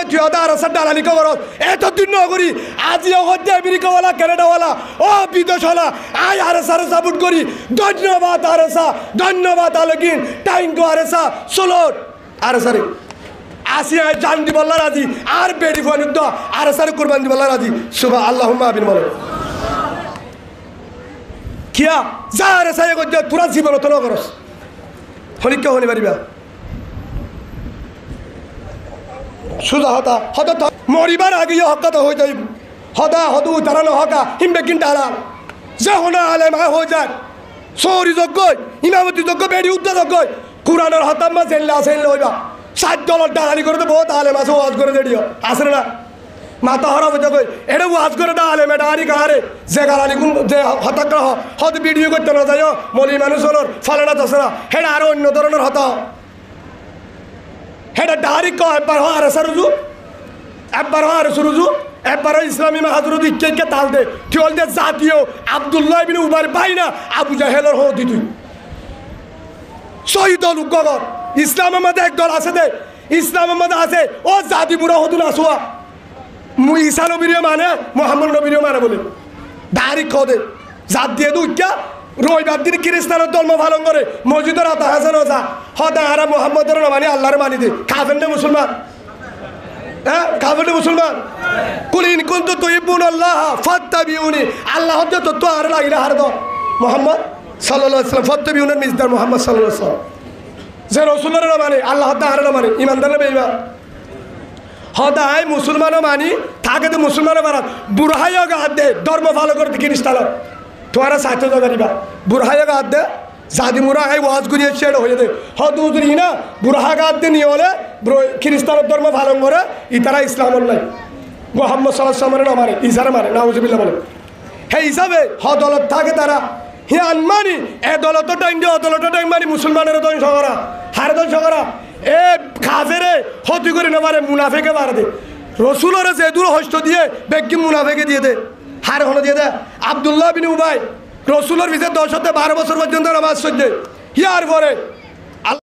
তুই আর দালালি খবর এত দিন নগরী আজিও হচ্ছে আমেরিকাওয়ালা কানাডাওয়ালা ও বিদেশওয়ালা আয় আর সারে সাপোর্ট করি ধন্যবাদ আরসা ধন্যবাদ আলকিন টাইঙ্কো আরসা সোলট আর সারে আসি আয় জান দিবল্লা রাজি আর বেডি ফোন আর সারে কুরবান দিবল্লা রাজি সুবহান আল্লাহুম্মা আমিন বলো কিয়া যা আরসা এ গজ্জা পুরা জীবন তো নগরস হলিকা হনি পারিবা সুজা হতা হতা মরিবার আগে হকাত হয়ে যাই হদা হদু তারানো হকা হিমবে কিনটালা যে হোনা আলেম হয়ে যায় সৌরি যোগ্য ইমামতি যোগ্য বেড়ি উদ্দা যোগ্য কুরানোর হতাম্মা জেল্লা আসেন লইবা $60 ডালালি করে তো বহুত আলেম আছে ওয়াজ করে দেড়িও আসে না মাথা হরা হয়ে যাবে এটা ওয়াজ করে দা আলেম এটা আরি কাহারে যে গালালি কোন যে হতাগ্রহ হত ভিডিও করতে না যাই মলি মানুষ হলোর ফলানা দশ না হেটা আরো অন্য ধরনের হতা হেটা ডারি ক একবার হয় আর সারুজু একবার হয় আর সুরুজু একবার ইসলামী মাহাজুরুদ ইকে তাল দে টিওল দে জাতীয় আব্দুল্লাহ ইবনে উমার ভাই না আবু জাহেলের হদি তুই শহীদ লুকগর ইসলামের মধ্যে এক দল আছে দে ইসলামের মধ্যে আছে ও জাতি বুড়া হদুন আসুয়া ঈসা নবীর মানে মোহাম্মদ নবীর মানে বলে ডারি ক দে জাত দিয়ে দুইটা রবিবার দিন খ্রিস্টানের ধর্ম পালন করে মসজিদের হাতে হাসান ওজা হদা আরা মোহাম্মদের মানি আল্লাহর মানি দে খাবেন না মুসলমান হ্যাঁ খাবেন না মুসলমান কুলিন কুন্তু তুহিব্বুন আল্লাহ ফাত্তাবিউনি আল্লাহ হতে তো আর লাগিলে হার দ মোহাম্মদ সাল্লাল্লাহু আলাইহি ওয়াসাল্লাম ফাত্তাবিউনের মিজদার মোহাম্মদ সাল্লাল্লাহু আলাইহি ওয়াসাল্লাম যে রাসূলের মানে আল্লাহ হতে আর মানে ইমানদার না বেঈমান হদায় মুসলমানও মানি থাকে তো মুসলমানও মারাত বুড়হাইও গাদ দে ধর্ম ভালো করে খ্রিস্টান তোমারা সাথে যাবা বুড়হাইও গাদ দে জাদি মুরা আই ওয়াজ করিয়ে ছেড়ে হয়ে দে হদুদরি না বুড়হা গাদ দে নিয়ে হলে খ্রিস্টানের ধর্ম ভালো করে ইতারা ইসলামর নাই মোহাম্মদ সাল্লাল্লাহু আলাইহি ওয়াসাল্লামের মারে ইসারা মারে নাউজুবিল্লাহ বলে হে হিসাবে হদলত থাকে তারা হে আনমানি এ দলত টাইম দিয়ে অদলত টাইম মানি মুসলমানের ধ্বংস করা হার ধ্বংস করা এ খাজেরে হতি করে না পারে মুনাফেকে বার দে রসুলের যে দূর হস্ত দিয়ে বেগি মুনাফেকে দিয়ে দে হার হলো দিয়ে দে আব্দুল্লাহ বিন উবাই রসুলের ভিতরে 10-12 বছর পর্যন্ত নামাজ সজ্জে ইয়ার পরে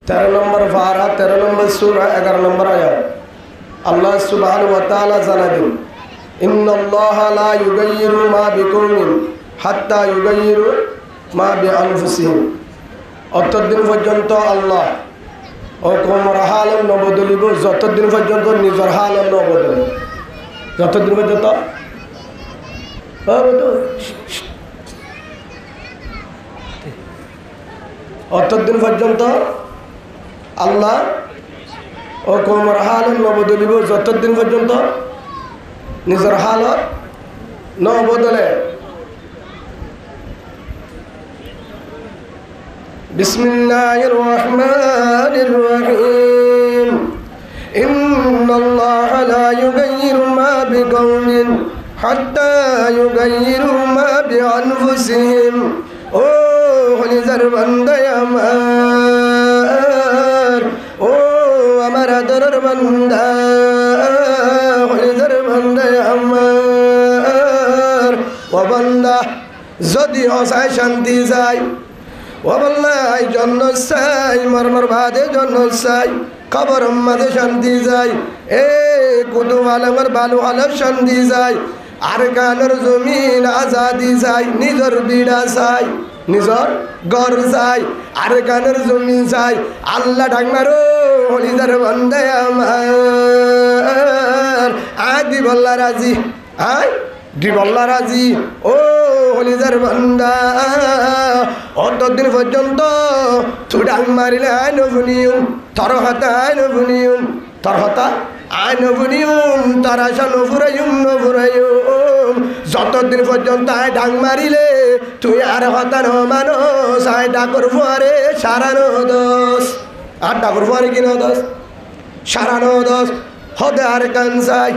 13 নম্বর পারা 13 নম্বর সূরা 11 নম্বর আয়াত আল্লাহ সুবহানাহু ওয়া তাআলা জানাবেন ইন্নাল্লাহা লা ইউগাইয়িরু মা বিকওমিন হাত্তা ইউগাইয়িরু মা বিআনফুসিহিম অতদিন পর্যন্ত আল্লাহ ও কোমর হাল নবদলিব যতদিন পর্যন্ত নিজের হাল নবদল যতদিন পর্যন্ত অতদিন পর্যন্ত আল্লাহ ও কোমর হাল নবদলিব যতদিন পর্যন্ত নিজের হালত নবদলে বিসমিল্লাহির রহমানির রহিম ইন্নাল্লাহা লা ইউগাইয়িরু মা বিকওমিন হাত্তা ইউগাইয়িরু মা বিআনফুসিহিম ও হলিজার বান্দা আমার ও আমার আদরের বান্দা হলিজার বান্দা আমার ও বান্দা যদি হসায় শান্তি যায় ও বল্লাই জন্য চাই মরমর বাদে জন্য চাই খবর মাঝে শান্তি যায় এ কুতু আলমের বালু আলম শান্তি যায় আর গানের জমিন আজাদি যায় নিজর বিড়া চাই নিজর ঘর চাই আর গানের জমিন চাই আল্লাহ ডাকমারো হলিদার বন্দে আমার আদি বল্লা রাজি আয় দিবল্লা রাজি ও হলিদার বান্দা অতদিন পর্যন্ত চুডাং মারিলে আইন বুনিউম তর হাতা আইন বুনিউম তর হাতা আইন বুনিউম তার আশা নফুরাইম যতদিন পর্যন্ত আয় ডাং মারিলে তুই আর হতা ন মানুষ আয় ডাকর ফুয়ারে সারানো দোষ আর ডাকর ফুয়ারে কি দোষ সারানো দোষ হতে আর কান চাই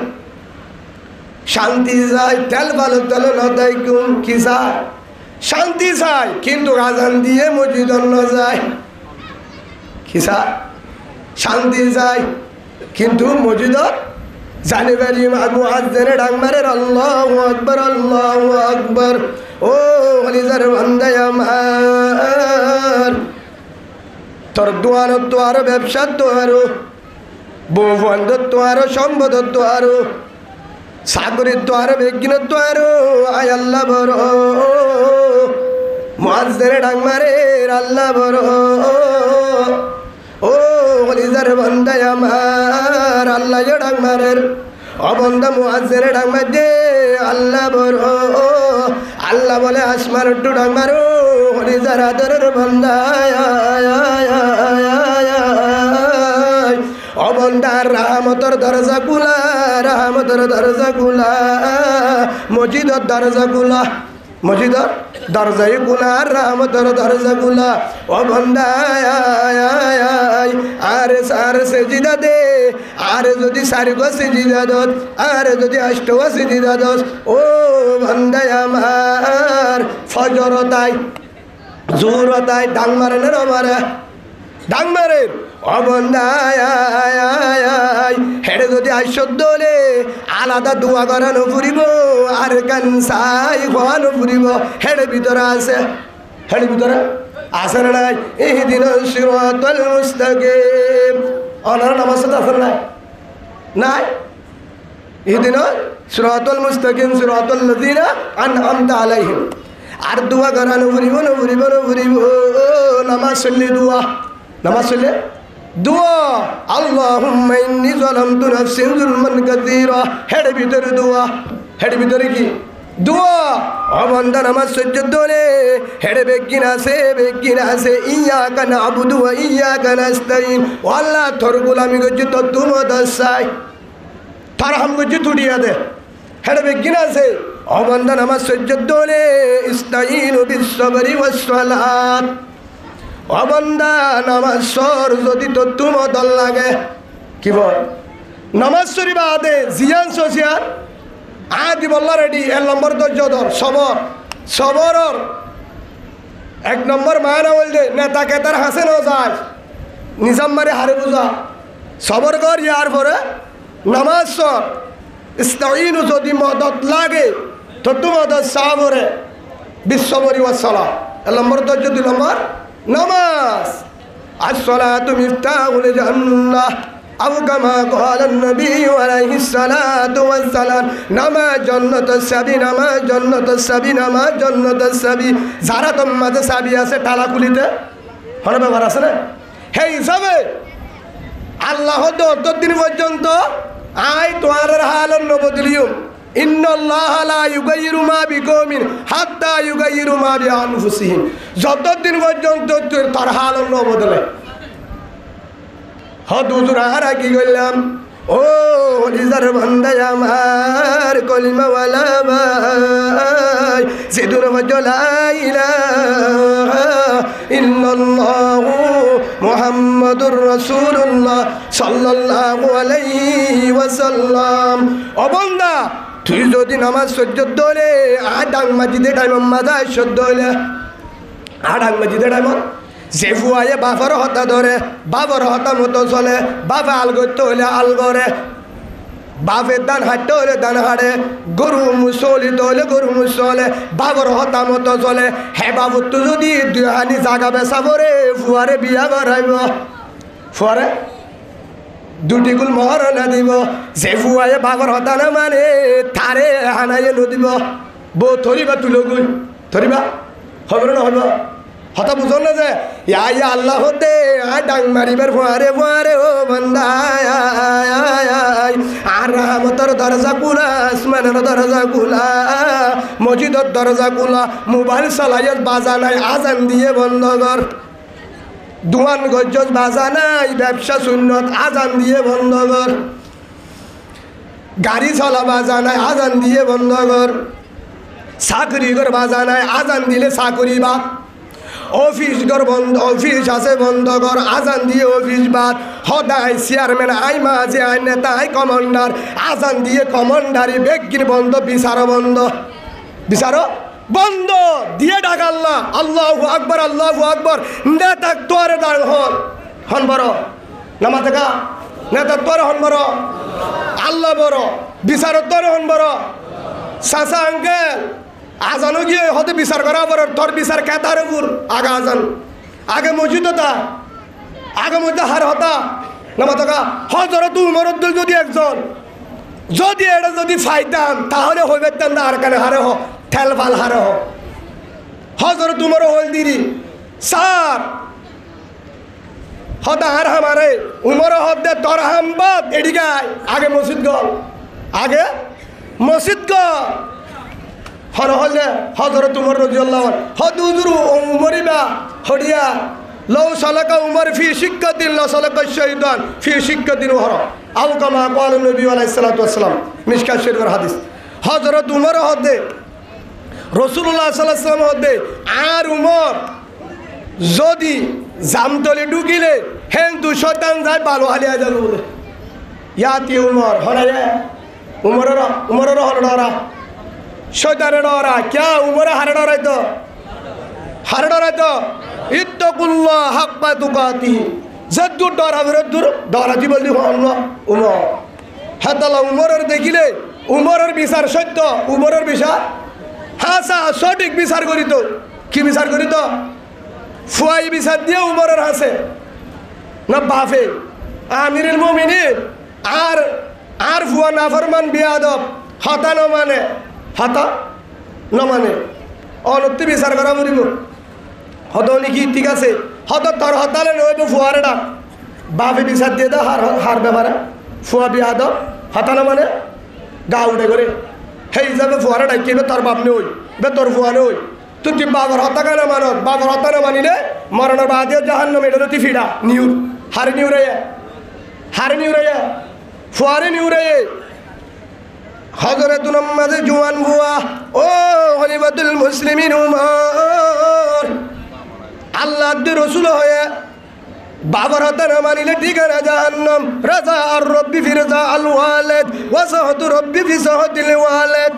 শান্তি চাই তেল ভালো তেল নদাই কুম কি চাই শান্তি চাই কিন্তু আজান দিয়ে মসজিদ ন যায় কি চাই শান্তি চাই কিন্তু মসজিদত জানি বাড়ি মুয়াজ্জিনে ডাক মারে আল্লাহু আকবার ও হলিজার বান্দা আমার তোর দুয়ার ব্যবসা দুয়ার বন্ধুত্ব আরো সম্বন্ধত্ব আরো সাগরিত্ব আরো বিজ্ঞানত্ব আরো আয় আল্লাহ বড় মুআজ্জিনের ডাক মারে আল্লাহ বড় ও হলিজার বান্দা আমার আল্লাহ ডাক মারে ও বান্দা মুআজ্জিনের ডাক মারে আল্লাহ বড় আল্লাহ বলে আসমার একটু ডাক মারো হলিজার আদরের বান্দা অবন্দার রহমতর দরজা গুলা রহমতর দরজা গুলা মসজিদর দরজা গুলা মসজিদর দরজাই গুলা রহমতর দরজা গুলা অবন্দায় আরে সার সেজিদা দে আরে যদি সারি গো সেজিদা দত আরে যদি অষ্ট সেজিদা দত ও বন্দায় আমার ফজর তাই জোর তাই ডাং মারে না মারে ডাং মারে অবন্দায় হেড়ে যদি আইসলে আলাদা দোয়া করানো ফুরিব আর কানসাই খাওয়ানো ফুরিব হেড়ে ভিতরে আছে হেড়ে ভিতরে আছে না নাই ইহদিন সিরাতাল মুস্তাকিম অনার নামাজ আছে নাই নাই ইহদিন সিরাতাল মুস্তাকিম সিরাতাল লাযিনা আনআমতা আলাইহিম আর দোয়া করানো ফুরিব না ফুরিব না ফুরিব নামাজ চললে দোয়া নামাজ চললে দোয়া আল্লাহুম্মা ইন্নী যালামতু নাফসি যুলমান কাসীরা হেড ভিতরে দোয়া হেড ভিতরে কি দোয়া অবন্দা নামাজ সজ্জদ দলে হেড বেগিন আছে ইয়াকা নাবুদু ওয়া ইয়াকা নাস্তাইন ও আল্লাহ তোর গোলামি করছি তো তুমি দসাই তার হাম করছি তুড়িয়া দে হেড বেগিন আছে অবন্দা নামাজ সজ্জদ দলে ইস্তাইনু বিস সাবরি ওয়াস সালাত অবন্দা নামাজ সর যদি তো তুমি দল লাগে কি বল নামাজ শরীফ আদে জিয়ান সোসিয়ার আদি বল্লা রেডি 1 নম্বর ধৈর্য সবর সবরর 1 নম্বর মায়না বলছে নেতা কেতার হাসে ন যায় নিজাম মারে হারে বুঝা সবর কর ইয়ার পরে নামাজ সর ইস্তাইনু যদি মদত লাগে তো তুমি মদত সাবরে বিশ্ববরি ওয়াসসালাম 1 নম্বর ধৈর্য 2 নম্বর নামাজ আসসালাতু মিফতাহুল জান্নাহ আও কামা ক্বালান নবী আলাইহিস সালাতু ওয়াস সালাম নামাজ জান্নাতুস সাবি নামাজ জান্নাতুস সাবি নামাজ জান্নাতুস সাবি যারা তোমাদের সাবি আছে টালা খুলিতে হরে ব্যাপার আছে না হে হিসাবে আল্লাহ দিন পর্যন্ত আই তোমার হালন নবদলিয়ুম ইন্নাল্লাহা লা ইউগাইয়িরু মা বিকওমিন হাত্তা ইউগাইয়িরু মা বিআনফুসিহিম যতদিন পর্যন্ত তার হাল ন বদলে হদুজুর আর কি কইলাম ও হলিজার বান্দা আমার কলিমা ওয়ালা ভাই জিদুর ওয়ালা ইলাহা ইল্লাল্লাহু মুহাম্মাদুর রাসূলুল্লাহ সাল্লাল্লাহু আলাইহি ওয়াসাল্লাম ও বান্দা তুই যদি নামাজ সজ্জদ দলে আডাং মসজিদে টাইম মাদায় সজ্জদ দলে আডাং মসজিদে টাইম যে ফুয়ায়ে বাবার হতা ধরে বাবার হতা মতো চলে বাবা আল করতে হলে আল করে বাপের দান হাঁটতে হলে দান হাঁটে গরু মুসলিতে হলে গরু মুসলে বাবার হতা মতো চলে হে বাবু তো যদি 2 হানি জাগা বেচা পরে ফুয়ারে বিয়া করাইব ফুয়ারে 2টি কুল মহর না দিব যে ফুয়ায়ে বাবার হতা না মানে তারে হানাইয়ে নদিব বউ ধরিবা তুলো গুই ধরিবা হবে না হইব হতা বুঝল না যে ইয়া আল্লাহ হতে ডাং মারিবার ফুয়ারে ও বান্দা আর রহমতের দরজা কুলা আসমানের দরজা কুলা মসজিদের দরজা কুলা মোবাইল চালাইয়ের বাজা নাই আজান দিয়ে বন্ধ কর দোয়ান গজ্জত বাজা নাই ব্যবসা শূন্যত আজান দিয়ে বন্ধ কর গাড়ি চলা বাজা নাই আজান দিয়ে বন্ধ কর চাকরি কর বাজা নাই আজান দিলে চাকরি বা অফিস ঘর বন্ধ অফিস আছে বন্ধ কর আজান দিয়ে অফিস বাদ হদায় চেয়ারম্যান আই মাঝে আই নেতা আই কমান্ডার আজান দিয়ে কমান্ডারি বেগির বন্ধ বিচারও বন্ধ বিচারও বন্ধ দিয়ে ডাক আল্লাহ আল্লাহু আকবার নেতা তোরে ডাক হন বড় নামাজ দেখা নেতা তোরে হন বড় আল্লাহ বড় বিচার তোরে হন বড় চাচা আঙ্কেল আজানো গিয়ে হতে বিচার করা পর তোর বিচার কেতার উপর আগে আজান আগে মসজিদ হতা আগে মধ্যে হার হতা নামা থাকা হজরত উমর যদি একজন যদি এটা যদি ফাইতাম তাহলে হইবে না আর কানে হারে হ ঠেল ফাল হারে হ হজরত উমর হল দিরি স্যার হদা আর হামারে উমর হদে তোর হামবাদ এদিকে আগে মসজিদ গল আগে মসজিদ গল হর হলে হজরত উমর রাদিয়াল্লাহু আনহু হদুজুর উমরিবা হডিয়া লও সালাকা উমর ফি শিক্কাতিন লা সালাকা শাইতান ফি শিক্কাতিন হর আও কামা ক্বালা নবী আলাইহিস সালাতু ওয়াস সালাম মিশকাত শরীফের হাদিস হযরত উমর হদে রাসূলুল্লাহ সাল্লাল্লাহু আলাইহি ওয়াসাল্লাম হদে আর উমর যদি জামতলে ঢুকিলে হেন দু শয়তান যায় ভালো হালিয়া যাবে বলে ইয়াতি উমর হনারে উমরের হরডরা শয়তানের ডরা ক্যা উমরে হারে ডরাইতো হারে ডরাইতো ইত্তাকুল্লাহ হাক্কা তুকাতিহি যদ্দুর ডরা বিরদ্দুর ডরাজি বললি আল্লাহ উমর হাতালা উমরের দেখিলে উমরের বিচার সত্য উমরের বিচার হাসা সঠিক বিচার করিত কি বিচার করিত ফুয়াই বিচার দিয়ে উমরের হাসে না বাফে আমিরুল মুমিনিন আর ফুয়া নাফরমান বিয়াদব হতা ন মানে হতা ন মানে অনতি বিচার করা বলিব হত নাকি ঠিক আছে হত তোর হতালে নইব ফুয়ারে ডাক বাপে বিচার দিয়ে দাও হার ব্যাপারে ফুয়া বিয়াদব হতা ন মানে গা উঠে করে সেই হিসাবে ফুয়ারে ডাকিয়ে তোর বাপ নেই বে তোর ফুয়া নেই তুই বাবার হতা কেন মানত বাবার হতা না মানিলে মরণের বাদে জাহান্নামে এটা তুই ফিডা নিউর হারে নিউরে ফুয়ারে নিউরে হযরত মুহাম্মদ জওয়ান বুয়া ও খলিফাতুল মুসলিমিন উমর আল্লাহর রাসূল হয়ে বাবার হতা না মানিলে ঠিকানা জাহান্নাম রাজা আর রব্বি ফি রাজা আল ওয়ালিদ ওয়া সাহাতু রব্বি ফি সাহাতিল ওয়ালিদ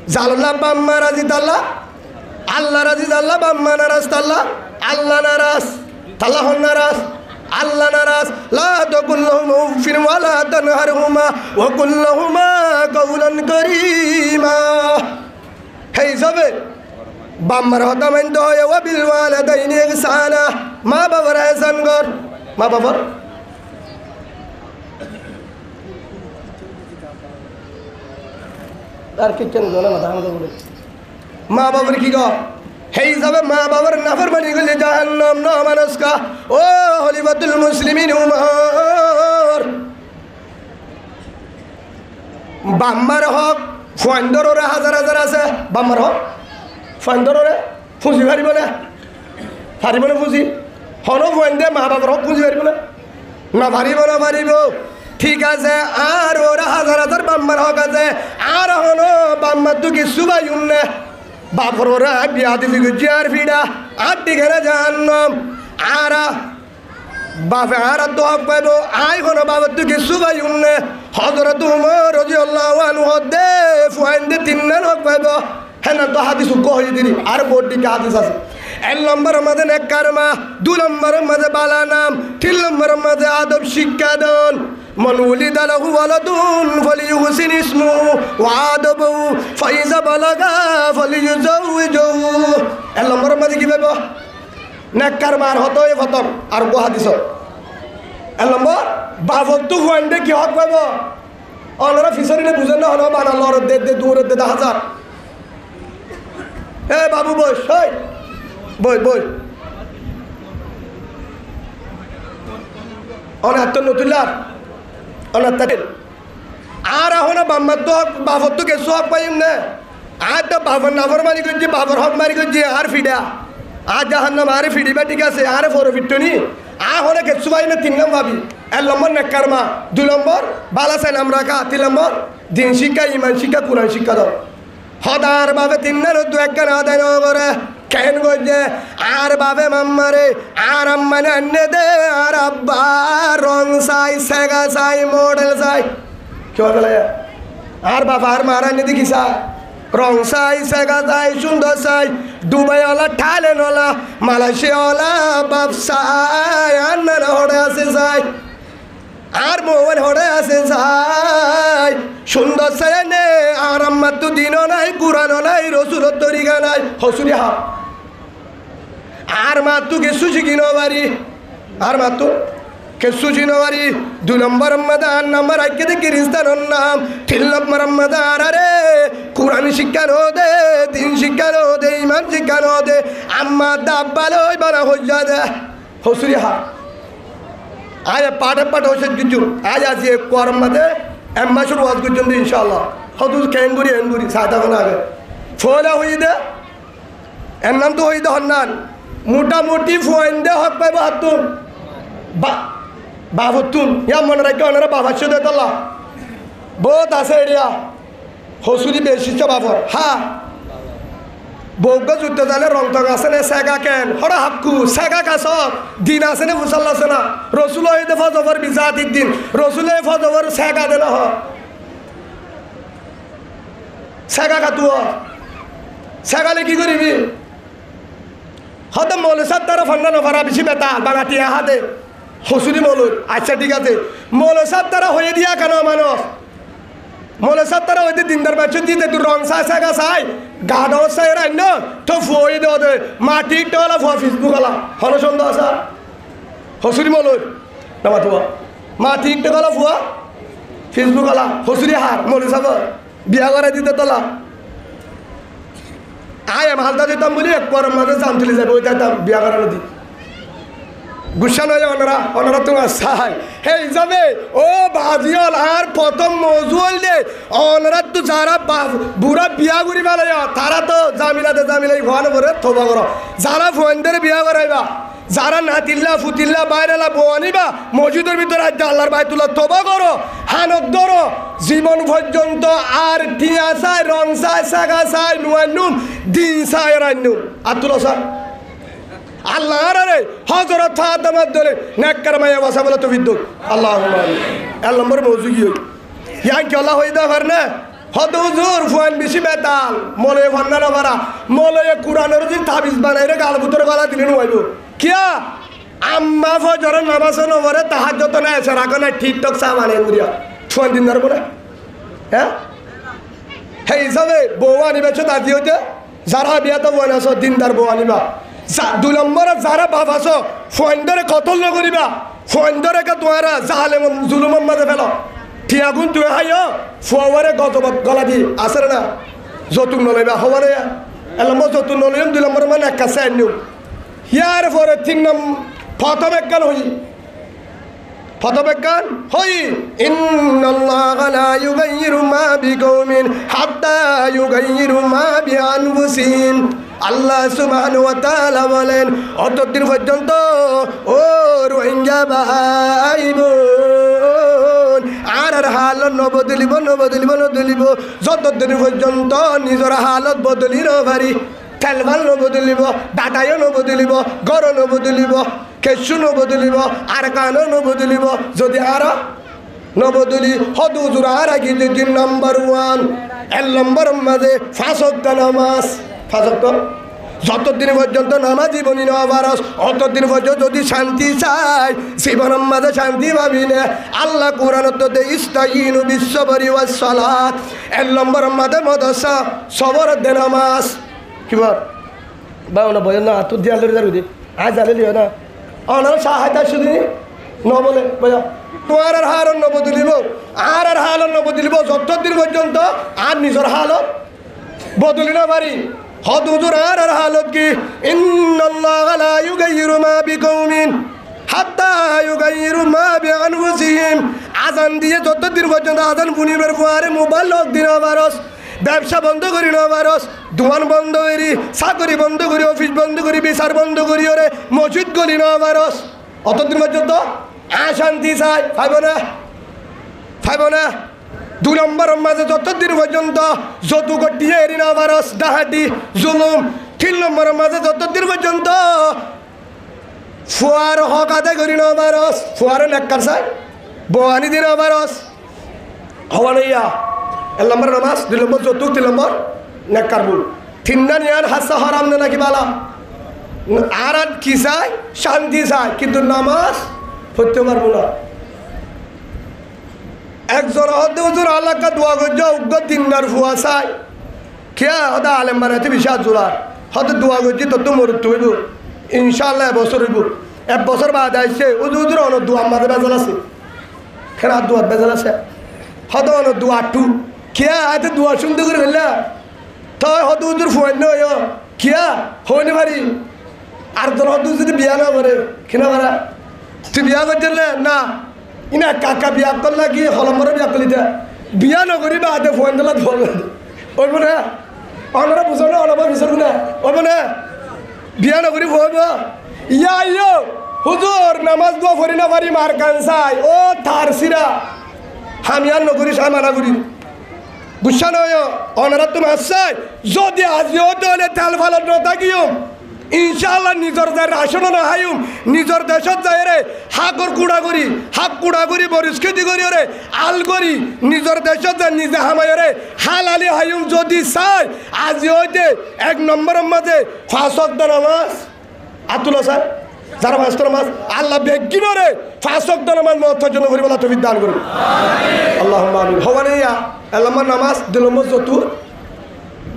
জাল্লাহ বাম্মা রাজি তাল্লাহ আল্লাহ রাজি তাল্লাহ বাম্মা নারাজ তাল্লাহ আল্লাহ নারাজ তাল্লাহ নারাজ আল্লাহ নারাজ লা তাকুল্লাহুমা উফিন ওয়া লা তানহারহুমা ওয়া কুল্লাহুমা কাওলান কারীমা হেই যাবে বাম্মার হতা মানতে হয় ওয়া বিল ওয়ালিদাইনি ইহসানা মা বাবার ihsan কর মা বাবার আর কি কেন জানা না ধান বলে মা বাবার কি গো হেই যাবে মা বাবার নাফরমানি করলে জাহান্নাম না মানুষকা ও খলিফাতুল মুসলিমিন উমর বাম্মার হক ফন্দররে হাজার হাজার আছে বাম্মার হক ফন্দররে ফুঁজি পারিব না ফুঁজি হন ফন্দে মা বাবার হক ফুঁজি পারিব না পারিব ঠিক আছে আর ওরা হাজার হাজার বাম্মার হক আছে আর হন বাম্মার তো কিছু পাইম না বাপর ওরা বিয়া দিলি গুজিয়ার ফিডা আর দিঘেরা জাহান্নাম আর বাপে আর তো হক পাইব আই হন বাবার তো কিছু পাইম না হযরত উমর রাদিয়াল্লাহু আনহু হদে ফুয়াইন্দে তিনজন হক পাইব হ্যাঁ তো হাদিস কই দিলি আর বডি কা হাদিস আছে এক নম্বরের মধ্যে নেককারমা দুই নম্বরের মধ্যে বালা নাম তিন নম্বরের মধ্যে আদব শিক্ষা দান من ولد له ولد فليحسن اسمه وآدبه فإذا بلغ فليزوجه এক নম্বরের মধ্যে কি পাইব নেককারমার হতই ফতর আর গো হাদিস এক নম্বর বাবক তো হুয়াইন্দে কি হক পাইব অনরা ফিসরিনে বুঝেন না হলো বানালর দে দূরে দে হাজার এ বাবু বস বই অনাত্ম নতুলার অনাত্ম আর এখন বাম্মার তো হক বাবর তো গেছো হক পাইম না আর তো বাবর নাফর মারি করছি বাবর হক মারি করছি আর ফিডা আর জাহান্নাম আরে ফিডিবা ঠিক আছে আরে ফোর ফিটনি আর হলে গেছো পাই না তিন নম্বর ভাবি এক নম্বর নেককারমা দুই নম্বর বালা সাই নাম রাখা তিন নম্বর দিন শিক্ষা ইমান শিক্ষা কোরআন শিক্ষা দাও হদার বাবে তিন না দু একখান আদায় করে কেন করছে আর বাবে মাম্মারে আর আম্মানে আন্নে দে আর আব্বা রং চাই সেগা চাই মডেল চাই কি বলে আর বাবা আর মারা আন্নে দেখি চা রং চাই সেগা চাই সুন্দর চাই দুবাইওয়ালা ঠালেনওয়ালা মালয়েশিয়াওয়ালা বাপ চাই আন্নারা হড়ে আছে চাই আর মোবাইল হড়ে আছে চাই সুন্দর চাই নে আর আম্মার তো দিনও নাই কুরানও নাই রসুলের তরিকা নাই হসুরি হা আর মাত্র কিছু শিখি নবারি আর মাত্র কেসু চিনবারি 2 নম্বর রমাদান নাম্বার আইকে দে খ্রিস্টান নাম 3 নম্বর রমাদান আরে কোরআন শিক্ষা নো দে দিন শিক্ষা নো দে ইমান শিক্ষা নো দে আম্মা দাব্বালই বানা হইয়া দে হসুরি হা আয় পাট হচ্ছে কিছু আজ আছে কোরআন মধ্যে এম্বাসুর ওয়াজ করছেন ইনশাআল্লাহ হদু কেনগুরি এনগুরি সাদা কোন আগে ফোলা হই দে এর নাম তো হই দে হন্নান মোটামুটি ফোয়েন্দে হক পাইব হাতুন বাবতুন ইয়া মনে রাখে ওনারা বাবার সাথে তোলা বহুত আছে এরিয়া হসুরি বেশি বাবর হ্যাঁ বৌগ যুদ্ধ জানে রং টং আছে না সেগা কেন হরা হাক্কু সেগা কাছ দিন আছে না মুসাল্লা আছে না রসুল হইতে ফজবর বিজাতির দিন রসুল ফজবর সেগা দে না সেগা কাতু সেগালে কি করিবি হয়তো মৌল সাত তারা ফান্না নফারা বেশি বেতাল বাঙাটি হাতে হসুরি মৌলুর আচ্ছা ঠিক আছে মৌল সাত তারা হয়ে দিয়া কেন মানুষ মৌল সাত তারা হইতে দিনদার বাচ্চা দিতে তুই রং চাই সেগা চাই গাঢ় চাই রান্য তো ফুয়ে দেওয়া দে মাটি টোলা ফুয়া ফেসবুক আলা হন সন্দেহ আসা হসুরি মৌলুর নামা তুয়া মাটি টোলা ফুয়া ফেসবুক আলা হসুরি হার মৌল সাব বিয়া করে দিতে তোলা আয় আমি হালতা দিতাম বলি একবার মাঝে জাম তুলে যাবে ওই যাইতাম বিয়া করানো দি গুসা নয় ওনারা তোমার চাই হে যাবে ও বাজিল আর প্রথম মজুল দে ওনারা তো যারা বুড়া বিয়া করি পেলাই তারা তো জামিলাই ঘন করে থবা করো যারা ফোনদের বিয়া করাইবা যারা নাতিল্লা ফুতিল্লা বাইরেলা বউ আনিবা মসজিদের ভিতরে আল্লাহর বাই তুলা তবা করো হানক ধরো জীবন পর্যন্ত আর টিয়া চাই রং চাই সাগা চাই নুয়ানুম দিন চাই রান্নুম আর তুলো চাই আল্লাহ রে হজরত ফাতেমার দলে নেককার মাইয়া বসা বলে তো বিদ্যুৎ আল্লাহ এক নম্বর মৌজু কি ইয়ান কি আল্লাহ হয়ে দেওয়ার না হদ হুজুর ফুয়ান বেশি বেতাল মলে ভান্না না ভাড়া মলে কুরআনের যে তাবিজ বানাই রে গাল ভিতরে গলা দিলে নুয়াইব কিয়া আম্মা ফজর নামাজ নবরে তাহাজ্জুদ না এসে রাখো না টিকটক চা বানাই গুরিয়া ফুয়ান দিন ধরে বলে হ্যাঁ হে হিসাবে বউ আনিবে ছো দাদি হইতে যারা বিয়া তো বই আছো দিনদার বউ আনিবা 2 নম্বরে যারা বাপ আছো ফোনদরে কতল নকরিবা ফোনদরে কে তোরা জালেম জুলুমের মাঝে ফেলো ঠিয়াগুন তুই হাইও ফুয়ারে গজবত গলা দি আসরে না যতুন নলইবা হবারে এলম যতুন নলইম 2 নম্বর মানে এক কাছে আনিও ইয়ার পরে 3 নম্বর প্রথম একগান হই ইন্নাল্লাহা লা ইউগাইয়িরু মা বিকওমিন হাত্তা ইউগাইয়িরু মা বিআনফুসিহিম আল্লাহ সুবহানাহু ওয়া তাআলা বলেন অতদিন পর্যন্ত ও রোহিঙ্গা ভাইবোন আর হালত নবদলিব যতদিন পর্যন্ত নিজের হালত বদলি নভারি খেলভাল নবদলিব ডাটাইও নবদলিব গড় নবদলিব কেশু নবদলিব আর কানও নবদলিব যদি আর নবদলি হদুজুর আর আগে 3 নম্বর 1 1 নম্বর মাঝে 5 ওয়াক্ত নামাজ 5 ওয়াক্ত যতদিন পর্যন্ত নামাজ জীবনী নবারস অতদিন পর্যন্ত যদি শান্তি চাই জীবনের মাঝে শান্তি পাবি না আল্লাহ কোরআনত দে ইস্তাইনু বিসসবরি ওয়াস সালাত 1 নম্বর মাঝে মাদ্রাসা সবর দে নামাজ কিবার বাউনা বয় না তো দিয়ালে দারু দে আজ আলে লিও না অনার সাহায্য শুধু ন বলে বয়া তোমার আর হারন নবদলিব আর হালন নবদলিব যতদিন পর্যন্ত আর নিজের হালত বদলি না পারি হদ হুজুর আর হালত কি ইন্নাল্লাহা লা ইউগাইয়িরু মা বিকওমিন হাত্তা ইউগাইয়িরু মা বিআনফুসিহিম আযান দিয়ে যতদিন পর্যন্ত আযান বুনিবের পরে মোবাইল লক দিন বারস ব্যবসা বন্ধ করি নবারস দোকান বন্ধ করি চাকরি বন্ধ করি অফিস বন্ধ করি বিচার বন্ধ করি ওরে মসজিদ গলি নবারস অতদিন পর্যন্ত শান্তি চাই ফাইব না 2 নম্বর মাঝে যতদিন পর্যন্ত যৌতুক দিয়ে এরি নবারস ডাহাটি জুলুম 3 নম্বর মাঝে যতদিন পর্যন্ত ফুয়ার হক আদায় করি নবারস ফুয়ারে নেককার চাই বহানি দিন নবারস হওয়া নইয়া 1 নম্বর নামাজ 2 নম্বর যৌতুক 3 নম্বর নেককার বুল 3 না নিয়ার হাসা হারাম না নাকি বালা আর কি চাই শান্তি চাই কিন্তু নামাজ পড়তে পারবো না একজন হতে হুজুর আল্লাহকে দোয়া করছে উগ্র দিনদার ফুয়া চাই খেয়া হতে আলেম বানাইতে বিশাল জোড়া হতে দোয়া করছি তত মরুত হইব ইনশাআল্লাহ বছর হইব এক বছর বাদ আইসে উজুর অন দু আমাদের বেজাল আছে কেন আর দুয়ার বেজাল আছে হদ অন দুয়া টু কিয়া হাতে দুয়া শুনতে করে ফেললা তো হদ উজুর ফোন নয় কিয়া হইনি পারি আর তোর হদ যদি বিয়া না করে কিনা পারা তুই বিয়া করছেন না ইনা কাকা বিয়া করলা কি হলম্বরে বিয়া করলি বিয়া নকরি বা হাতে ফোন দিলা ফোন ওই মনে আমরা বুঝো না অলপ বিচার না ওই মনে বিয়া নকরি ফোন ইয়া ইয়ো হুজুর নামাজ দোয়া ফরি না পারি মার কান চাই ও থার সিরা আমি আর নকরি সাই মানা করি বুঝছা নয় অনারা তুমি আসছাই যদি আজিও দলে তেল ফালত নথাকিও ইনশাআল্লাহ নিজের যায় রাশন না হাইম নিজের দেশত যায় রে হাকর কুড়া করি বরিস খেতি করি রে আল করি নিজের দেশত যায় নিজে হামাই রে হাল আলি হাইম যদি চাই আজি হইতে 1 নম্বরের মাঝে 5 ওয়াক্ত নামাজ আতুল স্যার যারা মাস নামাজ আল্লাহ বেগিনো রে 5 ওয়াক্ত নামাজ মহত্তর জন্য করি বলা তুমি দান করুন আল্লাহুম্মা আমিন হওয়ানে ইয়া আল্লাহ নামাজ দিলম যতু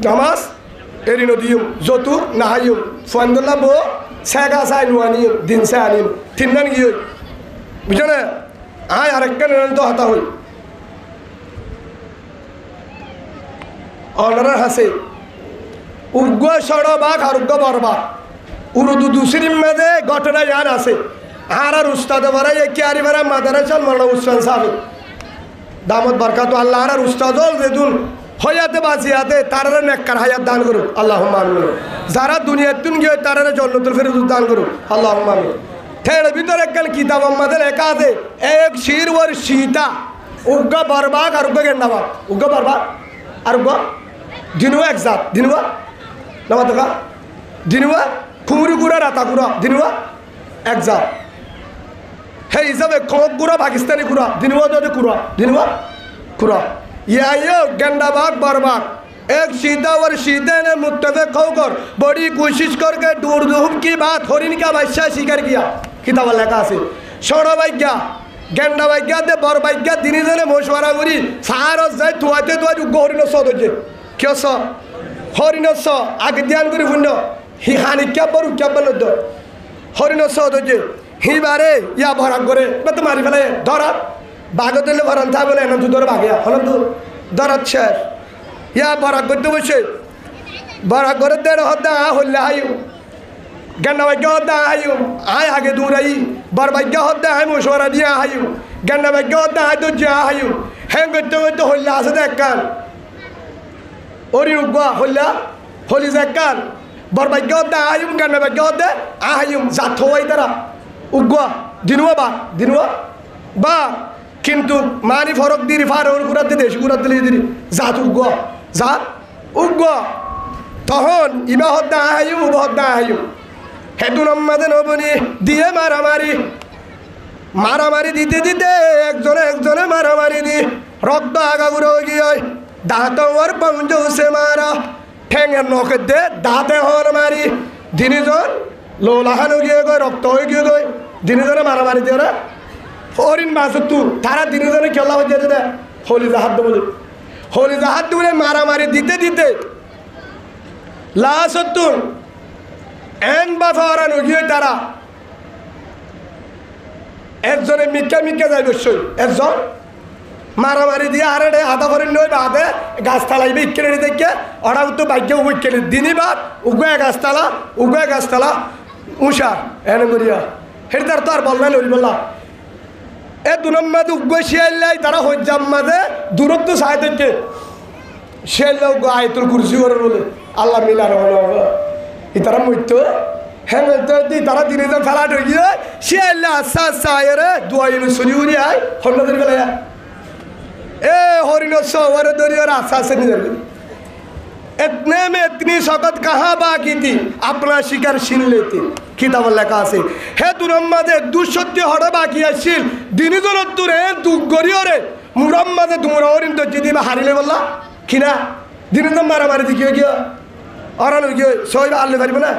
নামাজ এরিনো দিম যতু নাহাইম ফন্দলা বো সেগা সাই নুয়ানিম দিন সে আনিম তিনদান গিয়ে বুঝছো না আয় আরেকটা নিরন্ত হতা হই অনারার হাসে উগ্র সড়বাগ আর উগ্র বরবাগ উর্দু দুসরিম মেদে ঘটনা ইয়ান আছে আর উস্তাদ বরাই একিয়ারি বরা মাদারাসাল মাওলানা উসমান সাহেব দামত বরকাত আল্লাহ আর উস্তাদল যেদুন হয়াতে বাঁচিয়াতে তারারে নেককার হায়াত দান করুন আল্লাহুম্মা আমিন যারা দুনিয়াতুন গিয়ে তারারে জান্নাতুল ফেরদৌস দান করুন আল্লাহুম্মা আমিন থের ভিতরে একখান কিতাব আমাদের লেখা আছে এক শির ওর সীতা উগ্র বরবাগ আর উগ্র গেন্ডাবাগ উগ্র বরবাগ আর উগ্র দিনুয়া এক জাত দিনুয়া নামা দেখা দিনুয়া কুমুরি গুড়া রাতা গুড়া দিনুয়া এক জাত হে হিসাবে খোক গুড়া পাকিস্তানি গুড়া দিনুয়া যদি কুড়া দিনুয়া কুড়া यो गंडाबाग बरबाग एक सीधा और सीधे ने मुत्तफिक होकर बड़ी कोशिश करके दूर दूर की बात हरिन का बादशाह स्वीकार किया किताब लेखा से छोड़ो भाग्या गेंडा भाग्या दे बर भाग्या दिनी जने मशवरा करी सारो जाय तुआते तुआ हरिन सो दोजे क्यों सो हरिन सो आगे ध्यान करी फुंडो हि हानि क्या बरु क्या बनो दो हरिन सो दोजे हि बारे या भरा करे मैं तुम्हारी फले धरा বাগতলে ভরান থা বলে না তুই ধর ভাগিয়া হলো তো ধরাত শেষ ইয়া বরাক করতে বসে বরাক করে দেড় হদ্দা হল্লা আয়ু গন্ডা ভাগ্য হদ্দা আয়ু আয় আগে দূর আই বর ভাগ্য হদ্দা আয় মশওয়ারা দিয়া আয়ু গন্ডা ভাগ্য হদ্দা আয় তো যা আয়ু হ্যাঁ করতে করতে হল্লা আছে দেখ কান ওরি উগা হল্লা হলি দেখ কান বর ভাগ্য হদ্দা আয়ু গন্ডা ভাগ্য হদ্দা আয়ু জাত হই তারা উগা দিনুয়া বা কিন্তু মানি ফরক দিরি ফারর গুরাতে দেশ গুরাতে দিরি জাত উগ্গ তখন ইবা হদ্দা আহায়ু উবা হদ্দা আহায়ু হেতু নম্মাদে নবনি দিয়ে মারামারি দিতে দিতে একজনে মারামারি দি রক্ত আগাগুড়ো গিয়ে দাঁত ওর পঞ্জৌসে মারা ঠেঙের নখে দে দাঁতে হর মারি দিনিজন লোলাহানো গিয়ে গই রক্ত হয়ে গিয়ে গই দিনিজনে মারামারি দিয়ে রে হরিণ মাসুতু তারা দিনে খেলা হয়ে যেতে দেয় হলি জাহাদ বলে মারামারি দিতে দিতে লাসতুন এন বাফা হারানো গিয়ে তারা একজনে মিক্কা যায় অবশ্যই একজন মারামারি দিয়ে আরে আধা হরিণ নয় বা হাতে গাছতলা ইকেলে দেখে ওরা তো ভাগ্য উইকেলে দিনই বাদ উগুয়া গাছতলা উষা এনে করিয়া হেঁটে তার তো আর বললেন ওই বললা এ দু নম্বর উগ্র শিয়াল্লাই তারা হজ্জাম মাঝে দূরত্ব চাই থেকে শিয়াল্লা উগ্র আয়তুল কুরসি করে বলে আল্লাহ মিলার তারা মৃত্য হ্যাঁ তারা দিনে যা ফেলাট হয়ে গিয়ে শিয়াল্লা আচ্ছা আয় রে দুয়াইন সরি উড়ি আয় হন্ডাদের গেলে এ হরিণ সরে দরিয়ে আচ্ছা নিজের इतने में इतनी शौकत कहाँ बाकी थी अपना शिकार छीन लेती किताब लेखा আছে হে দুরম্মাদে দুঃসত্য হড় বাকি আছিল দিনজন তুরে দুঃখ গরিয়রে মুরম্মাদে দুমরা হরিণ তো যদি হারিলে বললা কিনা দিনজন মারামারি দিকে গিয়ে অরান গিয়ে সই আল্লে পারিব না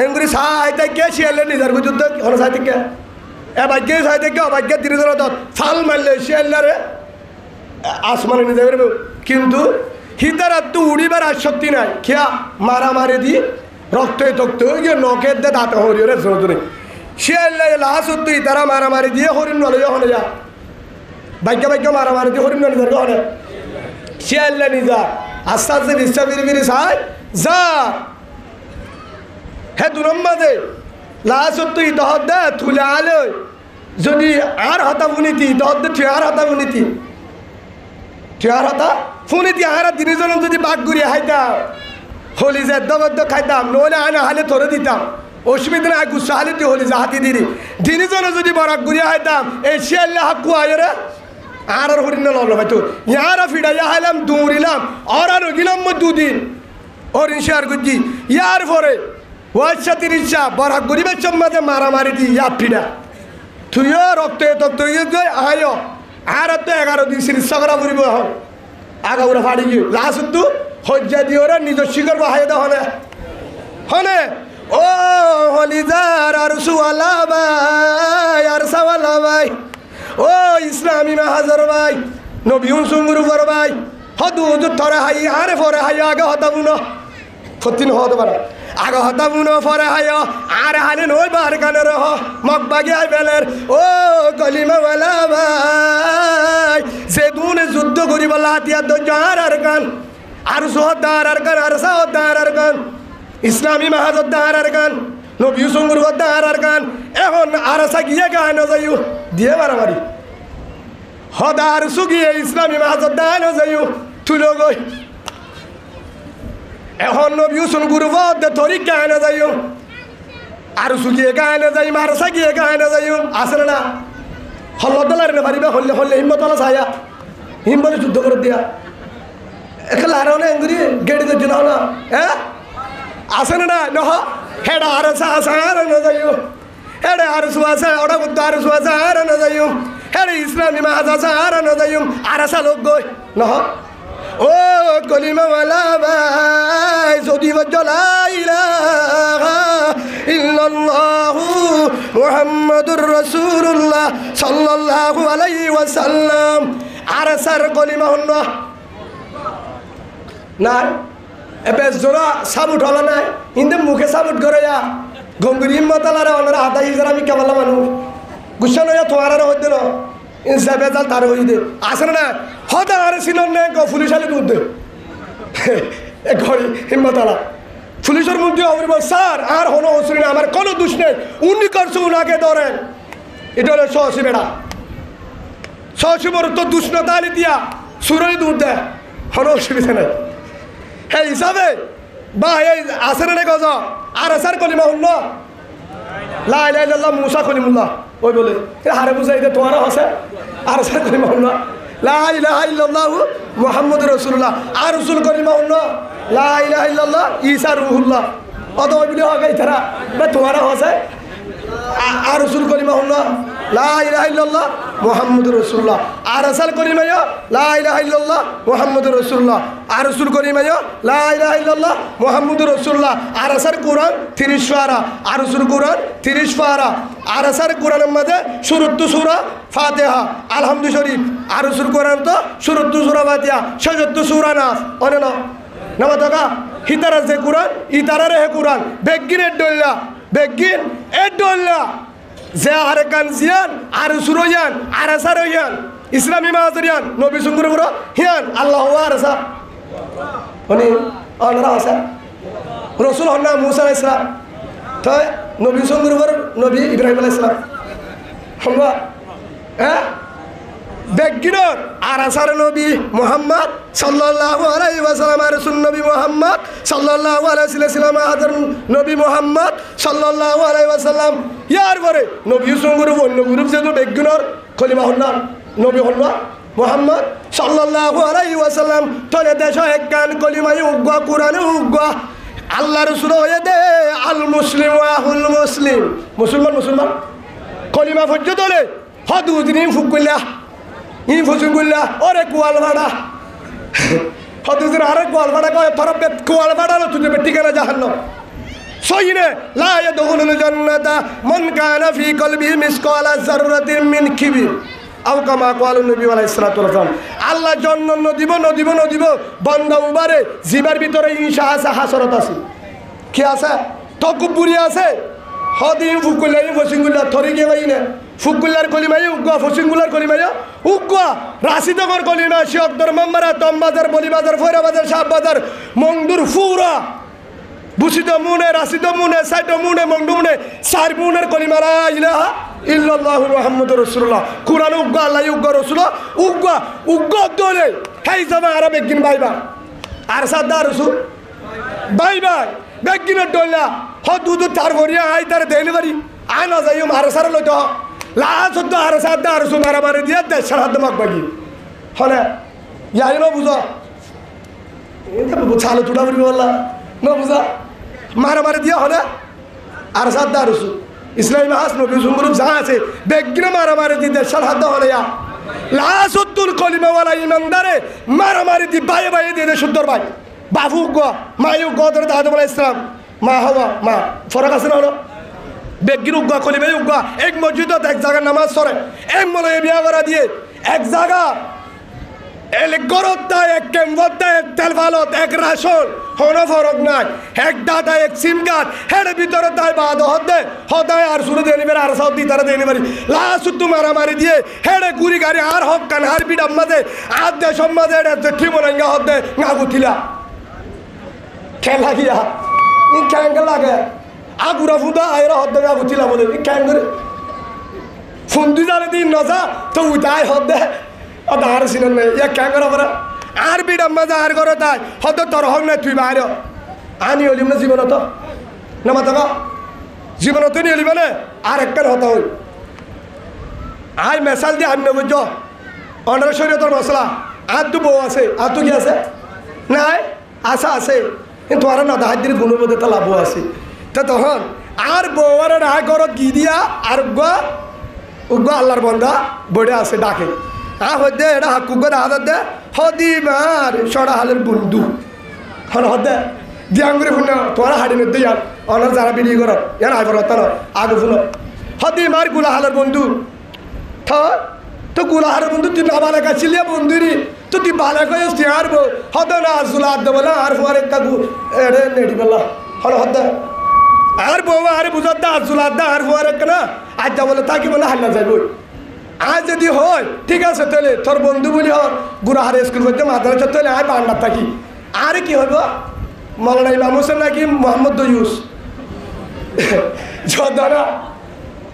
এঙ্গুরি সাইতে কে শিয়ালে নিজের যুদ্ধ হন সাইতে কে এ ভাগ্যে সাইতে কে অভাগ্যে দিনজন দত ফাল মারলে শিয়ালারে আসমানে নিতে পারবে কিন্তু হিতারা তো উড়িবার আর শক্তি নাই খেয়া মারামারি দি রক্ত তক্ত গিয়ে নখের দে দাঁত হরিয়রে জোরে সে লাহাসুদ্দি তারা মারামারি দিয়ে হরিণ নলে হনে যা ভাগ্য ভাগ্য মারামারি দিয়ে হরিণ নলে ধরে হনে সে আল্লাহ নিজা আস্তে আস্তে বিশ্বাস বিরি চাই যা হে দুরম্মাদে লাহাসুদ্দি তহত দে তুলে আলে যদি আর হতা ফুনিতি তহত দে তুই আর হতা ফুনিতি তুই আর হতা ফুনিতি আর দিনজন যদি বাঘ ঘুরিয়ে খাইতাম হলি যে দবদ্দ খাইতাম নইলে আনা হালে ধরে দিতাম অসুবিধা নাই গুসা হালে তুই হলি জাহাতি দিদি দিনজনে যদি বরাক ঘুরিয়ে খাইতাম এই শিয়াল্লা হাক্কু আয় রে আর হরিণ লড়লো হয়তো ইয়ারা ফিরাইয়া হাইলাম দৌড়িলাম আর গিলাম দুদিন হরিণ শেয়ার গুজি ইয়ার পরে ওয়াইসা তিরিশা বরাক গরিবের সম্মাদে মারামারি দি ইয়া ফিরা তুইও রক্ত তক্ত গই আয় আর তো 11 দিন চিকিৎসা করা ফুরিব আগা উড়া ফাড়ি গিয়ে লাস্ট তো হজ্জা দিয়ে ওরা নিজস্ব শিকর বাহাই দা হনে হনে ও হলিদার আর সুয়ালা ভাই আর সাওয়ালা ভাই ও ইসলামী মাহাজর ভাই নবীন সুঙ্গুর উপর ভাই হদু হদু থরে হাই আরে ফরে হাই আগা হতাবুন ফতিন হতে পারে আগা হতাবুন ফরে হাই আরে হালে নই বার কানে রহ মকবাগে আই বেলের ও কলিমাওয়ালা ভাই সে দুনে যুদ্ধ করিব লাতিয়া দজার আর গান আর সোহদার আর গান আর সাহদার আর গান ইসলামী মাহাজদার আর গান নবী সুঙ্গুর দার আর গান এখন আর সাগিয়ে গান যাইও দিয়ে মারামারি হদার সুগিয়ে ইসলামী মাহাজদার যাইও তুলো গই এখন নবী সুঙ্গুর ধরি গান যাইও আর সুগিয়ে গান যাই মার সাগিয়ে গান যাইও আসলে না হল্লদলার না পারিবা হল্লে হল্লে হিম্মতলা ছায়া হিম্মতে যুদ্ধ করে দিয়া এখানে আর অনেক গেড়ি দিচ্ছি না হ্যাঁ আসে না নহ হেডা আর সার না যাইও হেডে আর সুয়াসা ওটা বুদ্ধ আর সুয়াসা আর না যাইও হেডে ইসলামী মাহাজা আর না যাইও আর আসা লোক গই নহ ও কলিমাওয়ালা ভাই যদি বজ্জলা ইলাহা ইল্লাল্লাহু মুহাম্মাদুর রাসূলুল্লাহ সাল্লাল্লাহু আলাইহি ওয়াসাল্লাম আর সার কলিমা হন না এবে জোরা সাবুট হলো না ইন্দে মুখে সাবুট করে যা গঙ্গুরি হিম্মতালারে ওনারা হাতা হিজার আমি কেবলা মানুষ গুসা নয়া তোমার হইতে না ইনসা বেজাল তার হই দে আসে না হতা আর সিনন নে পুলিশ আলে দুধ দে ঘড়ি হিম্মতালা পুলিশের মধ্যে অবরিব স্যার আর হনো হসুরি না আমার কোনো দোষ নেই উনি করছে উনাকে ধরেন এটা হলো সহসি বেড়া সহসি বড় তো দুষ্ণতা আলি দিয়া সুরই দুধ দেয় হনো অসুবিধা নেই হ্যাঁ হিসাবে বা এই আসে না গজ আর আসার কলিমা হল লাই লাই মুসা কলিমুল্লাহ ওই বলে হারে বুঝাই দে তোমারও আছে আর আসার কলিমা হল লা ইলাহা ইল্লাল্লাহু মুহাম্মাদুর রাসূলুল্লাহ আর রাসূল কলিমা হল লা ইলাহা ইল্লাল্লাহ ঈসা রূহুল্লাহ অত ওই বলে হবে তারা বা তোমারও আছে আর রাসূল কলিমা হল লা ইলাহা ইল্লাল্লাহ মুহাম্মাদুর রাসূলুল্লাহ আর আসাল কলিমা লা ইলাহা ইল্লাল্লাহ মুহাম্মাদুর রাসূলুল্লাহ আর রাসূল কলিমা লা ইলাহা ইল্লাল্লাহ মুহাম্মাদুর রাসূলুল্লাহ আর আসার কোরআন 30 পারা আর রাসূল কোরআন 30 পারা আর আসার কোরআনের মধ্যে শুরুতু সূরা ফাতিহা আলহামদু শরীফ আর রাসূল কোরআন তো শুরুতু সূরা ফাতিহা সাজাতু সূরা নাস অনেন নামা টাকা হিতারা যে কোরআন ইতারারে হে কোরআন বেগিন এডল্লা বেগিন এডল্লা যে আর কান জিয়ান আর সুরয়ান আর আসারয়ান ইসলামী মাহাজরিয়ান নবী সুঙ্গুর পুরো হিয়ান আল্লাহ আর আসা মানে অনরা আসা রসুল হন্না মুসা আলাইহিস সালাম তো নবী সুঙ্গুর পুরো নবী ইব্রাহিম আলাইহিস সালাম হল্লা হ্যাঁ বেগিনর আর আসার নবী মুহাম্মদ সাল্লাল্লাহু আলাইহি ওয়াসাল্লাম আর রাসূল নবী মুহাম্মদ সাল্লাল্লাহু আলাইহি ওয়াসাল্লাম আদর নবী মুহাম্মদ সাল্লাল্লাহু আলাইহি ওয়াসাল্লাম ইয়ার পরে নবী সুঙ্গুর অন্য গ্রুপ যে বেগিনর কলিমা হল নবী হল মুহাম্মদ সাল্লাল্লাহু আলাইহি ওয়াসাল্লাম তোরে দেশ এক গান কলিমায় উগা কোরআনে উগা আল্লাহ রাসূল হয়ে দে আল মুসলিম ওয়াহুল মুসলিম মুসলমান মুসলমান কলিমা পর্যন্ত তোলে হদুদিন ফুকুল্লাহ ই ফুসুগুল্লা ওরে কোয়াল ভাড়া হদুদিন আরে কোয়াল ভাড়া কয় তোরা বেত কোয়াল ভাড়া তুই ঠিকানা জাহান্নাম সহিনে লা ইয়াদখুলুল জান্নাতা মান কানা ফি কলবিহি মিসকালা যাররাতিন মিন কিবির আও কামা ক্বালা নবী আলাইহিস সালাতু ওয়াসালাম আল্লাহ জন্নত নদিব বান্দা উবারে জিবার ভিতরে ঈশা আছে হাসরত আছে কি আছে তকব্বুরি আছে হদিন ফুকুল্লাই ফসিংগুল্লা থরি গে ভাই না ফুকুল্লার কলিমাই উগ্গা ফসিংগুলার কলিমাই উগ্গা রাশিদগর কলিমা শিয়কদর মাম্মারা তমবাজার বলিবাজার ফয়রাবাজার শাহবাজার মংদুর ফুরা বুসিদ মুনে রাশিদ মুনে সাইদ মুনে মংদু মুনে সার মুনের কলিমারা ইলাহা ইল্লাল্লাহু মুহাম্মাদুর রাসূলুল্লাহ কুরআন উগ্গা আল্লাহ উগ্গা রাসূল উগ্গা দলে হেই জামা আরবে গিন বাইবা আর সাদা রাসূল বাই বেগিনের ডলা হদুদু তার ভরিয়া আই তার ডেলিভারি আয় না যাইও মারে সারা লইত লাস্ট হতো আর সাদা আর সু মারামারি দিয়া দেশের হাত মাক বাগি হলে ইয়াই ন বুঝো ছালো চুড়া বলি বললা ন বুঝা মারামারি দিয়া হলে আর সাদা আর সু ইসলামী হাস নবী সুমরুব যা আছে বেগিনে মারামারি দি দেশের হাত হলে ইয়া লাস্ট হতুল কলিমাওয়ালা ইমানদারে মারামারি দি বাই বাই দিয়ে সুন্দর ভাই বাবু গো মায়ু গদর দাদুল ইসলাম মা হওয়া মা ফরক আছে না হলো বেগির উগ্গা কলিমে উগ্গা এক মসজিদত এক জায়গায় নামাজ পড়ে এক মলে বিয়া করা দিয়ে এক জায়গা এলে গরতটা এক কেম্বরটা এক তেলফালত এক রাসন কোনো ফরক নাই এক ডাটা এক সিম কার্ড হের ভিতরে তাই বাদ হদে হদায় আর শুরু দিয়ে নিবে আর সৌদি তারা দিয়ে নিবে লাস্ট তু মারামারি দিয়ে হেড়ে গুড়ি গাড়ি আর হক কান হার পিঠ আমাদের আর দেশ আমাদের ঠিক মনে হদে না গুথিলা খেলা গিয়া খ্যাঙ্গ লাগে আগুরা ফুদা আয়রা হদ্দে আগুছিলা বলে খ্যাঙ্গ রে ফুন্দি জানে দিন নজা তো উঠায় হদ্দে আর সিন নেই ইয়া খ্যাঙ্গর পরে আর বিড়াম মাঝে আর করে তাই হদ্দ তোর হক নাই তুই বাইর আনি হলিম না জীবনত না মাতা জীবনত নিয়ে হলিব না আর একটার হতা হই আই মেসাল দিয়ে আমি বুঝছ অনার শরীয়তর মশলা আর তো বউ আছে আর তো কি আছে নাই আশা আছে কিন্তু আর না দাহার দিন গুণের মধ্যে তো লাভও আছে তা তখন আর বউয়ার রায় ঘরত গি দিয়া আর উগ্গা আল্লাহর বন্ধা বড়ে আছে ডাকে হদে এটা হাকুগ্গা দেখা দে হদি মার সড়া হালের বন্ধু হন হদে দিয়াঙ্গুরি ফুন তোমার হাড়ি মধ্যে ইয়ার অনার যারা বিড়ি কর ইয়ার আইবার হতা না আগে ফুল হদি মার গুলা হালের বন্ধু তো গুলা হালের বন্ধু তুই না বালা গাছিলিয়া বন্ধুরি তো তুই বালা কয়ে আর হদ না আর সুলা আদ বলা আর ফুয়ার একটা এড়ে নেড়ি বলা হল হদ আর বউ আর বুঝার দা আর সুলা দা আর ফুয়ার একটা না আজ যা বলে তাকে বলে হাল্লা যাইব আজ যদি হয় ঠিক আছে তাহলে তোর বন্ধু বলি হর গুড়াহারে স্কুল করতে মাদ্রাসা তাহলে আয় বান্ডার থাকি আর কি হইব মৌলানা ইমাম হোসেন নাকি মোহাম্মদ দয়ুস যদানা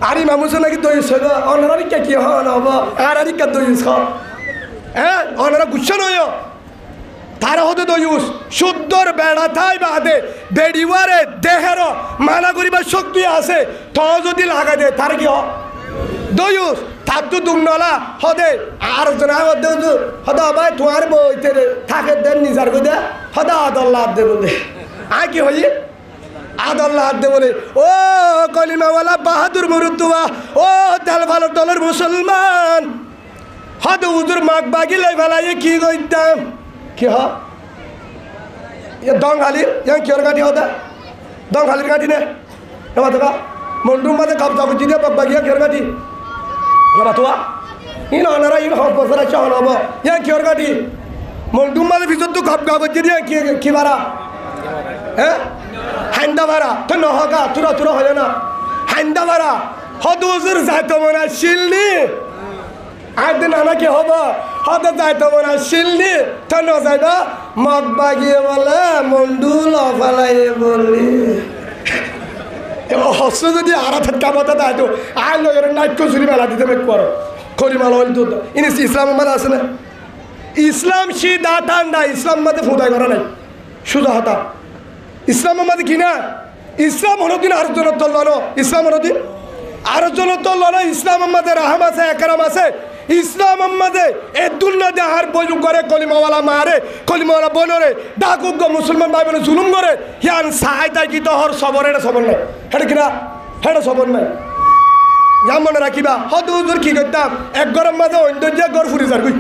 আর ইমাম হোসেন নাকি দয়ুস হইব অনারি কে কি হন হব আর কে দয়ুস হ হ্যাঁ অনারা গুচ্ছ নয় তারা হতে দয়ুস শুদ্ধর বেড়া থাই বাদে বেড়িওয়ারে দেহের মানা করিবার শক্তি আছে তো যদি লাগা দে তার কি হ দয়ুস তার তো দুমনলা হদে আর জন হদা ভাই তোমার বইতে থাকে দেন নিজার দে হদা আদল্লাহ দে বলে আর কি হই আদল্লাহ দে বলে ও কলিমাওয়ালা বাহাদুর মুরুতুয়া ও তেল ভালো দলের মুসলমান হদ উজুর মাগ বাগিলাই ফেলাই কি কইতাম কি হ দং হালির ইয়াং কিয়র গাড়ি হদা দং হালির গাড়ি নে এবার দেখা মন্ডুম মাঝে কবজা করছি দিয়ে বাগিয়া কিয়র গাড়ি বাতুয়া ইন অনারা ইন হক বছর আছে হন হব ইয়া কিয়র গাড়ি মন্ডুম মাঝে ভিতর তো কবজা করছি দিয়ে কি ভাড়া হ্যাঁ হান্ডা ভাড়া তো নহকা তুরা তুরা হয় না হান্ডা ভাড়া হদ উজুর যাইতো মনে শিলনি আজ নানা কি হব হদ যাইতো মনে শিলনি তো ন যাইবা মগ বাগিয়ে বলে মন্ডুল অফালাই বলি হস্ত যদি আরাফের কামাতে দেয় তো আর লগের নাইট কচুরি মেলা দিতে মেক পর করিমাল হইল তো ইনি ইসলাম মাঝে আছে না ইসলাম সিদা ঠান্ডা ইসলাম মাঝে ফুদাই করা নাই সুদা হতা ইসলাম মাঝে কিনা ইসলাম হনোদিন আর জনের তল লো ইসলাম হনোদিন আর জনের তল লো ইসলাম মাঝে রাহাম আছে একরাম আছে ইসলাম মাঝে এ দুনিয়া দে আর বই করে কলিমাওয়ালা মারে কলিমাওয়ালা বনরে ডাকুক মুসলমান ভাই বোনে জুলুম করে হিয়ান সাহায্য কি তো হর সবর এটা সবর নাই হেটা কিনা হেটা সবর নাই যা মনে রাখিবা হয়তো হুজুর কি করতাম এক গরম মাঝে অন্য যে গড় ফুরি যার গুই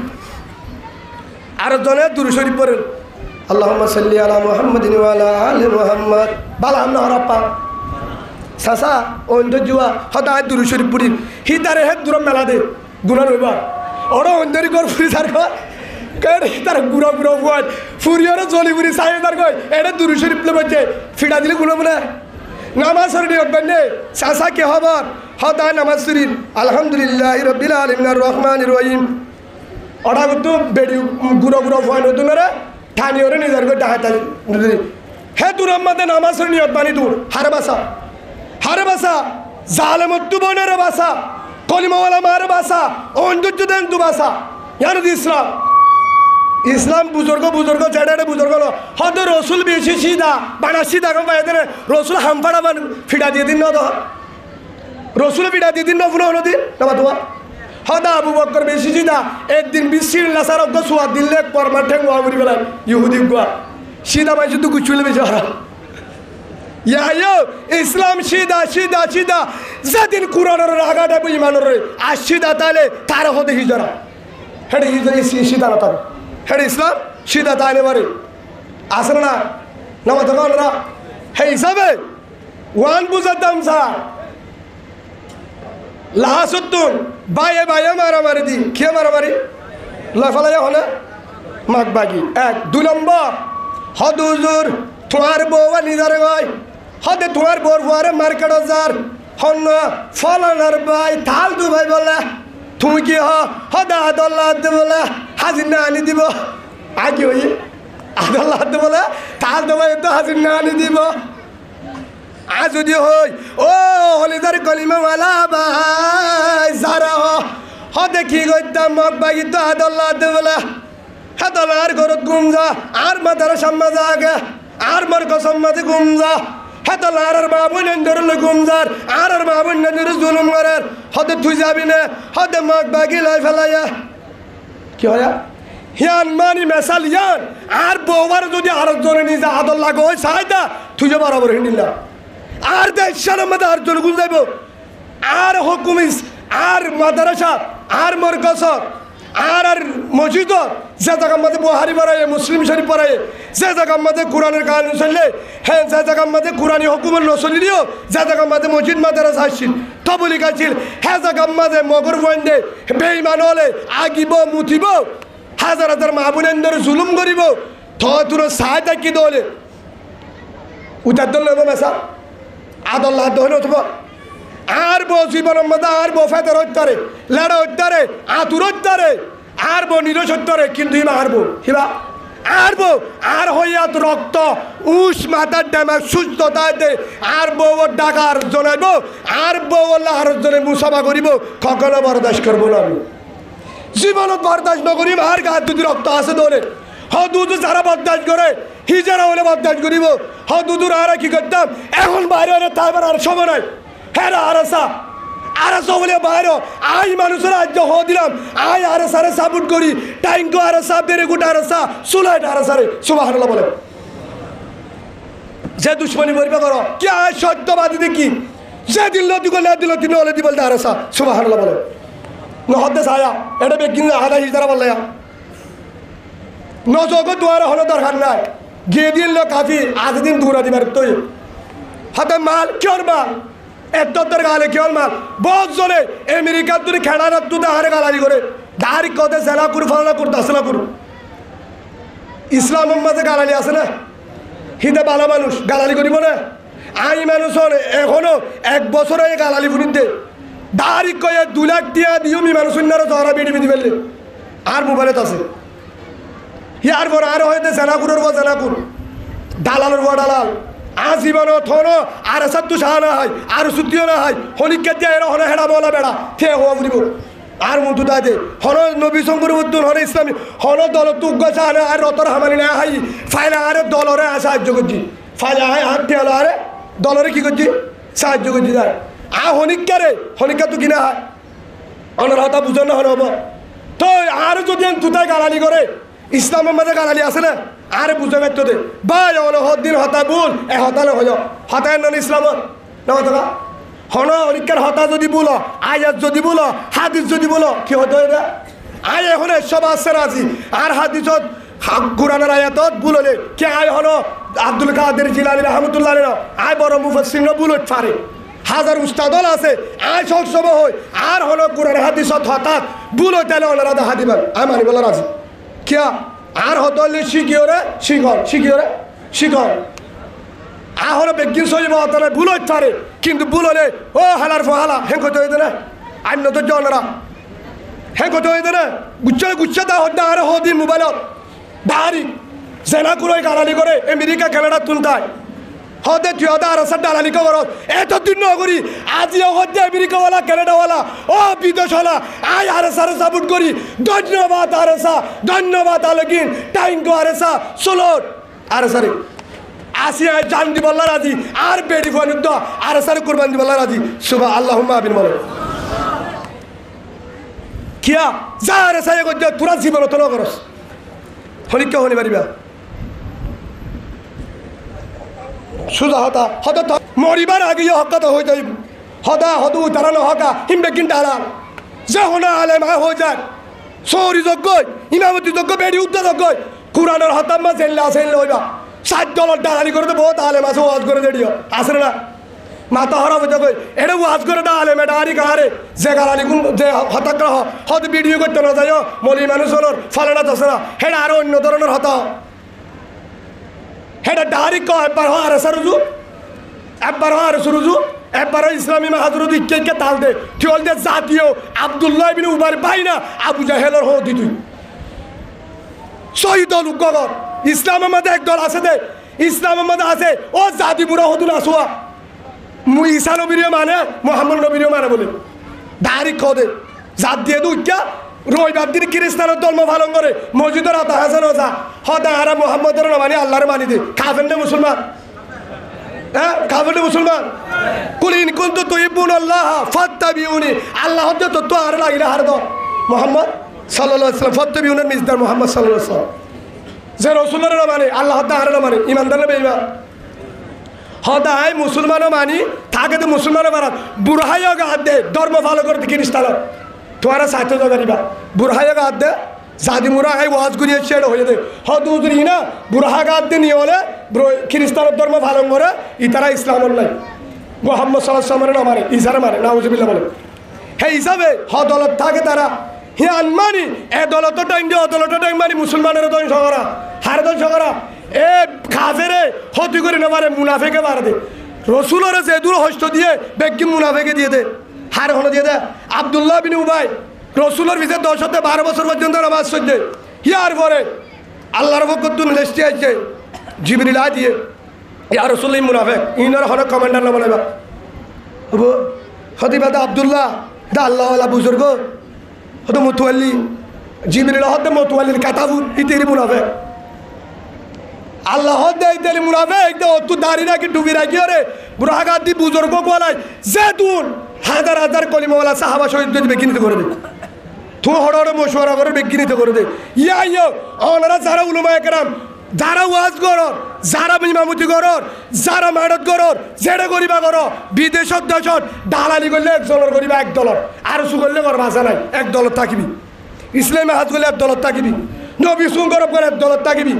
আর জনে দুরু শরীফ পড়েন আল্লাহুম্মা সাল্লি আলা মুহাম্মাদিন ওয়া আলা আলি মুহাম্মাদ বালা আমরা হরাপ্পা সাসা অন্য জুয়া হয়তো আয় দুরু শরীফ পড়ি হিতারে হে দূর মেলা দে গুণা রইবা ওরা অন্যেরই গড় ফুরি যার কয় তার গুড়া গুড়া ফুয়ার ফুরিয়ারও জলি ফুরি সাই তার কয় এটা দুরু শরীফ বলছে ফিটা দিলে গুলো মনে নামাজের নিয়ত বান্নে চাচা কি খবর হদায় নামাজ শরীফ আলহামদুলিল্লাহ রব্বিল আলামিন আর রহমানির রহিম ওটা কিন্তু বেডি গুঁড়ো গুঁড়ো ফয়েন হতো না রে ঠানি ওরে নিজের করে ডাহাতা হে তোর আমাদের নামাজের নিয়ত বানি দূর হারে বাসা জালেমত্তু বনের বাসা কলিমাওয়ালা মার বাসা অঞ্জুজ্জু দেন তু বাসা ইয়ানো ইসলাম বুজুর্গ ছেড়ে বুজুর্গ হয়তো রসুল বেশি সিধা বানা সিধা কম পাই রসুল হামফাড়া বান ফিডা দিয়ে দিন না রসুল ফিডা দিয়ে দিন না পুনঃ দিন না তোমা হদা আবু বক্কর বেশি সিধা একদিন বিশ্বির লাসার অজ্ঞ সোয়া দিল্লে কর্মার ঠেং ওয়া করি বেলায় ইহুদি গোয়া সিধা পাইছি তো গুচুলে বেশি হারা ইয়া ইসলাম সিধা যেদিন কুরআনের রাগাটা ইমানের আর সিধা তাহলে তার হতে হিজরা হেডে সিধা না তার হেডে ইসলাম সিধা তাইলে পারে আসলে না নামা তখনরা হে হিসাবে ওয়ান বুঝার দাম স্যার লাহাসুদ্দুন বাইয়ে মারামারি দি কে মারামারি লাফালাই হলে মাগবাগি এক 2 নম্বর হদুজুর তোমার বউয়া নিজারে গয় হদে তোমার বউর ফুয়ারে মার্কেট যার হন্য ফলানার ভাই থাল দু ভাই বলে তুমি কি হদা আদল্লাহ বলে হাজির না আনি দিব আগে ওই আদল্লাহ বলে থাল দু ভাই তো হাজির না আনি দিব আজ যদি হই ও হলিদার কলিমাওয়ালা ভাই যারা হদে কি করতাম মগ বাগি তো আদল্লাহ বলে হেতলার ঘরত গুমজা আর মাদার সাম্মাজা আগে আর মার কসম্মাতে গুমজা হেতলার আর বাবু নেন্দরলে গুমজার আর বাবু নেন্দর জুলুম করার হতে তুই যাবি না হতে মগ বাগি লাই ফেলাইয়া কি হয় হিয়ান মানি মেসাল ইয়ান আর বউবার যদি আর জনে নিজে আদল্লাহ গো সাইদা তুই যে বরাবর হিন্দিলা আর দেশার মধ্যে আর জন গুল যাইব আর হুকুমিস আর মাদ্রাসা আর মরকজ আর মসজিদ যে জায়গার মধ্যে বুহারি পড়ায় মুসলিম শরীফ পড়ায় যে জায়গার মধ্যে কোরআনের কাহিনী চললে হ্যাঁ যে জায়গার মধ্যে কোরআনী হুকুমের নচলি দিও যে জায়গার মধ্যে মসজিদ মাদ্রাসা আসছিল তবলি গাছিল হ্যাঁ জায়গার মধ্যে মগর বন্ধে বেইমান হলে আগিব মুঠিব হাজার মাহবুনেন্দর জুলুম করিব তোর সাহায্য কি দলে উঠার দল নেব মেসা আদল্লাহ দহন উঠব আর বো জীবনের মধ্যে আর বো ফেদের হত্যারে লেড়া হত্যারে আতুর হত্যারে আর বো নিরস হত্যারে কিন্তু হিমা হারবো হিবা আরবো আর হইয়াত রক্ত উস মাথার ড্যামাক সুস্থতা দে আর বউ ডাকার জনাইব আর বউ আল্লাহর জনে মুসাফা করিব কখনো বরদাস্ত করবো না আমি জীবনত বরদাস্ত নকরিম আর গায়ে যদি রক্ত আছে দৌড়ে দুধ যারা বরদাস্ত করে হিজারা হলে বরদাস্ত করিব দুধুর আর কি করতাম এখন বাইরে হলে তারপর আর সময় নাই হ্যাঁ আরসা বলে বাইরে আই মানুষের আজ দিলাম আই আরসারে সাপোর্ট করি টাইঙ্কো আরসা বেরেগুট আরসা সুলাইট আরসারে সুবহানাল্লাহ বলে যে দুশ্মনী বলবে করো কি আয় সত্যবাদী দেখি যে দিল দিল তিনি হলে দি বলতে আরসা সুবহানাল্লাহ বলে নহদ্দে ছায়া এটা বেকিন আদা হিজারা বললে নজগো দুয়ারে হলো দরকার নাই গিয়ে দিল কাফি আজ দিন দূরা দিবার তুই হাতে মাল কিয়র মাল এত্তর গালে কেবল মাল বহুত জনে আমেরিকার তুই খেলা না তুই হারে গালারি করে ডাইরেক্ট কতে জেলা করু ফলা করু দাসলা করু ইসলামের মাঝে গালালি আছে না হিন্দে বালা মানুষ গালালি করিব না আই মানুষ এখনো 1 বছরে গালালি ফুনিতে ডাইরেক্ট কয়ে 2 লাখ টিয়া দিও মি মানুষ অন্যারও ধরা বেড়ে বেঁধে ফেললে আর মোবাইলত আছে ইয়ার পর আর হয়তো জেলা করুর বা জেলা করু দালালের বা দালাল আজীবন থনো আর সত্তু সাহা না হয় আর সুতিও না হয় হলিকে দিয়ে এরা হনে হেডা বলা বেড়া থে হওয়া বুড়িব আর মন্তু দাদে হন নবী শঙ্কর উদ্দুন হন ইসলামী হন দল তুগ্গ চাহানে আর রতর হামানি না হাই ফাইলা আরে দলরে সাহায্য করছি ফাইলা হাই হাত দিয়ে আরে দলরে কি করছি সাহায্য করছি তাই হনিকা তো কিনা হয় অনার হতা বুঝন না হন হব তো আর যদি তুতাই গালালি করে ইসলামের মধ্যে গালালি আছে না আরে বুঝে পারতো দে ভাই হলো হদিন হতা ভুল এ হতালে হল হতায় নন ইসলামত না কথা হন অনিকার হতা যদি বলো আয়াত যদি বলো হাদিস যদি বলো কি হতো এটা আয় এখন সব আসছে রাজি আর হাদিসত কোরআনের আয়াতত বুললে কে আয় হলো আব্দুল কাদের জিলানী রহমতুল্লাহ আয় বড় মুফাসসির বুলত পারে হাজার উস্তাদল আছে আয় সব সময় হয় আর হলো কোরআন হাদিসত হঠাৎ বুলো তেলে ওনারা হাদিবার আয় মানি বলা রাজি কিয়া আর হতলে শিখিওরে শিখর আহরে বেগিন সইব অতরে ভুল হইতে পারে কিন্তু ভুল হলে ও হালার ফহালা হেঁ কত হইতে না আইন তো জনরা হেঁ কত হইতে না গুচ্ছা দা হদ্দা আরে হদিন মোবাইলত দাঁড়ি জেনা করে গালালি করে আমেরিকা কানাডা তুলতায় হদে তুই হদা আর সার ডালালি কবর এত দিন নগরী আজিও হদে আমেরিকাওয়ালা কানাডাওয়ালা ও বিদেশওয়ালা আই আর সার সাপোর্ট করি ধন্যবাদ আর সা ধন্যবাদ আলগিন টাইঙ্গো আর সা সোলট আর সারে আসিয়া জান দিবল্লা রাজি আর বেডি ফনুদ্দ আর সার কুরবান দিবল্লা রাজি সুবহান আল্লাহুম্মা আমিন বলে কিয়া যা আর সায়ে গজ্জা তুরা জীবন তো নগরস হলিকা হনি পারিবা সুজা হতা হতা মরিবার আগে হকাত হয়ে যাই হদা হদু তারানো হকা হিমবে কিন ডালাল যে হোনা আলেম হয়ে যায় সৌরি যোগ্য ইমামতি যোগ্য বেড়ি উদ্দা যোগ্য কুরানোর হতাম্মা জেল্লা সেল্লা হইবা $60 ডালালি করে তো বহুত আলেম আছে ওয়াজ করে দেড়িও আসলে না মাথা হরা হয়ে যাবে এটা ওয়াজ করে দা আলেম এটা আরি কাহারে যে গালালি কোন যে হতাগ্রহ হত ভিডিও করতে না যায় মলি মানুষ হলোর ফলানা দশরা হেটা আরো অন্য ধরনের হতা হেটা ডারি ক একবার আর সরুজু একবার আর সরুজু একবার ইসলামী মাহাজুরুদ ইকে তাল দে ঠিল দে জাতীয় আব্দুল্লাহ ইবনে উমার বাইনা আবু জাহেলের হদি তুই শহীদ গগর ইসলামের মধ্যে এক দল আছে দে ইসলামের মধ্যে আছে ও জাতি বুড়া হদুন আসুয়া ঈসা নবীর মানে মোহাম্মদ নবীর মানে বলে ডারি ক দে জাত দিয়ে দুইটা রবিবার দিন খ্রিস্টানের ধর্ম পালন করে মসজিদের আতা হাসান ওজা হদা আরা মোহাম্মদের মানি আল্লাহর মানি দে খাবেন না মুসলমান হ্যাঁ খাবেন না মুসলমান কুলিন কুনতু তুহিব্বুন আল্লাহ ফাত্তাবিউনি আল্লাহ হদ্দে তো আর লাগিলা হার দ মোহাম্মদ সাল্লাল্লাহু আলাইহি ওয়াসাল্লাম ফাত্তাবিউনের মিজদার মোহাম্মদ সাল্লাল্লাহু আলাইহি ওয়াসাল্লাম যে রাসূলের মানে আল্লাহ হদ্দে আর মানে ইমানদার না বেঈমান হদায় মুসলমানও মানি থাকে তো মুসলমানও বারাত বুড়হাইও গাদ দে ধর্ম পালন করতে খ্রিস্টান তোমারা সাহিত্য জানিবা বুড়হাইয়া গাদ দে জাদি মুরা এই ওয়াজ গুলিয়ে ছেড়ে হয়ে দে হদুদরি না বুড়হা গাদ দে নিয়ে হলে খ্রিস্টানের ধর্ম পালন করে ইতারা ইসলামের নাই মোহাম্মদ সাল্লাল্লাহু আলাইহি ওয়াসাল্লামের মানে ইসারা মানে নাউজুবিল্লাহ বলে হে হিসাবে হদলত থাকে তারা হে আনমানি এ দলত টাইম দিয়ে অদলত টাইম মানি মুসলমানের দল ঝগড়া হার দল ঝগড়া এ কাফেরে হতি করে না পারে মুনাফেকে বার দে রসুলের যে দূর হস্ত দিয়ে বেগি মুনাফেকে দিয়ে দে হার হলো দিয়ে দে আব্দুল্লাহ বিন উবাই রসুলের ভিতরে 10-12 বছর পর্যন্ত নামাজ সজ্জে ইয়ার পরে আল্লাহর বকতুন লেস্টি আছে জিবরিল দিয়ে ইয়া রসুল মুনাফেক ইনার হন কমান্ডার না বলেবা হবো হদিবাদ আব্দুল্লাহ দা আল্লাহওয়ালা বুজুর্গ হত মুতুয়াল্লি জিবরিল হদ মুতুয়াল্লির কাতাবুর ইতেরি মুনাফেক আল্লাহ দেয় তেলি মুনাফেক দে অত দাড়ি রাখি ডুবি রাখি ওরে বুড়াগাদ দি বুজুর্গ বলাই জেতুন হাজার হাজার কলিমাওয়ালা সাহাবা শহীদ যদি বেকিনিতে করে দে তুই হড় হড় মশওয়ারা করে বেকিনিতে করে দে ইয়া ইয়া ওনারা যারা উলামা একরাম যারা ওয়াজ করর যারা ইমামতি করর যারা মাদত করর যেটা করিবা কর বিদেশত দেশত দালালি করলে এক দলের করিবা এক দলর আর সু করলে কর ভাষা নাই এক দলত থাকিবি ইসলামে হাত করলে এক দলত থাকিবি নবী সুন করব করে এক দলত থাকিবি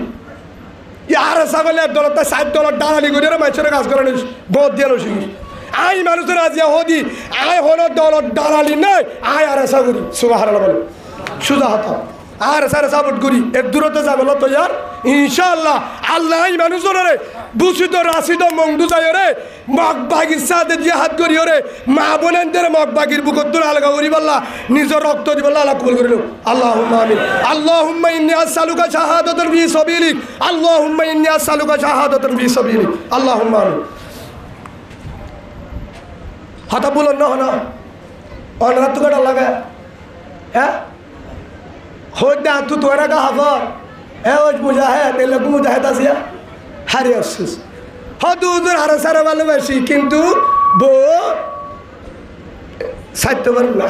ইয়ার ছাগলে এক দলত 60 দলত দালালি করে মানুষের কাজ করে নিস বহুত দিয়ে শিখিস আই মানুষের আজিয়া হদি আই হলো দলত দালালি নাই আই আর আশা করি সুবহানাল্লাহ বলে সুজা হতা আর সারে সাপোর্ট করি এর দূরত্ব যাবে তো ইয়ার ইনশাআল্লাহ আল্লাহ এই মানুষজনের বুসিত রাশিদ মংদু যায় রে মগবাগির সাথে জিহাদ করি রে মা বোনেদের মগবাগির বুকদ্দুর আলগা করি বল্লা নিজের রক্ত দি বল্লা আল্লাহ কবুল করিল আল্লাহুম্মা আমিন আল্লাহুম্মা ইন্নী আসআলুকা শাহাদাতান ফি সাবিলিক আল্লাহুম্মা ইন্নী আসআলুকা শাহাদাতান ফি সাবিলিক আল্লাহুম্মা আমিন হতা বলন না না অনরাত কটা লাগা হ্যাঁ হোদা তু তোরা কা হাফর এ ওজ মুজাহিদ এ লোক মুজাহিদ আসিয়া হারে আফসোস হদুদুর হারে সারা ভালোবাসি কিন্তু বো সাইতে পারব না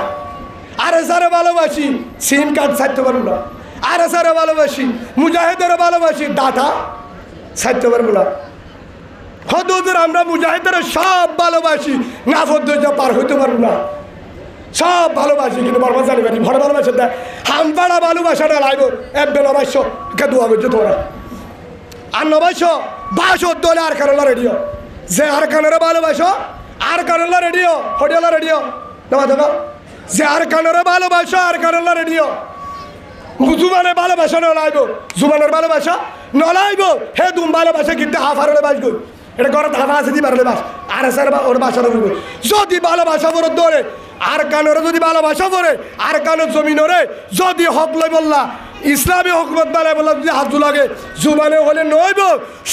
আরে সারা ভালোবাসি সিম কার্ড সাইতে পারব না আরে সারা ভালোবাসি মুজাহিদের ভালোবাসি ডাটা সাইতে পারব না হদুদুর আমরা মুজাহিদের সব ভালোবাসি নাফদ্দ পার হইতে পারব না সব ভালোবাসি কিন্তু বর্মা জানি পারি ভরে ভালোবাসে দেয় হামপাড়া ভালোবাসাটা লাগবো এক বেলা বাইশ কে দোয়া করছো তোরা আর নবাইশ 62 দলে আর কারণলা রেডিও যে আর কানের ভালোবাসো আর কারণলা রেডিও হডিয়ালা রেডিও নবা দেবা যে আর কানের ভালোবাসো আর কারণলা রেডিও জুবানের ভালোবাসা নলাইব জুবানের ভালোবাসা নলাইব হে দুম ভালোবাসা কিন্তু হাফারলে বাসব এটা ঘরে থাকা আছে দি পারলে বাস আর এসার ওর বাসার উপরে যদি ভালোবাসা বড় ধরে আর কানোরে যদি ভালোবাসা পড়ে আর কানো জমিনরে যদি হক লই বললা ইসলামী হকমত বানায় বললাম যদি হাত লাগে জুবানে হলে নইব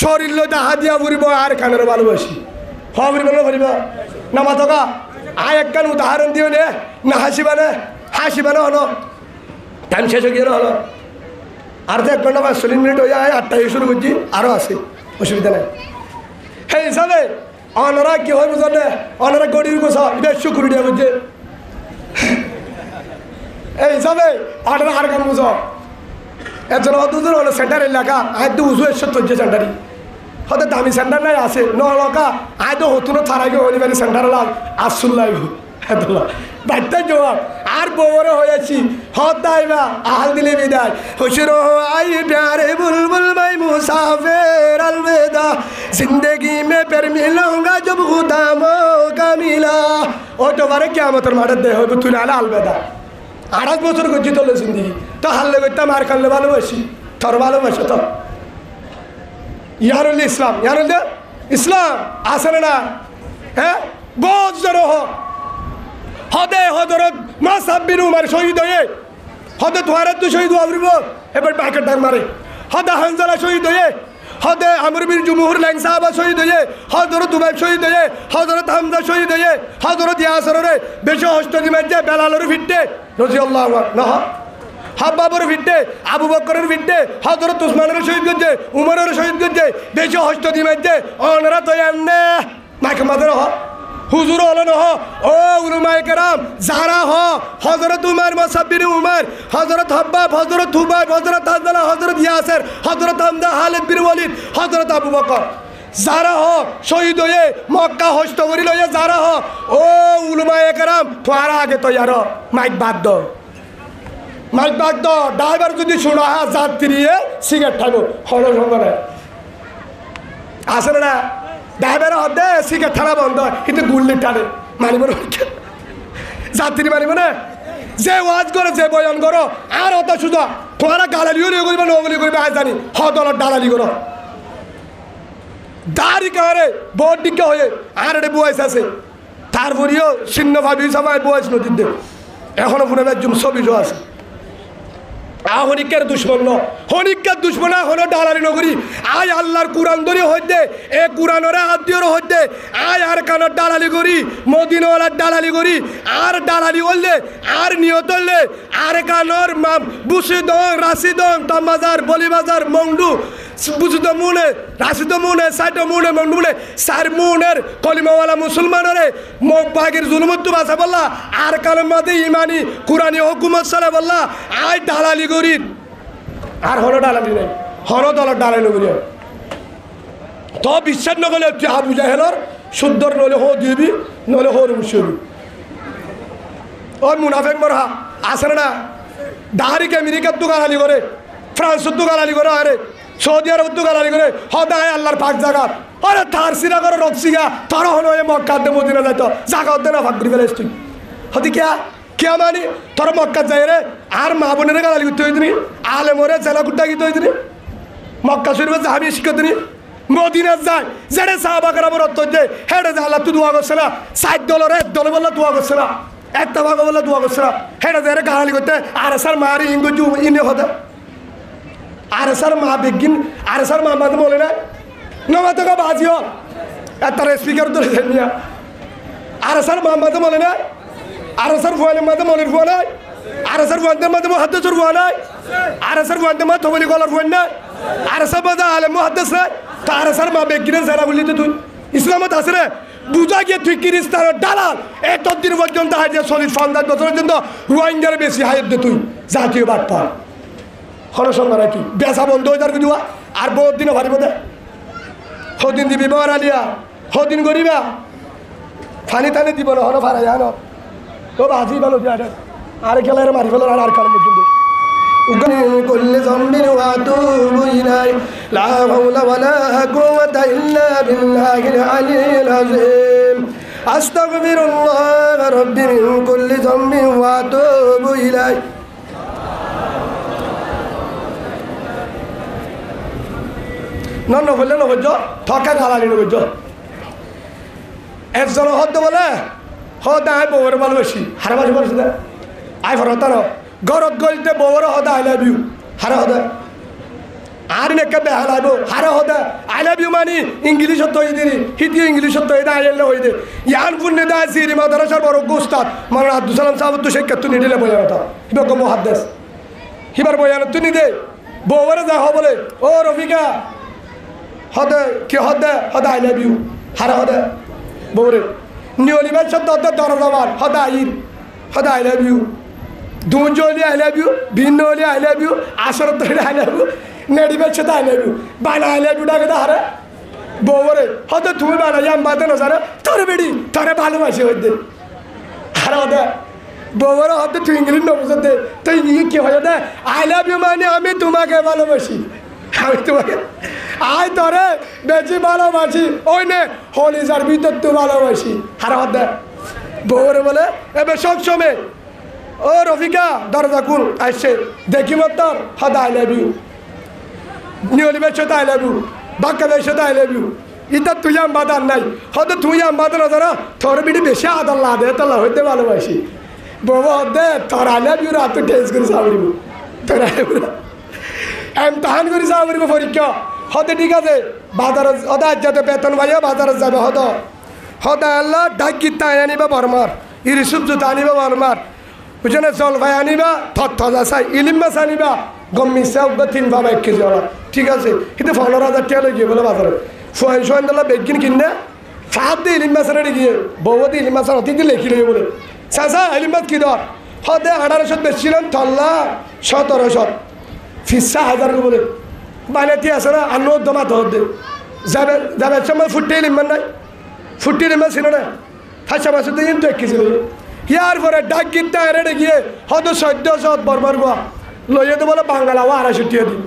শরীর লইতে হাত দিয়া ফুরিব আর কানের ভালোবাসি হবরি বলবো ফুরিব না মাতকা আয় এক কান উদাহরণ দিও নে না হাসিবানে হলো টাইম শেষ হয়ে গিয়ে হলো আর তো 1 ঘন্টা 45 মিনিট হয়ে যায় 8টায় শুরু করছি আরও আছে অসুবিধা নেই সেই হিসাবে অনারা কি হয় বুঝলে অনারা গড়ির গোছা এটা শুকুরিটা বুঝছে এই হিসাবে অনারা আর কাম বুঝো এর অদূর হলো সেন্টার এলাকা আয় তো উজু এসে চলছে সেন্টারই হয়তো দামি সেন্টার নাই আছে নলকা আয় তো হতুনো থারাইকে হলি বাড়ি সেন্টার লাগ আসুন লাগব বাড়িতে জবাব আর বউরে হয়েছি হত দাইবা আহাল দিলে বিদায় হুশুর আই প্যারে বুলবুল ভাই মুসাফির अलविदा जिंदगी में फिर मिलूंगा जब खुदा मौका मिला ও তো বারে কিয়ামতের মাঠে দেহ হইব তুই আলা अलविदा 28 বছর গজি তোলে জিন্দগি তো হাল্লে করতাম আর কাল্লে ভালোবাসি তোর ভালোবাসো তো ইয়ারুল ইসলাম আসলে না হ্যাঁ বহুত জড়ো হদে হজরত মাসাব্বির উমর শহীদ হয়ে হদে তোহারাত শহীদ হইব এবার বাইকের ডাক মারে হদে হানজালা শহীদ হয়ে হদে আমর বিন জুমহুর লাইন সাহাবা শহীদ হয়ে হজরত উবাই শহীদ হয়ে হজরত হামজা শহীদ হয়ে হজরত ইয়াসরে বেশি হস্তদি মাঝে বেলালের ফিটে রাদিয়াল্লাহু আনহু হাব্বাবর ফিটে আবু বকরের ফিটে হজরত উসমানের শহীদ করছে উমরের শহীদ করছে বেশি হস্তদি মাঝে অনরা তো এমনে মাইক মাদের হুজুর হলেন ও উলমায়ে কেরাম যারা হযরত উমর মুসাব্বির উমর হযরত হাব্বাব হযরত হুবাইব হযরত হানজালা হযরত ইয়াসির হযরত হামজা খালিদ বিন ওয়ালিদ হযরত আবু বকর যারা শহীদ হয়ে মক্কা হস্ত করি লইয়া যারা ও উলমায়ে কেরাম তোরা আগে তৈয়ার মাইক বাদ দাও ড্রাইভার যদি শোনা যাত্রী সিগারেট খাবো হলো সঙ্গে আসলে না ড্রাইভার হদে সিগারেট ঠাড়া বন্ধ কিন্তু গুল্লি টানে মানিব না যাত্রী মানিব না যে ওয়াজ করে যে বয়ান করো আর অত সুযোগ তোমরা গালালিও নিয়ে করবে নগলি করবে আজ জানি হদলার ডালালি করো দাড়ি কারে বড় দিকে হয়ে আর এটা বয়স আছে তারপরেও শূন্য ভাবি সবাই বয়স নদীর দেব এখনো পুরো একজন ছবি আছে হনিকের দুশ্মন হনিকের দুশ্মন এখনো ডালালি নগরী আয় আল্লাহর কোরআন ধরে হইতে এ কোরআনরে আদ্যর হইতে আয় আর কানের ডালালি করি মদিনাওয়ালার ডালালি করি আর ডালালি হইলে আর নিয়ত হইলে আর কানর বুসিদং রাশিদং তামাজার বলিবাজার মংডু বুঝিত মুনে রাশিদ মুনে সাইট মুনে মংডু মুনে সার মুনের কলিমাওয়ালা মুসলমানরে বাগের জুলুমত্তু বাসা বললা আর কানের মাঝে ইমানি কোরআনি হুকুমত সালে বললা আয় ডালালি করি আর হলো ডালালি নেই হলো দলের ডালালি করি তো বিশ্বাস নগলে তুই আবু জাহেলর শুদ্ধর নলে হো দিবি নলে হো মুসিবি ওই মুনাফেক মরহা আসে না দাহারিকে আমেরিকার তো গালালি করে ফ্রান্সের তো গালালি করে আরে সৌদি আরব তো গালালি করে হদায় আল্লাহর পাক জায়গা আরে তার সিরা করে রক্সিগা তার হলো মক্কার দে মদিনা যাইতো জায়গা হতে না ভাগ করে ফেলেছ তুই হতে কে মানি তোর মক্কা যাই রে আর মা বোনের গালালি করতে হইতিনি আলে মরে জেলা কুট্টা গিতে হইতিনি মক্কা শরীফে যাবি শিখতিনি মদিনা যায় যেটা সাহাবাকেরা বরত যে হেডে যে আল্লাহ তুই দোয়া করছে না 60 ডলার 1 ডলার বললে দোয়া করছে না একটা ভাগ বললে দোয়া করছে না হেডে যে গালালি করতে আর স্যার মারি ইংরেজি ইনে হতে আর স্যার মা বেগিন আর স্যার মা মাঝে বলে না নমাতে বাজিও তার স্পিকার ধরে মিয়া আর স্যার মা মাঝে বলে না আর স্যার ফুয়ালের মাঝে মনের ফুয়া নাই আর স্যার ফুয়াদের মাঝে মহাদ্দেশের ফুয়া নাই আর স্যার ফুয়াদের মাঝে থবলি গলার ফুয়া নাই আর স্যার মাঝে আলে মহাদ্দেশ নাই তো আর স্যার মা বেগিনের যারা বললি তো তুই ইসলামত আছে রে বুঝা গিয়ে তুই কিরিস্তানের দালাল এতদিন পর্যন্ত হাইজে 40-50 বছর পর্যন্ত রোহিঙ্গার বেশি হাইট দে তুই জাতীয় বাদ পা হরসঙ্গা নাকি বেসা বন্ধ হয়ে যার কিছু আর বহুত দিনও ভারিব দে সদিন দিবি বার আলিয়া সদিন করিবা ফানি টানি দিব না হনো ফারাই আনো তো বাজি ভালো দিয়া আর খেলার মারি ফেলার আর কারণ পর্যন্ত كل ذنب وأتوب إليه لا حول ولا قوة إلا بالله العلي العظيم أستغفر الله ربي من كل ذنب وأتوب إليه নফলে নবজ্জ থকা গালালি নবজ্জ একজন হদ্দ বলে হদ আয় বউর ভালোবাসি হারা বাসি বলছি না আয় ফরতার গরত গলিতে বউর হদা আই লাভ ইউ হারা হদা আর নেকে বেহাল আইব হারা হদা আই লাভ ইউ মানি ইংলিশত হই দিনি হিতি ইংলিশত হই দে আইলে হই দে ইয়ান পুণ্যে দা সিরি মাদ্রাসার বড় গোস্তাদ মাওলানা আব্দুল সালাম সাহেব তো শেখ তুই নিদিলে বয়ান কথা হিবক মুহাদ্দিস হিবার বয়ান তুই নিদে বউরে যা হ বলে ও রফিকা হদে কি হদে হদা আই লাভ ইউ হারা হদা বউরে নিয়লিবার শব্দ হদে দরজাবার হদা আইর হদা আই লাভ ইউ দুঞ্জ হলে আই লাভ ইউ ভিন্ন হলে আই লাভ ইউ আসরত হলে আই লাভ ইউ নেডিবার সাথে আই লাভ ইউ বানা আই লাভ ইউ ডাকে হারে বউরে হয়তো তুমি বানা যাম বাদে না জানো তোর বেড়ি তোরে ভালোবাসি হইতে হারে হদে বউরে হয়তো তুই ইংলিশ নবুঝে দে তো ইয়ে কি হয় দে আই লাভ ইউ মানে আমি তোমাকে ভালোবাসি আমি তোমাকে আয় তোরে বেশি ভালোবাসি ওই নে হলিজার ভিতর তো ভালোবাসি হারে হদে বউরে বলে এবার সব সময় ও রফিকা দরজা খুল আসছে দেখি মতর হদা আই লাভ ইউ নিয়লিবের সাথে আই লাভ ইউ বাক্কাদের সাথে আই লাভ ইউ ইতা তুই আম বাদার নাই হয়তো তুই আম বাদার না তোর বিটি বেশি আদার লাদে তোলা হইতে ভালোবাসি বউ হদে তোর আই লাভ ইউ রাত তুই টেস্ট করে চাবরিব তোর আই লাভ ইউ এমতাহান করে চাবরিব পরীক্ষা হতে ঠিক আছে বাজার হদা যাতে বেতন ভাইয়া বাজারে যাবে হদা আল্লাহ ডাক গীতা আনিবা বরমার ইরিসুপ জুতা আনিবা বরমার বুঝলে জলভাই আনিবা থা চাই ইলিম মাছ আনিবা গম মিশা তিন ভাবা 1 কেজি ওরা ঠিক আছে কিন্তু 15,000 টাকা লেগে বলে বাজারে সোয়েন্দলা বেগিন কিনে সাত দিয়ে ইলিম মাছের গিয়ে বৌদি ইলিম মাছের অতি দিয়ে লেখি বলে চাচা ইলিম মাছ কি দর হদে 1800 বেচছিলেন থল্লা 1700 ফিসা 1000 বলে বানাতে আসে না আর নোট দমা ধর যাবে যাবে সময় ফুটে ইলিম মান নাই ফুটে ইলিম মাছ ছিল না হাসা মাছ দিয়ে কিন্তু 1 কেজি ইয়ার পরে ডাক গীতা এড়ে গিয়ে হয়তো 1400 বরবার গোয়া লইয়ে তো বলে বাংলাও 250 টাকা দিই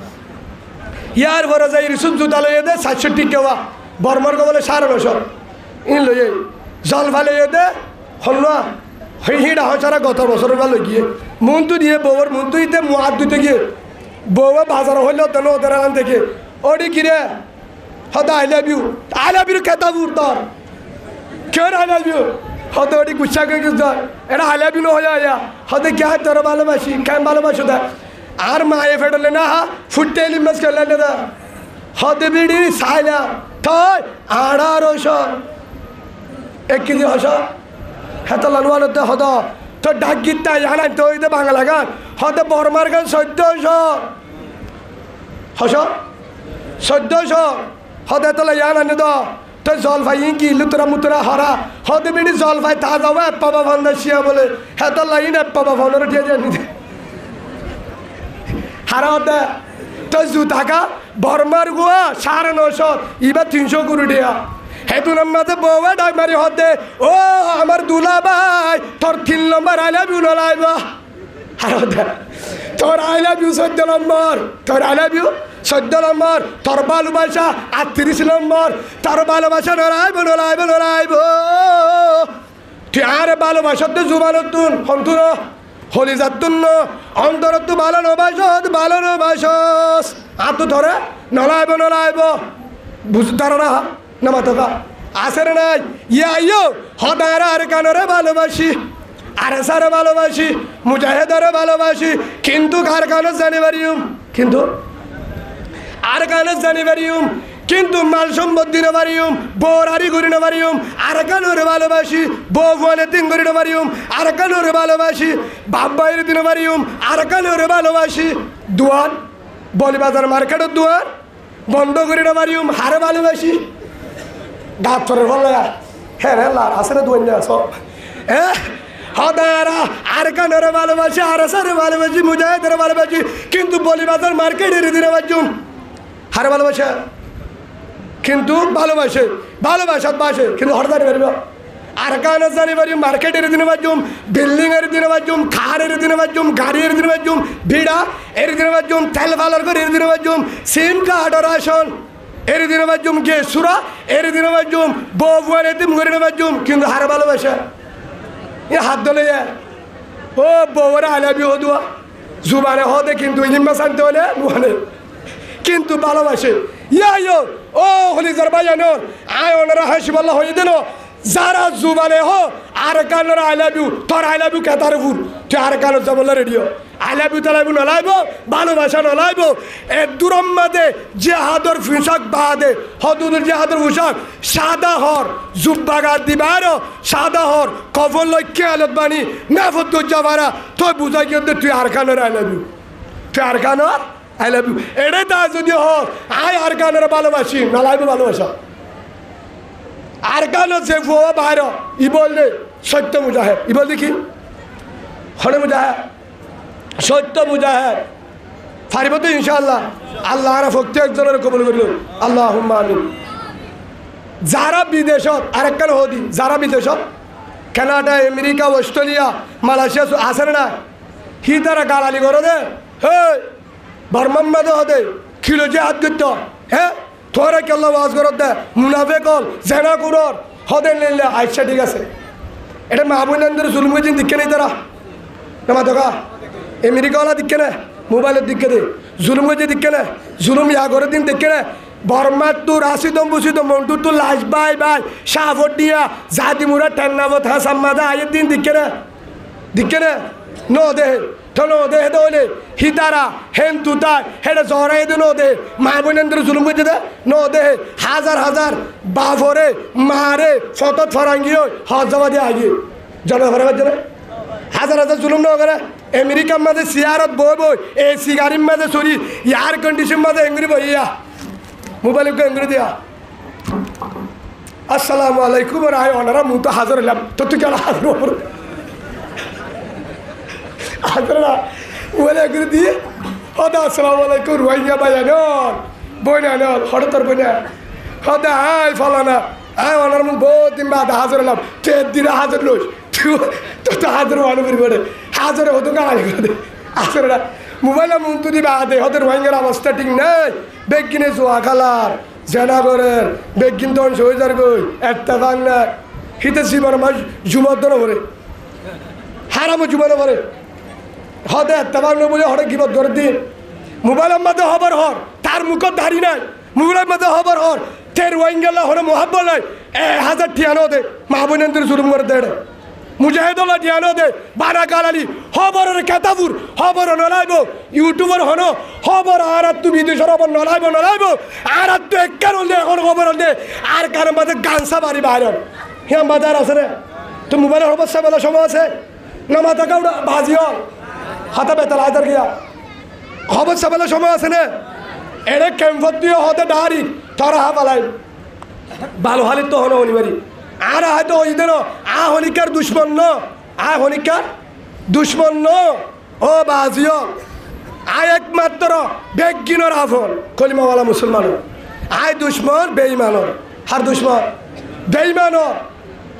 ইয়ার পরে যাই রিসুপ জুতা লইয়ে দে 700 টাকা বরমার গো বলে 950 ইন লইয়ে জলভা লইয়ে দে হল্লা হিড়া হসারা গত বছর বা লই গিয়ে মন্তু দিয়ে বউর মন্তু দিতে মুহাত দিতে গিয়ে বউ বাজার হইল তো ওদের আন থেকে ওডি কিরে হদা আই লাভ ইউ খেতা বুড়তার কেন আই লাভ ইউ হতে ওটি গুচ্ছা করে কিছু এটা আই লাভ ইউ হয়ে আয়া হতে কে তোর ভালোবাসি কেন ভালোবাসো দা আর মায়ে ফেটলে না ফুটে এলি মাছ খেলে না হতে বিড়ি সাইলা থয় 1800 1 কেজি হস হেত লানওয়ালতে হদ তো ডাক গীতা জানাই তো ওইতে বাংলা গান হতে বর্মার গান 1400 হস 1400 হতে তোলা জানানি তো তো জলফাই ইঙ্কি লুতরা মুতরা হরা হতে বিড়ি জলফাই তা যাওয়া পাবা ভান্ডা শিয়া বলে হেত লাইন পাবা ভান্ডার উঠিয়ে জানি হারা হতে তো জুতাকা বর্মার গুয়া 950 এবার 300 করে দিয়া হেতু নাম্বাতে বউয়া ডাক মারি হতে ও আমার দুলা ভাই তোর 3 নম্বর আই লাভ ইউ নলাইব হারা হতে তোর আই লাভ ইউ 14 নম্বর তোর আই লাভ ইউ 14 নম্বর তোর ভালোবাসা 38 নম্বর তোর ভালোবাসা নলাইব তুই আর ভালোবাসাতে জুবানতুন হন্তুন হলিজাতুন অন্তরত্ব ভালো নবাসস আতো ধরে নলাইব বুঝ ধর না নামা তোকা আসের নাই ইয়ো হদার আর কানরে ভালোবাসি আরে সারে ভালোবাসি মুজাহিদারে ভালোবাসি কিন্তু কার কানস জানি পারিম কিন্তু আর কানস জানি পারিম কিন্তু মাল সম্পত্তি না পারিম বোরারি করি না পারিম আর কানরে ভালোবাসি বউ ফোনে তিন করি না পারিম আর কানরে ভালোবাসি বাপ বাইরে দিন পারিম আর কানরে ভালোবাসি দুয়ার বলিবাজার মার্কেটের দুয়ার বন্ধ করি না পারিম হারে ভালোবাসি ডাক্তারের বলে হ্যাঁ লার আসলে দুয়ার না সব হদারা আর কানরে ভালোবাসি আর সারে ভালোবাসি মুজাহিদের ভালোবাসি কিন্তু বলিবাজার মার্কেটের দিনে বাজুম হারে ভালোবাসা কিন্তু ভালোবাসাত বাসে কিন্তু হঠাৎ পারব আর কান জানি পারি মার্কেটের দিনে বাজুম বিল্ডিংয়ের দিনে বাজুম খারের দিনে বাজুম গাড়ির দিনে বাজুম ভিড়া এর দিনে বাজুম তেল ফালার করে এর দিনে বাজুম সিম কার্ডর আসন এর দিনে বাজুম গেসুরা এর দিনে বাজুম বউয়ার এতিম করে বাজুম কিন্তু হার ভালোবাসা এ হাত ধলে ও বউরা আই লাভ ইউ হদুয়া জুবানে হদে কিন্তু ইলিম মাছ আনতে হলে নুহানে কিন্তু ভালোবাসে ইয়ো ও হলি জারবায়ানোর আয় ওনারা হাসিবাল্লাহ হয়ে দেন যারা জুবানে হো আর কানোর আই লাভ ইউ তোর আই লাভ ইউ কেতার ফুর তুই আর কানোর যাবলে রেডিও আই লাভ ইউ তালাইবু নলাইব ভালোবাসা নলাইব এ দূরম মাদে জেহাদর পোশাক বাদে হদুদের জেহাদর পোশাক সাদা হর জুব্বাগার দিবার সাদা হর কফল লক্ষ্যে আলত বাণী নাফত গজ্জাবারা তুই বুঝাই কিন্তু তুই আর কানোর আই লাভ ইউ তুই আর কানোর আই লাভ ইউ এটাই তা যদি হর আয় আর কানোর ভালোবাসি নলাইব ভালোবাসা আর কানো যে ফুয়া বাইর ই বললে সত্য মুজাহেদ ই বল দেখি হরে মুজাহেদ সত্য মুজাহেদ ফারিব তো ইনশাআল্লাহ আল্লাহ আর প্রত্যেকজনের কবুল করিল আল্লাহুম্মা আমিন যারা বিদেশত আরেকখান হদি যারা বিদেশত কানাডা আমেরিকা অস্ট্রেলিয়া মালয়েশিয়া আছে না হি তারা গালালি করে দে হে বর্মাম্মাদ হদে খিলো যে হাত করত হ্যাঁ তোরা কেল্লা ওয়াজ করত দে মুনাফে কল জেনা কুরর হদে নিলে আচ্ছা ঠিক আছে এটা মাহবুবেন্দ্র জুলুম গেছেন দিকে নেই তারা না দেখা আমেরিকাওয়ালা দিকে না মোবাইলের দিকে দে জুলুম গেছে দিকে না জুলুম ইয়া করে দিন দেখে না বর্মার তো রাশিদম বুসিদম মন্টুর তো লাশ বাই বাই সাফর দিয়া জাতি মুরা টেন্নাবত হা সাম্মাদা আয়ের দিন দিকে না নো দেহে থনো দেহে দলে হিতারা হেন তুতায় হেডে জরাই দে নো দে মাহবুবেন্দ্র জুলুম গেছে দে নো দেহে হাজার হাজার বাফরে মারে ফতত ফরাঙ্গি হজাবাদী আগিয়ে জনগণের জন্য হাজার হাজার জুলুম নগরে আমেরিকার মাঝে সিয়ারত বই বই এসি গাড়ির মাঝে চলি এয়ার কন্ডিশন মাঝে এঙ্গুরি বইয়া মোবাইলকে এঙ্গুরি দিয়া আসসালামু আলাইকুম রায় ওনারা মু তো হাজার হলাম তো তুই কেন হাজার হাজার না মোবাইল এঙ্গুরি দিয়ে হদা আসসালামু আলাইকুম রোহিঙ্গা ভাইয়া নন বই না নন হঠাৎ বই না হদা আয় ফলানা আয় ওনার মুখ বহুত দিন বাদ হাজার হলাম তুই দিনে হাজার লোস তো হাজার মানুষ করে হাজারে হতো গাড়ি করে দে হাজার মোবাইলে মুন্তু দিবা দে হতে রোহিঙ্গার অবস্থা ঠিক নেই বেগ কিনে জোয়া খালার জেনাগরের বেগ কিনতে হয়ে যার গই একটা বাংলা হিতে জীবন আমার জুমদ্দন করে হারামো জুমানো করে হতে একটা বাংলা বলে হরে গিবত ধরে দিন মোবাইলের মধ্যে হবার হর তার মুখত দাঁড়ি নাই মোবাইলের মধ্যে হবার হর তের রোহিঙ্গালা হরে মহাব্বল নাই 1000 ঠিয়ানো দে মাহবুবেন্দ্র জুলুম করে দেড় মুজাহিদুল্লাহ ধ্যানো দে বানা গালালি খবরের কেতাবুর খবর নলাইব ইউটিউবার হনো খবর আর তু বিদেশের খবর নলাইব আর তু একার হলে এখন খবর হলে আর কারণ বাদে গানসা বাড়ি বাইর হ্যাঁ বাজার আছে রে তো মোবাইলের খবর সাবেলা সময় আছে না মাথা কাউটা ভাজি হল হাতে বেতাল হাজার গিয়া খবর সাবেলা সময় আছে না এরে ক্যাম্পত দিয়ে হতে ডাহারি তারা হা পালাই ভালো হালিত তো হনো অনিবারী আর হয়তো ওই দিন হনিকার দুশ্মন ন হনিকার দুশ্মন ন ও বাজিও একমাত্র বেগিনর আফন কলিমাওয়ালা মুসলমান দুশ্মন বেইমানর হার দুশ্মন বেইমানর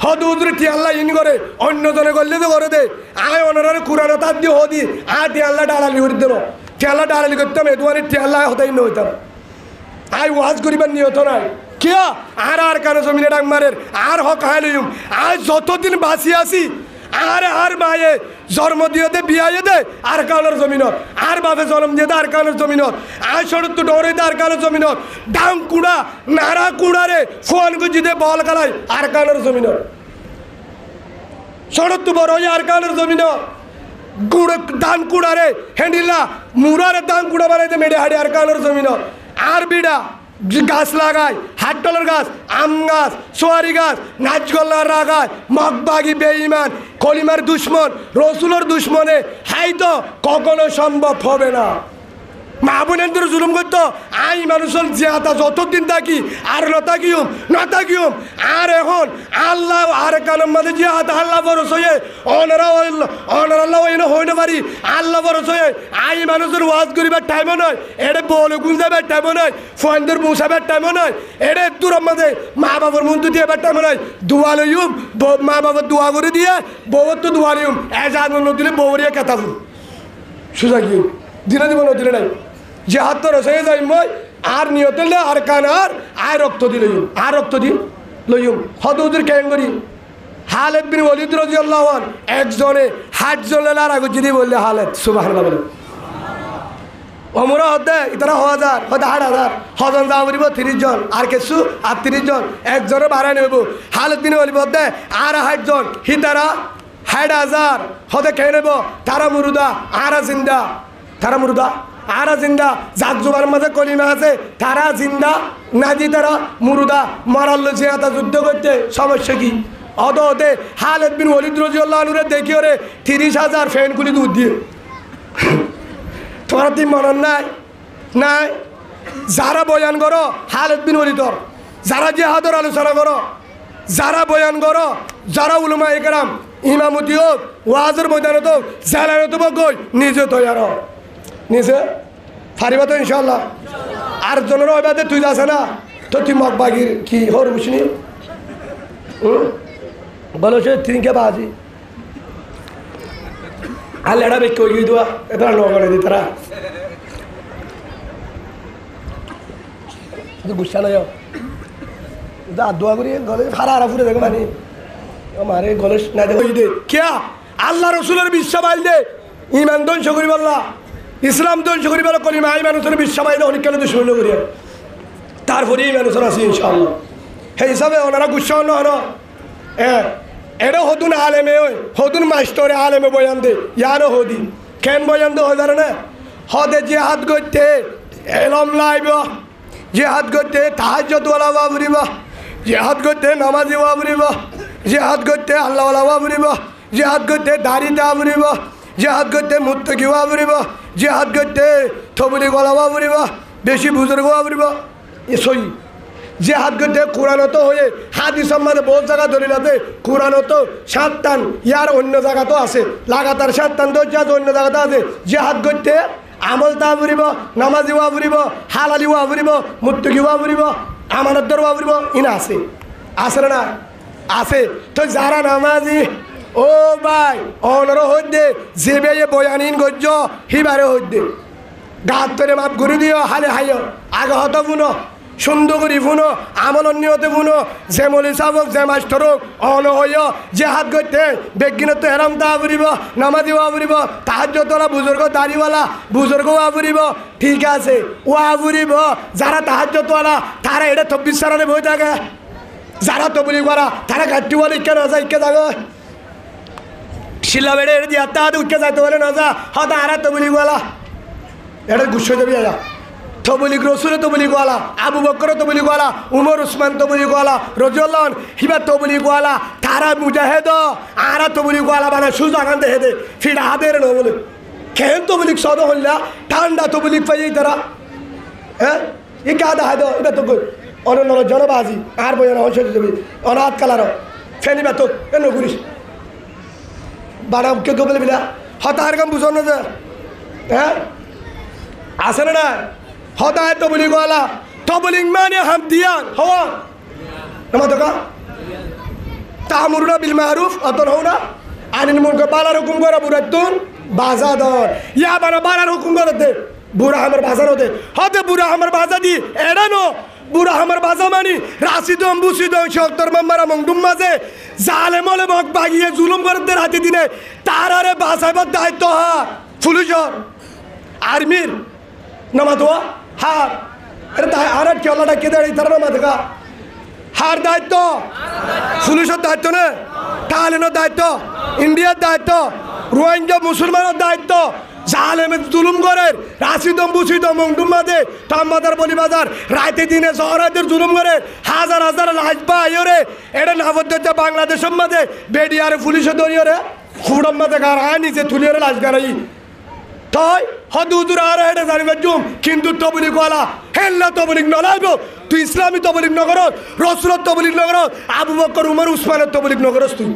হদুদ্রে টিয়াল্লা ইন করে অন্যজনে করলে তো করে দে ওনার কুরানো তার দিয়ে হদি টিয়াল্লা ডালালি করে দেব টিয়াল্লা ডালালি করতাম এদুয়ারি টিয়াল্লা হতাই ন হইতাম ওয়াজ করিবার নিয়ত নাই কিয়া আর কারো জমিনে ডাক মারের আর হক হাই লইম যতদিন বাঁচি আছি আর মায়ে জন্ম দিয়ে দে বিয়াইয়ে দে আর কানোর জমিনত আর বাপে জন্ম দিয়ে দে আর কানোর জমিনত সড়ক তো ডরে দে আর কানোর জমিনত ডাং কুড়া নাড়া কুড়ারে ফোন গুজি দে বল কালাই আর কানোর জমিনত সড়ক তো বড় আর কানোর জমিনত গুড় দান কুড়ারে হেন্ডিলা মুরারে দান কুড়া বানাই দে মেডে হাড়ি আর কানোর জমিনত আর বিড়া গাছ লাগায় হাটটলের গাছ আম গাছ সোয়ারি গাছ নাচগোল্লার গাছ মগবাগি বেঈমান কলিমার দুশ্মন রসুলের দুশ্মনে হাই তো কখনো সম্ভব হবে না মাহবুবেন্দ্র জুলুম করতো মানুষের জিয়াতা যতদিন থাকি আর নতাকিউম আর এখন আল্লাহ আর কানের মাঝে জিয়াতা আল্লাহ বরস হয়ে অনারাল্লাহ হইতে পারি আল্লাহ বরস হয়ে মানুষের ওয়াজ করিবার টাইমও নয় এটা বলে গুঞ্জাবার টাইমও নয় ফোনদের পৌঁছাবার টাইমও নয় এটা দূরের মাঝে মা বাবার মন্ত্র দিয়ে এবার টাইমও নয় দোয়া লইম মা বাবার দোয়া করে দিয়ে বউর তো দোয়া লইম এজাজ দিলে বউরিয়া কেতাবুন সোজা গিয়ে দিনে দিব না দিলে নাই যে হাত তো রসে যাই মই আর নিয়তে আর কান আর রক্ত দি লইম আর রক্ত দি লইম হদুদের ক্যাঙ্গরি হালেদ বিন ওয়ালিদ রাদিয়াল্লাহু আনহু একজনে হাত জ্বলে আর আগে যদি বললে হালেদ সুবহানাল্লাহ বলে অমরা হতে ইতারা 1000 হতে 8000 হজন যাওয়া বলিব 30 জন আর কিছু 38 জন একজনে বাড়াই নেব হালত দিনে বলিব হতে আর 60 জন হিতারা 60,000 হতে খেয়ে নেব তারা মুরুদা আরা জিন্দা তারা মুরুদা আরা জিন্দা যাক জোবার মাঝে কলিমা আছে তারা জিন্দা নাজি তারা মুরুদা মারাল জিয়াতা যুদ্ধ করতে সমস্যা কি অদতে হালত বিন ওয়ালিদ রাদিয়াল্লাহু আনহু দেখিও রে 30,000 ফ্যান গুলি দুধ দিয়ে তোমার তিন মনন নাই নাই যারা বয়ান করো হালত বিন ওয়ালিদর যারা জিহাদের আলোচনা করো যারা বয়ান করো যারা উলামা ইকরাম ইমামতি হোক ওয়াজের ময়দানত হোক জালানত হোক গই নিজে তৈয়ার নিজে ফারিবা তো ইনশাল্লাহ আর জনের ওইবাদে তুই যাস না তো তুই মগবাগির কি হর বুঝনি বলো সে তিনকে বাজি আর লেড়া বেঁকে ওই দেওয়া এবার নগরে দি তারা গুসা নাই দোয়া করি গলে ফারা আরা ফুটে দেখো মানে মারে গলে না দেখো দে কে আল্লাহ রসুলের বিশ্বাবাইল দে ইমান ধ্বংস করি বললা ইসলাম ধ্বংস করি বলো কলিমা ইমান রসুলের বিশ্বাবাইল দে অনেক কেন দুশ্মন করি তারপরে ইমান রসুল আছে ইনশাআল্লাহ সেই হিসাবে ওনারা গুসা অন্য হন হ্যাঁ এটা হতুন আলেমে ওই হতুন মাস্টরে আলেমে বয়ান দে ইয়ারও হদি কেন বয়ান দে হয় না হদে যে হাত করতে এলম লাইব যে হাত করতে তাহাজ্জুদওয়ালা বাবুরিব যে হাত করতে নামাজি বাবুরিব যে হাত করতে আল্লাহওয়ালা বাবুরিব যে হাত করতে দাড়িতে বাবুরিব যে হাত করতে মুত্তকি বাবুরিব যে হাত করতে থবুলি গলা বাবুরিব বেশি বুজুর্গ বাবুরিব এ সই যে হাত করতে কোরআনত হয়ে হাদিস সম্মানে বহু জায়গা ধরিলাতে কোরআনত 7 টান ইয়ার অন্য জায়গা তো আছে লাগাতার 7 টান তো অন্য জায়গাতে আছে যে হাত করতে আমল তা ফুরিব নামাজি ওয়া ফুরিব হালালি ওয়া ফুরিব মুত্তকি ওয়া ফুরিব আমানতদার ওয়া ফুরিব ইনা আছে আছে না আছে তো যারা নামাজি ও ভাই অনর হইদে যে বেয়ে বয়ানিন গজ্জ হিবারে হইদে গাত করে মাপ ঘুরি দিও হালে হাইও আগে হত বুনো সুন্দর করি ফুনো আমল নিয়তে ফুনো যে মলি সাবক যে মাস্টার হোক অন হইয় যে হাত করতে বেগিনত হেরাম তা ফুরিব নামাজি ওয়া ফুরিব তাহাজ্জুদওয়ালা বুজুর্গ দাড়িওয়ালা বুজুর্গ ওয়া ফুরিব ঠিক আছে ওয়া ফুরিব যারা তাহাজ্জুদওয়ালা তারা এটা 24 সালে বই থাকে যারা তবলিগ করা তারা গাট্টিওয়ালা ইকে না যায় ইকে যাবে শিলা বেড়ে দিয়ে তাহাতে উঠকে যাইতে বলে না যা হয়তো আর তবলিগওয়ালা এটা গুচ্ছ দেবী যা তবলিগ রসুল তবলিগওয়ালা আবু বকর তবলিগওয়ালা উমর উসমান তবলিগওয়ালা রাদিয়াল্লাহু আনহু হিবা তবলিগওয়ালা তারা মুজাহিদ আরা তবলিগওয়ালা মানে সুজা কান্দে হেদে ফিডা হাদের ন বলে কেন তবলিগ সদ হইলা ঠান্ডা তবলিগ পাই তারা হ্যাঁ ই কাদা হাদ এটা তো কই অনন্য জনবাজি আর বয়না হইছে দেবী অনাথ কালার ফেনিবা তো কেন ঘুরিস বাড়া কে কে বলে বিলা হতার কাম বুঝো না যে হ্যাঁ আছে না হতায় তবলিগওয়ালা তবলিগ মানে হাম দিয়ান হওয়া নামাদকা তা'মুরুনা বিল মারুফ অতন হওনা আনিল মুনকার বালার হুকুম করা বুড়াতুন বাজাদর ইয়া বানা বালার হুকুম করতে বুড়া আমার বাজার হতে বুড়া আমার বাজা দি এড়ানো বুড়া আমার বাজা মানি রাশিদম বুসিদম শক্তর মাম্মারা মংডুম মাঝে জালে মলে মগ বাগিয়ে জুলুম করতে রাতে দিনে তারারে বাঁচাইবার দায়িত্ব হা পুলিশর আর্মির নামাদোয়া হার আরে তাই আর কেলাটা কে দাঁড়িয়ে তারা নামা দেখা হার দায়িত্ব পুলিশের দায়িত্ব না তালেনের দায়িত্ব ইন্ডিয়ার দায়িত্ব রোহিঙ্গা মুসলমানের দায়িত্ব জালেমে জুলুম করে রাশিদম বুসিদম মংডুম মাঝে টাম্বাদার বলিবাজার রাতে দিনে শহরাদের জুলুম করে হাজার হাজার লাশ পাই রে এটা নাবদ্ধ বাংলাদেশের মাঝে বেডিয়ারে পুলিশে দরিয়ে রে ফুডম মাঝে গাড়া নিচে তুলিয়ে লাশ গাড়াই তাই হদুদুর আর হেডে জানিবে জুম কিন্তু তবলিগওয়ালা হেল্লা তবলিগ নলাইব তুই ইসলামী তবলিগ নগর রসুলত তবলিগ নগর আবু বকর উমর উসমানের তবলিগ নগরস তুই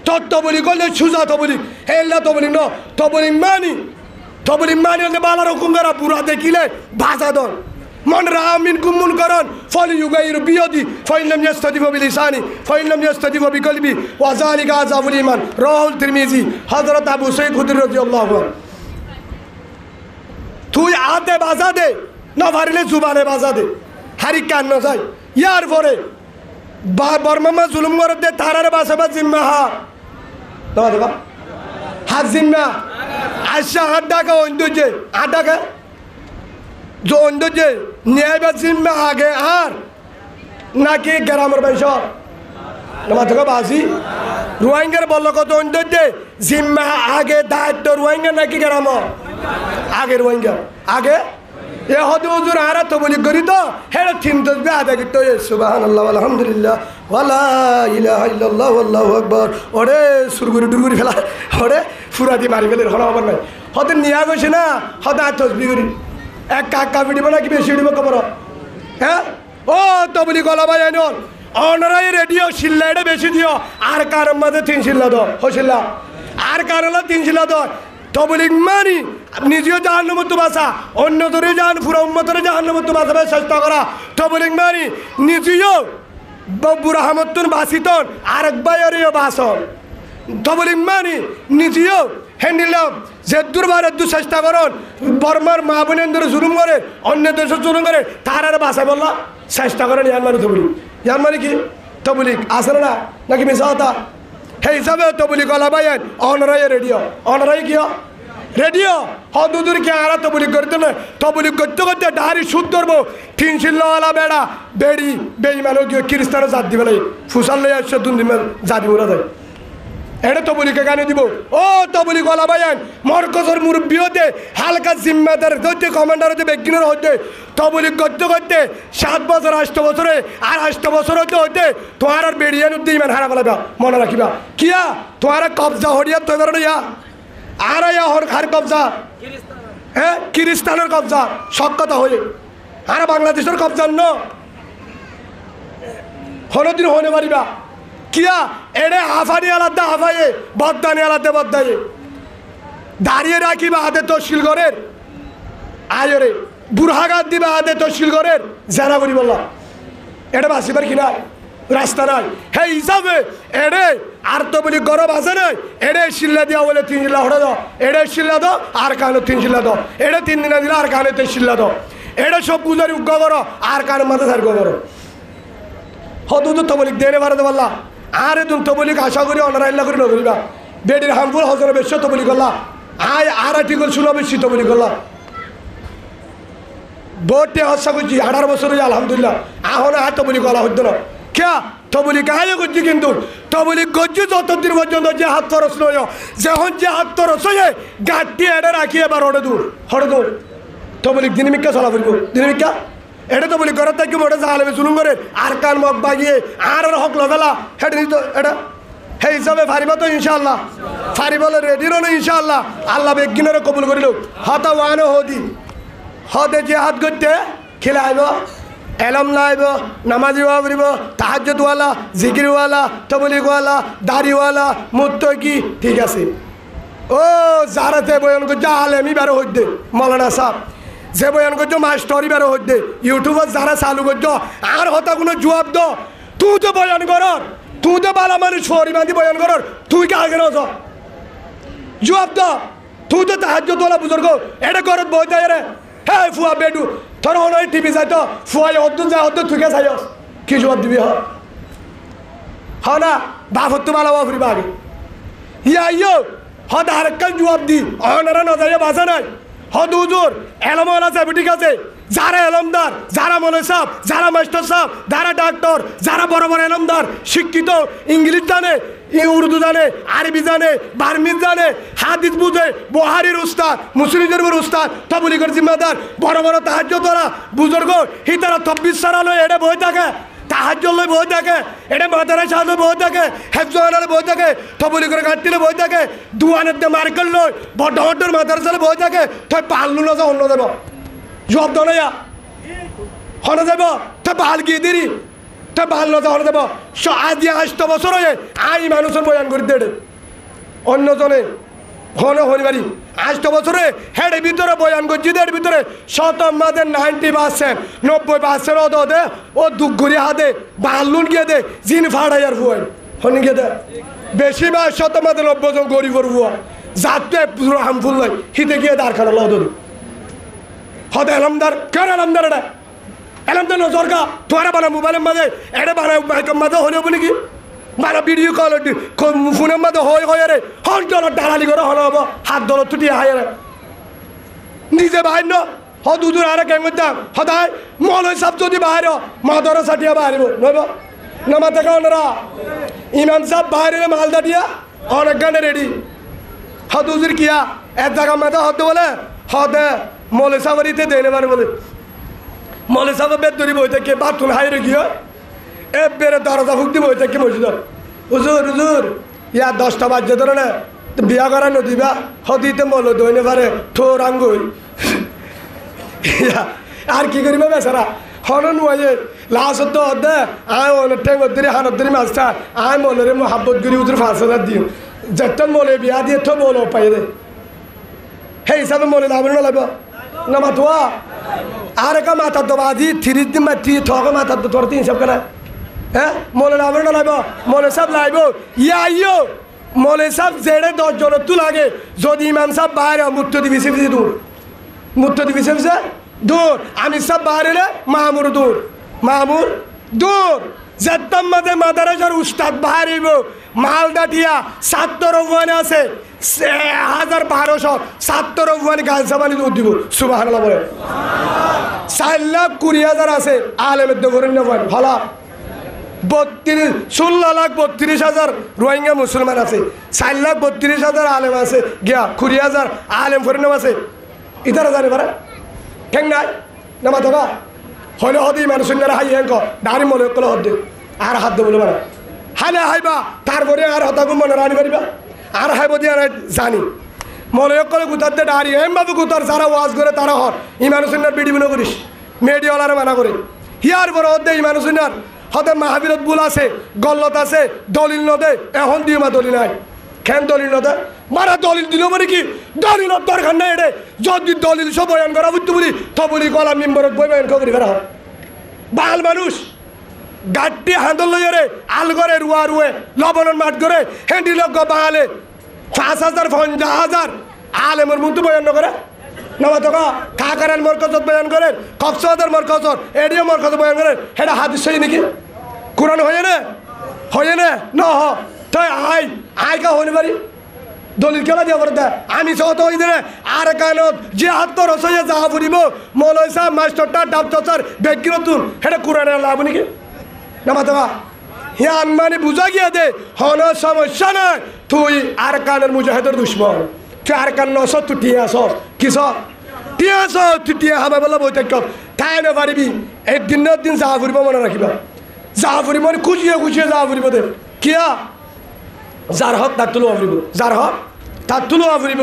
তোর তবলিগ করলে সুজা তবলিগ হেল্লা তবলিগ ন তবলিগ মানি হলে বালার হুকুম করা পুরা দেখিলে ভাষা দন মন রামিন কুমুন করন ফল ইউগাইর বিয়দি ফাইনাম ইয়াস্তাদিব বিলিসানি ফাইনাম ইয়াস্তাদিব বিকলবি ওয়া যালিকা আযাবুল ঈমান রাহুল তিরমিজি হযরত আবু সাঈদ খুদরি রাদিয়াল্লাহু আনহু তুই আতে বাজা দে না পারিলে জুবানে বাজা দে হারি কান না যায় ইয়ার পরে বর্মামা জুলুম করে দে তারারে বাসাবা জিম্মা হার না দেবা হাত জিম্মা আশা হাত ডাকা অন্য যে হাত ডাকা যে ন্যায় বা জিম্মা আগে আর নাকি গ্রামের বাইসর তোমার বাসি রোহিঙ্গার বলল কত যে জিম্মা আগে দায়িত্ব রোহিঙ্গা নাকি গ্রাম আগে রোহিঙ্গা আগে এ হতে হুজুর আর তো বলি করি তো হেরে তিন তসবিহ আদায় করতে হয় সুবহানাল্লাহ আলহামদুলিল্লাহ ওয়ালা ইলাহা ইল্লাল্লাহ আল্লাহু আকবার ওরে সুরগুরি ডুরগুরি ফেলা ওরে ফুরাদি মারি ফেলে হলো আবার নাই হতে নিয়া গেছে না হতে আর তসবিহ করি এক কাকা পিটিব নাকি বেশি উঠিব খবর হ্যাঁ ও তো বলি গলা ভাই আইন অনরাই রেডিও শিল্লা এটা বেশি দিও আর কারণ মাঝে 3 শিল্লা দাও হশিল্লা আর কারণ 3 শিল্লা দাও তবলিগ মানি নিজেও জাহান্নামে বাঁচা অন্য ধরে যান পুরো উম্মতরে জাহান্নামে বাঁচাবে চেষ্টা করা তবলিগ মানি নিজেও বব্বুর আহমদুন বাসিতন আরেক বাইরেও বাসন তবলিগ মানি নিজেও হ্যান্ডিলাম যে দুর্বারের দু চেষ্টা করুন বর্মার মা বোনের ধরে জুলুম করে অন্য দেশের জুলুম করে তার আর বাসায় বললা চেষ্টা করেন ইয়ান মানে তবলিগ ইয়ান মানে কি তবলিগ আসলে না নাকি মিশা হতা সেই হিসাবে তবলিগ কলা বাইন অনরাই রেডিও অনরাই কি রেডিও হদুদুর কে আরা তবলিগ করতে না তবলিগ করতে করতে ডাহারি সুদ ধরবো 3 শিল্লাওয়ালা বেড়া বেড়ি বেইমানো গিয়ে খ্রিস্টানও জাত দিবে নাই ফুসাল লই আসছে দুদিন জাতি মুরা যায় এটা তবলিকে গানে দিব ও তবলিগ কলা বাইন মরকজের মুরব্বী হতে হালকা জিম্মাদার হতে কমান্ডার হতে বেগিনের হতে তবলিগ করতে করতে 7 বছর 8 বছরে আর 8 বছর হতে হতে তোমার আর বেড়িয়ান উদ্দি ইমান হারা ফেলাবা মনে রাখিবা কিয়া তোমার কবজা হরিয়া তো এবার ইয়া আর ইয়া হর খার কবজা হ্যাঁ খ্রিস্টানের কবজা সব কথা হয়ে আর বাংলাদেশের কবজা ন হনদিন হনে পারিবা কিয়া এড়ে হাফানি আলাদা হাফায়ে বদানি আলাদা বদায়ে দাঁড়িয়ে রাখিবা হাতে তহসিল ঘরের আয়রে বুড়হাঘাত দিবা হাতে তহসিল ঘরের জানা করি বললাম এটা বাঁচিবার কিনা রাস্তা নাই সেই হিসাবে এড়ে আর তো বলি গরম আছে নাই এড়ে শিল্লা দিয়া বলে 3 শিল্লা হড়ে দাও এড়ে শিল্লা দাও আর কানে 3 শিল্লা দাও এড়ে 3 দিনে দিলে আর কানে 3 শিল্লা দাও এড়ে সব গুজারি উগ্গ করো আর কানে মাথা সার্গ করো হদু তো বলি দেরে বাড়াতে পারলা আর তুমি তো বলি আশা করি অনারাইল্লা করে নগরিবা বেডির হামফুল হজর বেশ তো বলি করলা আয় আর আর্টিকল 16 বেশি তো বলি করলা বোটে হসা করছি 18 বছর হয়ে আলহামদুলিল্লাহ এখন আর তো বলি কলা হতো না কে তো বলি গায়ে করছি কিন্তু তো বলি গজ্জু যতদিন পর্যন্ত যে হাত খরচ নয় যখন যে হাত খরচ হয়ে গাঁটটি এড়ে রাখি এবার হড়ে দূর তো বলি দিনমিকা চলা ফুরব দিনমিকা এটা তো বলি ঘর থাকি মোটে জাহালেবে চুলুম করে আর কান মগ বাগিয়ে আর হক লগালা হেঁটে নিত এটা সেই হিসাবে ফারিব তো ইনশাআল্লাহ ফারিবলে রেডি রনো ইনশাআল্লাহ আল্লাহ বেগিনেরও কবুল করিল হতা ওয়ানো হদি হদে যে হাত করতে খেলাইব এলম লাইব নামাজি বাবরিব তাহাজ্জুদওয়ালা জিকিরওয়ালা তবলিগওয়ালা দাড়িওয়ালা মুত্তকি ঠিক আছে ও যারাতে বয়ান করছে আলেমি বেরো হইতে মৌলানা সাহেব যে বয়ান করছো মাস্টরি বেরো হইতে ইউটিউবার যারা চালু করছো আর হতা কোনো জবাব দো তুই তো বয়ান কর তুই তো বালা মানুষ সরি বাঁধি বয়ান কর তুই কে আগে নজ জবাব দো তুই তো তাহাজ্জুদওয়ালা বুজুর্গ এটা করত বই দেয় রে হ্যাঁ ফুয়া বেডু তোর হলো টিভি যাই তো ফুয়াই অদ্দুন যায় অদ্দুন তুই কে চাই কি জবাব দিবি হ না বাপ হতো ভালো ফুরিবা আগে ইয়া হদ আরেককাল জবাব দি অনারা না যাইয়া বাসা নাই হদ হুজুর এলমওয়ালা যাবে ঠিক আছে যারা এলমদার যারা মনে সাহেব যারা মাস্টার সাহেব যারা ডাক্তার যারা বড় বড় এলমদার শিক্ষিত ইংলিশ জানে উর্দু জানে আরবি জানে বার্মিজ জানে হাদিস বুঝে বহারির উস্তাদ মুসলিমের উস্তাদ তবলিগের জিম্মাদার বড় বড় তাহাজ্জুদওয়ালা বুজুর্গ হিতারা 24 সাল এটা বই থাকে তাহাজ্জুদ বই থাকে এটা মাদ্রাসা বই থাকে হেফজওয়ালার বই থাকে তবলিগের ঘাটতিলে বই থাকে দুয়ানের দে মার্কেল লয় বড় বড় মাদ্রাসালে বই থাকে তুই পাল্লু না যা অন্য দেব জব দয়া হনে যাব তুই পাল গিয়ে দিরি তুই পাল না যা হনে দেব আজ 8 বছর হয়ে আই মানুষের বয়ান করে দেড়ে অন্যজনে হনে হরিবারি 8 বছরে হেডের ভিতরে বয়ান করছি এর ভিতরে শতমাদের 90% 90% দে ও দুঘুরি হাতে বাল্লুন গিয়ে দে জিন ফাড়াইয়ার ফুয়াই হনে গিয়ে দে বেশি বা শতমাদের 90 জন গরিবর ফুয়া যাতে পুরো হামফুল নাই হিতে গিয়ে দাঁড় খানা লদ হতে এলমদার কেন এলমদার এটা এলমদার নজর কা তোরা বানা মোবাইলের মাঝে এটা বানা মাইকের মাঝে হলে বলি কি বানা ভিডিও কল ফোনের মাঝে হয় রে হন দলত দালালি করে হলো হবো হাত দলত তুটি হায় রে নিজে বাহির দুজুর আরে কেন করতাম সদায় মৌলই সাহেব যদি বাহির মাদর সাটিয়া বাহিব নইব নামা থেকে ওনারা ইমাম সাহেব বাহিরে মালদা দিয়া অনেক গানে রেডি দুজুর কিয়া এক জায়গা মাথা হতে বলে হতে মৌলই সাহেবরিতে দেনে পারে বলে মৌলই সাহেব বেদ ধরি বই থেকে বাথরুম হাইরে গিয়ে এ বেড়ে দরজা ফুকতি বই থেকে মসজিদ হুজুর হুজুর ইয়া 10টা বাজে ধরে না বিয়া করা নদীবা হদিতে মৌল দইনে পারে ঠোর আঙ্গুল আর কি করিবে বেচারা হনন ওয়ে লাস্ট তো দে আয় অনেক ঠেঙ্গ ধরে হানত ধরে মাছটা আয় মলরে মোহাব্বত করি উত্তর 5,000 দিন যেতন মলে বিয়া দিয়ে তো মল পাই দে সেই হিসাবে মলে লাভ না লাগবে না মাতুয়া আর একা মাথার তো বাজি 30 দিন মাতি ঠকে মাথার তো তোর 3 হিসাব কেনা হ্যাঁ মলে লাভ না লাগবে মলে সব লাগবে ইয়া আইও মলে সব জেড়ে 10 জন তু লাগে যদি ইমাম সাহেব বাইরে মুক্ত দিবি সে দূর মুক্ত দিবি সে দূর আমি সব বাইরে মামুর দূর মামুর দূর যেতাম মাঝে মাদারাজার উস্তাদ বাহারিব মালদা টিয়া 70 ওয়ান আছে 1200 70 ওয়ান গালসাবানি দুধ দিব সুবহানাল্লাহ বলে 4,20,000 আছে আলেমের দগরের নবান ভালো 16,32,000 রোহিঙ্গা মুসলমান আছে 4,32,000 আলেম আছে গিয়া 20,000 আলেম ফরিনাম আছে ইতারা জানে পারে ঠিক নাই নামা থাকা হলে হদি মানুষ হাই হ্যাঙ্ক দাঁড়ি মনে করলে হদ্দে আর হাত দেবো মানে হালে হাইবা তারপরে আর হতাকে মনে রানি পারিবা আর হাইব দিয়ে আর জানি মনে করে গুতারতে দাঁড়ি হেম বাবু গুতার যারা ওয়াজ করে তারা হর ইমানুসিনার বিডি বিনো করিস মেডিওয়ালারে মানা করে হিয়ার বড় হদ্দে ইমানুসিনার হতে মাহাবীরত বুল আছে গল্লত আছে দলিল নদে এখন দিয়ে মা দলিল নাই কেন দলিল নদে মারা দলিল দিল মানে কি দলিলত দরকার নাই এডে যদি দলিল সব বয়ান করা বুঝতে বলি তো বলি গলা মেম্বরত বই বয়ান করি ফেরা হয় বাল মানুষ গাড্ডি হাঁদল লইরে আল করে রুয়া রুয়ে লবণন মাঠ করে হেঁটি লোক বাঙালে 5,000 50,000 আলেমর মধ্যে বয়ান করে নবা তো কাকারের মরকজত বয়ান করে কক্সবাজার মরকজত এডিও মরকজ বয়ান করে সেটা হাদিস সই নাকি কোরআন হয়ে না ন হ তাই আই কা হইনি পারি দলিল কেলা দিয়া করে দেয় আমি সত হই দে আর কানত যে হাত রসইয়া যাহা ফুরিব মৌলই সাহেব মাস্টারটা ডাক্তার ব্যক্তি নতুন সেটা কোরআনের লাভ নাকি নামা তো হে আনমানি বুঝা গিয়া দে হন সমস্যা নাই তুই আর কানের মুজাহিদের দুশ্মন তুই আর কান নস তুই টিয়া আস কিস টিয়া আস তুই টিয়া হাবা বলা বই থাক তাই না পারিবি একদিন না দিন যাহা ফুরিব মনে রাখিবা যাহা ফুরিব মানে খুঁজিয়ে যাহা ফুরিব দে কিয়া যার হক তার তুলো আফরিব যার হক তার তুলো আফরিব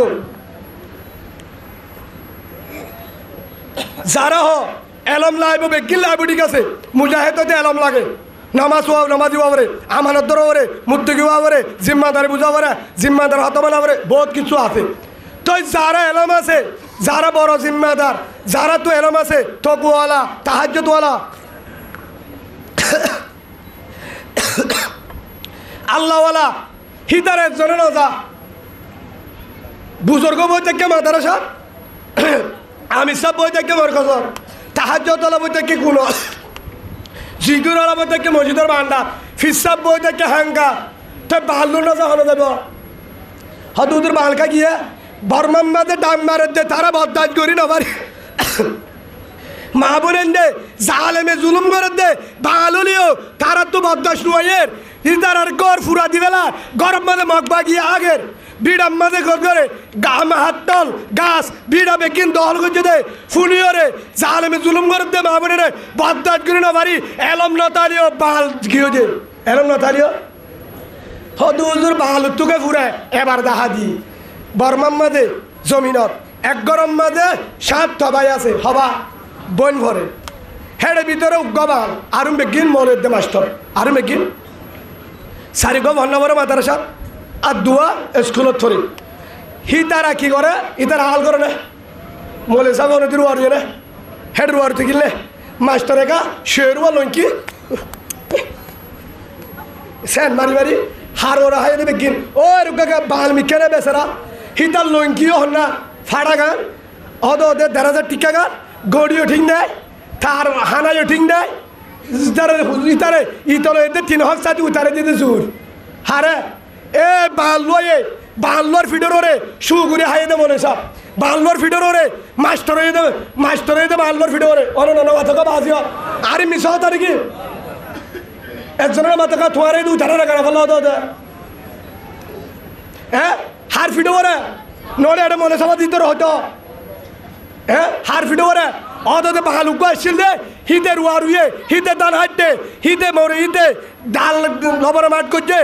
যারা হ এলম লাইব বেকিল লাইব ঠিক আছে মুজাহিদতে এলম লাগে নামাজ নামাজি বাবরে আমানত ধরো বরে মুত্তকি বাবরে জিম্মাদারি বুঝা বরে জিম্মাদার হতমানা বরে বহুত কিছু আছে তো যারা এলম আছে যারা বড় জিম্মাদার যারা তো এলম আছে তকুওয়ালা তাহাজ্জুদওয়ালা আল্লাহওয়ালা হিতার একজনের নজা বুজুর্গ বই থেকে মাদারাসা আমি সব বই থেকে মরকজর তাহাজ্জুদওয়ালা বই থেকে কোনো জিগুরওয়ালা বই থেকে মসজিদের বান্ডা ফিসাব বই থেকে হ্যাঙ্গা তো বাল্লুর নজা হলো যাব হদুদের বালকা গিয়ে বর্মাম্মাদের ডাম মারে দে তারা বদাজ করি না পারি মা বোনেন দে জালেমে জুলুম করে দে বালুলিও তারা তো বদাস নুয়ের ইদার আর গড় ফুরা দিবেলা গরম মাঝে মগবা গিয়ে আগের বিড়াম মাঝে ঘর করে গাম হাতল গাছ বিড়া বেকিন দল করছে দে ফুনিও রে জালেমে জুলুম করে দে মা বোনের বদাজ করি না পারি এলম নতালিও বাল গিয়ে দে এলম নতালিও হদুজুর বাল তুকে ফুরে এবার দেখা দি বর্মাম মাঝে জমিনত এক গরম মাঝে 7 থবাই আছে হবা বন ভরে হেডে ভিতরে গবাল আরু বেগিন মলের দে মাস্টার আরু বেগিন সারি গো ভন্নবরে মাদারাসা আর দুয়া স্কুলত থরি হি তারা কি করে ইতারা হাল করে না মলে সাহেব নদীর ওয়ার না হেড ওয়ার থেকে মাস্টার একা শেরুয়া লঙ্কি সেন মারি মারি হার ওরা হাই দেবে গিন ও রুকা বাল মিকেনে বেসারা হিতার লঙ্কিও হন না ফাড়া গান অদে 1,000 টিকা গান গড়িও ঠিক নাই তার হানাইও ঠিক নাই ইতারে ইতলে এদের 3 হক সাথে উতারে দিতে জোর হারে এ বাল্লয়ে বাল্লর ফিডরে শু ঘুরে হাই দে মনে সব বালবার ফিডর ওরে মাস্টার হয়ে দেবে বালবার ফিডর ওরে অনেক মাথা বাজিও আরে মিস হতো আর কি একজনের মাথা তোমার এই উঠারে রাখা ফেলা হতো হ্যাঁ হার ফিডো ওরে নড়ে এটা মনে সভা দিতে হতো হ্যাঁ হার ফিডো ওরে অদতে বালুক আসছিল দে হিতে রুয়া রুয়ে হিতে দান হাঁটতে হিতে মরে হিতে ডাল লবণ মাঠ করছে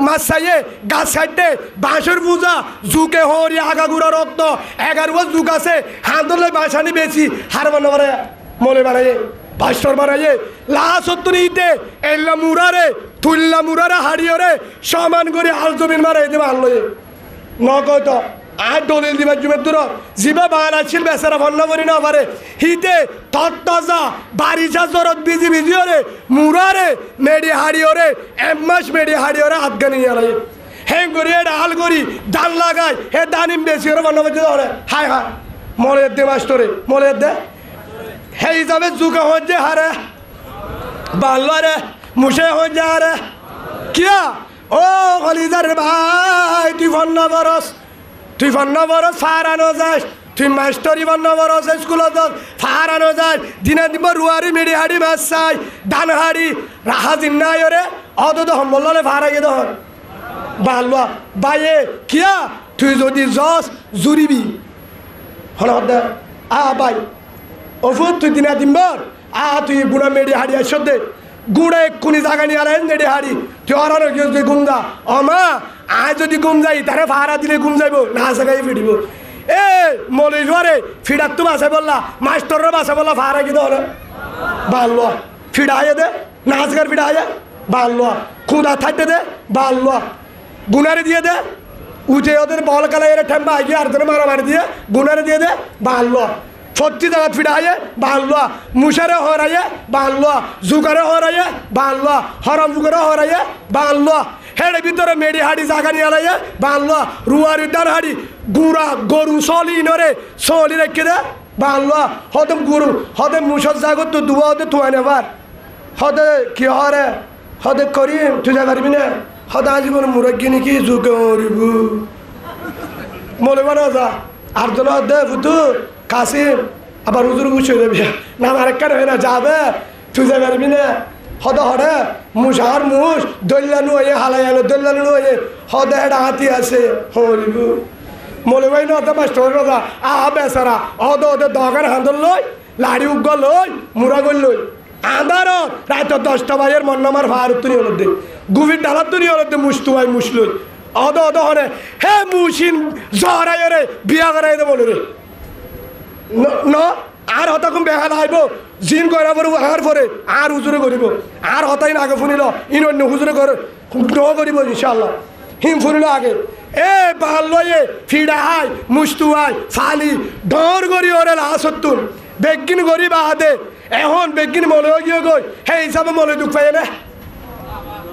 মাছ চাইয়ে গাছ ছাড়তে বাঁশের পূজা জুকে হরি আগা গুড়া রক্ত 11 যুগ আছে হাঁদলে বাঁশানি বেশি হার বানাবারে মলে বানাইয়ে ভাস্কর বানাইয়ে লাশত্তর ইতে এল্লা মুরারে তুল্লা মুরারে হারিয়রে সমান করে হাল জমিন মারাই দেবে আনলয়ে নকত আর দলিল দিবার জুমের দূর জিবা বান আছিল বেচারা বন্য করি না পারে হিতে তত্তাজা বারিশা জরত বিজি বিজি ওরে মুরারে মেডি হারিয়রে 1 মাস মেডি হারিয়রে আফগানি আলাই হেং করি এটা হাল করি দান লাগাই হে দানিম বেশি ওরে বন্য করতে ধরে হায় হায় মরে দে মাস্টরে মরে দে হে হিসাবে যুগে হচ্ছে হারে বাল্লো রে মুসে হচ্ছে হারে কিয়া ও কলিজার ভাই তুই বন্য বরস তুই বন্য বরস ফারানো যাস তুই মাস্টরি বন্য বরস স্কুলত ফারানো যাস দিনে দিব রুয়ারি মেডি হাড়ি মাছ চাই ধান হাড়ি রাহা দিন নাই ওরে অত তো সম্বলে ফারাই দহন বাল্লো বাইয়ে কিয়া তুই যদি যস জুরিবি হল বাই ওফুত তুই দিনা দিনবার তুই গুড়া মেডি হাড়ি আসো দে গুড়া এক্ষুনি জাগা নিয়ে আলেন মেডি হাড়ি তুই অরানো কেউ তুই গুম যা অমা আয় যদি গুম যাই তারে ভাড়া দিলে গুম যাইব না জাগাই ফিরিব এ মলে জোয়ারে ফিডার তো বাসে বললা মাস্টররা বাসে বললা ভাড়া কি ধরে বাল্লো ফিডা আয় দে নাচগার ফিডা আয় বাল্লো খুদা থাকতে দে বাল্লো গুনারে দিয়ে দে উঠে ওদের বল কালা এর ঠেম্বা আগে আর ধরে মারামারি দিয়ে গুনারে দিয়ে দে বাল্লো সত্যি জায়গা ফিডাইয়ে বাল্লো মুসারে হরাইয়ে বাল্লো জুগারে হরাইয়ে বাল্লো হরম জুগারে হরাইয়ে বাল্লো হেড়ে ভিতরে মেডি হাড়ি জাগা নিয়ে আলাইয়ে বাল্লো রুয়ারি দান হাড়ি গুড়া গরু সলি নরে সলি রেখে দে বাল্লো হদম গুরু হদে মুসর জাগত তো দুয়া হতে তুয়া নেবার হদে কি হরে হদে করিম তুই যা পারবি না হদে আজীবন মুরগি নাকি জুকে মরিবু মনে বানা যা আর জন দে ফুতু কাসিম আবার হুজুর গুছিয়ে দেবে না আরেকটা হয় না যাবে তুই যা পারবি না হদ হরে মুসার মুস দল্যানু হয়ে হালাই আলো দল্যানু হয়ে হদে এটা হাতি আছে হরিবু মনে ভাই না তো মাস্টার রাজা বেচারা হদ ওদের দগান হাঁদল লই লাড়ি উগ লই মুরা গল লই আন্ধার রাত 10টা বাজের মন্নামার ভারত তুই হল দে গুভির ডালার তুই হল দে মুসতুয়াই মুসলই অদ অদ হরে হে মুসিন জহরাই রে বিয়া করাই দে বলে রে ন আর হতাকম বেহাল আইব জিন করা পরে আর পরে আর হুজুরে করিব আর হতাই না আগে ফুনিল ইন অন্য হুজুরে করে করিব ইনশাল্লাহ হিম ফুনিল আগে এ বাল লয়ে ফিডা হাই মুস্তুয়াই ফালি ডর করি ওরে লাসত্তুন বেগিন করি বাহাদে এখন বেগিন মনে গিয়ে গই হে হিসাবে মনে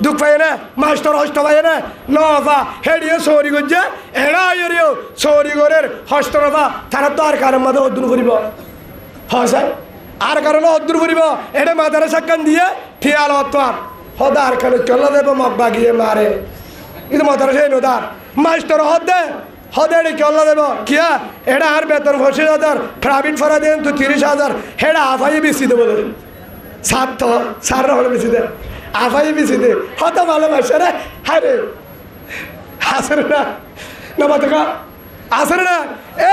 দুঃখ পাই না মাস্টার হস্ত পাই না নফা হেডিও সৌরি করছে এরা এরিও সৌরি করের হস্ত নফা তারা তো আর কারণ মাঝে অর্জুন করিব হ্যাঁ স্যার আর কারণে অর্জুন করিব এটা মাথারে সাক্ষান দিয়ে ঠিয়াল হতার হদা আর কারণে চল দেব মগ বাগিয়ে মারে কিন্তু মাথারে সেই নদার মাস্টার হদে হদে এটি চল্লা দেব কিয়া এটা আর বেতন 25,000 প্রাইভেট ফরা দেন তো 30,000 হেডা আফাই বেশি দেবো সাত সাররা হলে বেশি দে আফাই বেশি দে হত ভালোবাসে রে হ্যাঁ রে আসরে না বাতকা আসরে না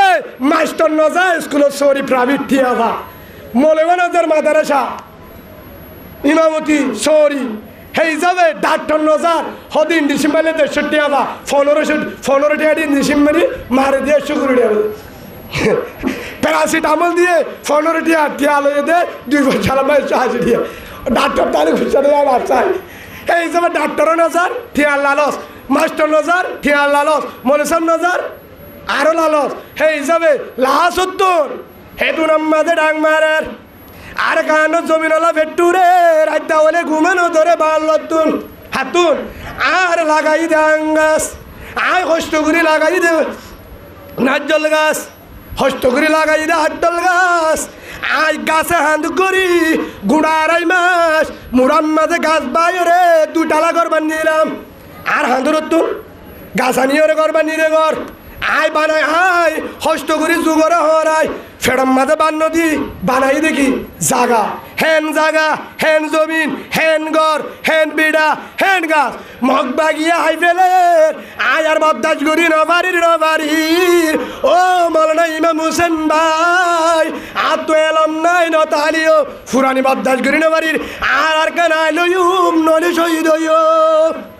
এ মাস্টার ন যা স্কুলের সরি প্রাইভেট ঠিয়াফা মলেবানাদের মাদারাসা ইমামতি সরি সেই হিসাবে ডাক্তার নজার হদিন ডিসেম্বরে 150 টাকা 15 টাকা দিন ডিসেম্বরে মারে দিয়ে 100 করে দেবে প্যারাসিটামল দিয়ে 15 টাকা টিয়া লয়ে দে 2 বছর মাস 80 টাকা ডাক্তার তাহলে খুঁজে দেয় আর চাই এই হিসাবে ডাক্তারও নজার টিয়া লালস মাস্টার নজার টিয়া লালস মনেশন নজার আরও লালস সেই হিসাবে লাশ উত্তর হেতু নাম্মাদে ডাং মারের আর কানো জমিনলা ভেট্টুরে রাইতা হলে ঘুমানো ধরে বাল্লতুন হাতুন আর লাগাই দে আঙ্গাস আয় হস্তগুড়ি লাগাই দে নাজ্জল গাছ হস্তগুড়ি লাগাই দে হাট্টল গাছ আয় গাছে হাঁদ করি গুড়া আড়াই মাস মুরাম মাঝে গাছ বাই রে 2 টালা ঘর বানিয়ে দিলাম আর হাঁদুর তুন গাছ আনিয়ে রে ঘর বানিয়ে রে ঘর আয় বানাই আয় হস্ত করি যুগরে হরাই ফেরম মাঝে বান্ন দি বানাই দেখি জাগা হেন জমিন হেন গর হেন বিড়া হেন গাছ মগ বাগিয়ে হাই ফেলে আয় আর বদাস করি নবারির ও মৌলানা ইমাম হোসেন ভাই আর তো এলম নাই নতালিও ফুরানি বদাস করি নবারির আর কানাই লইম নলে শহীদ হইও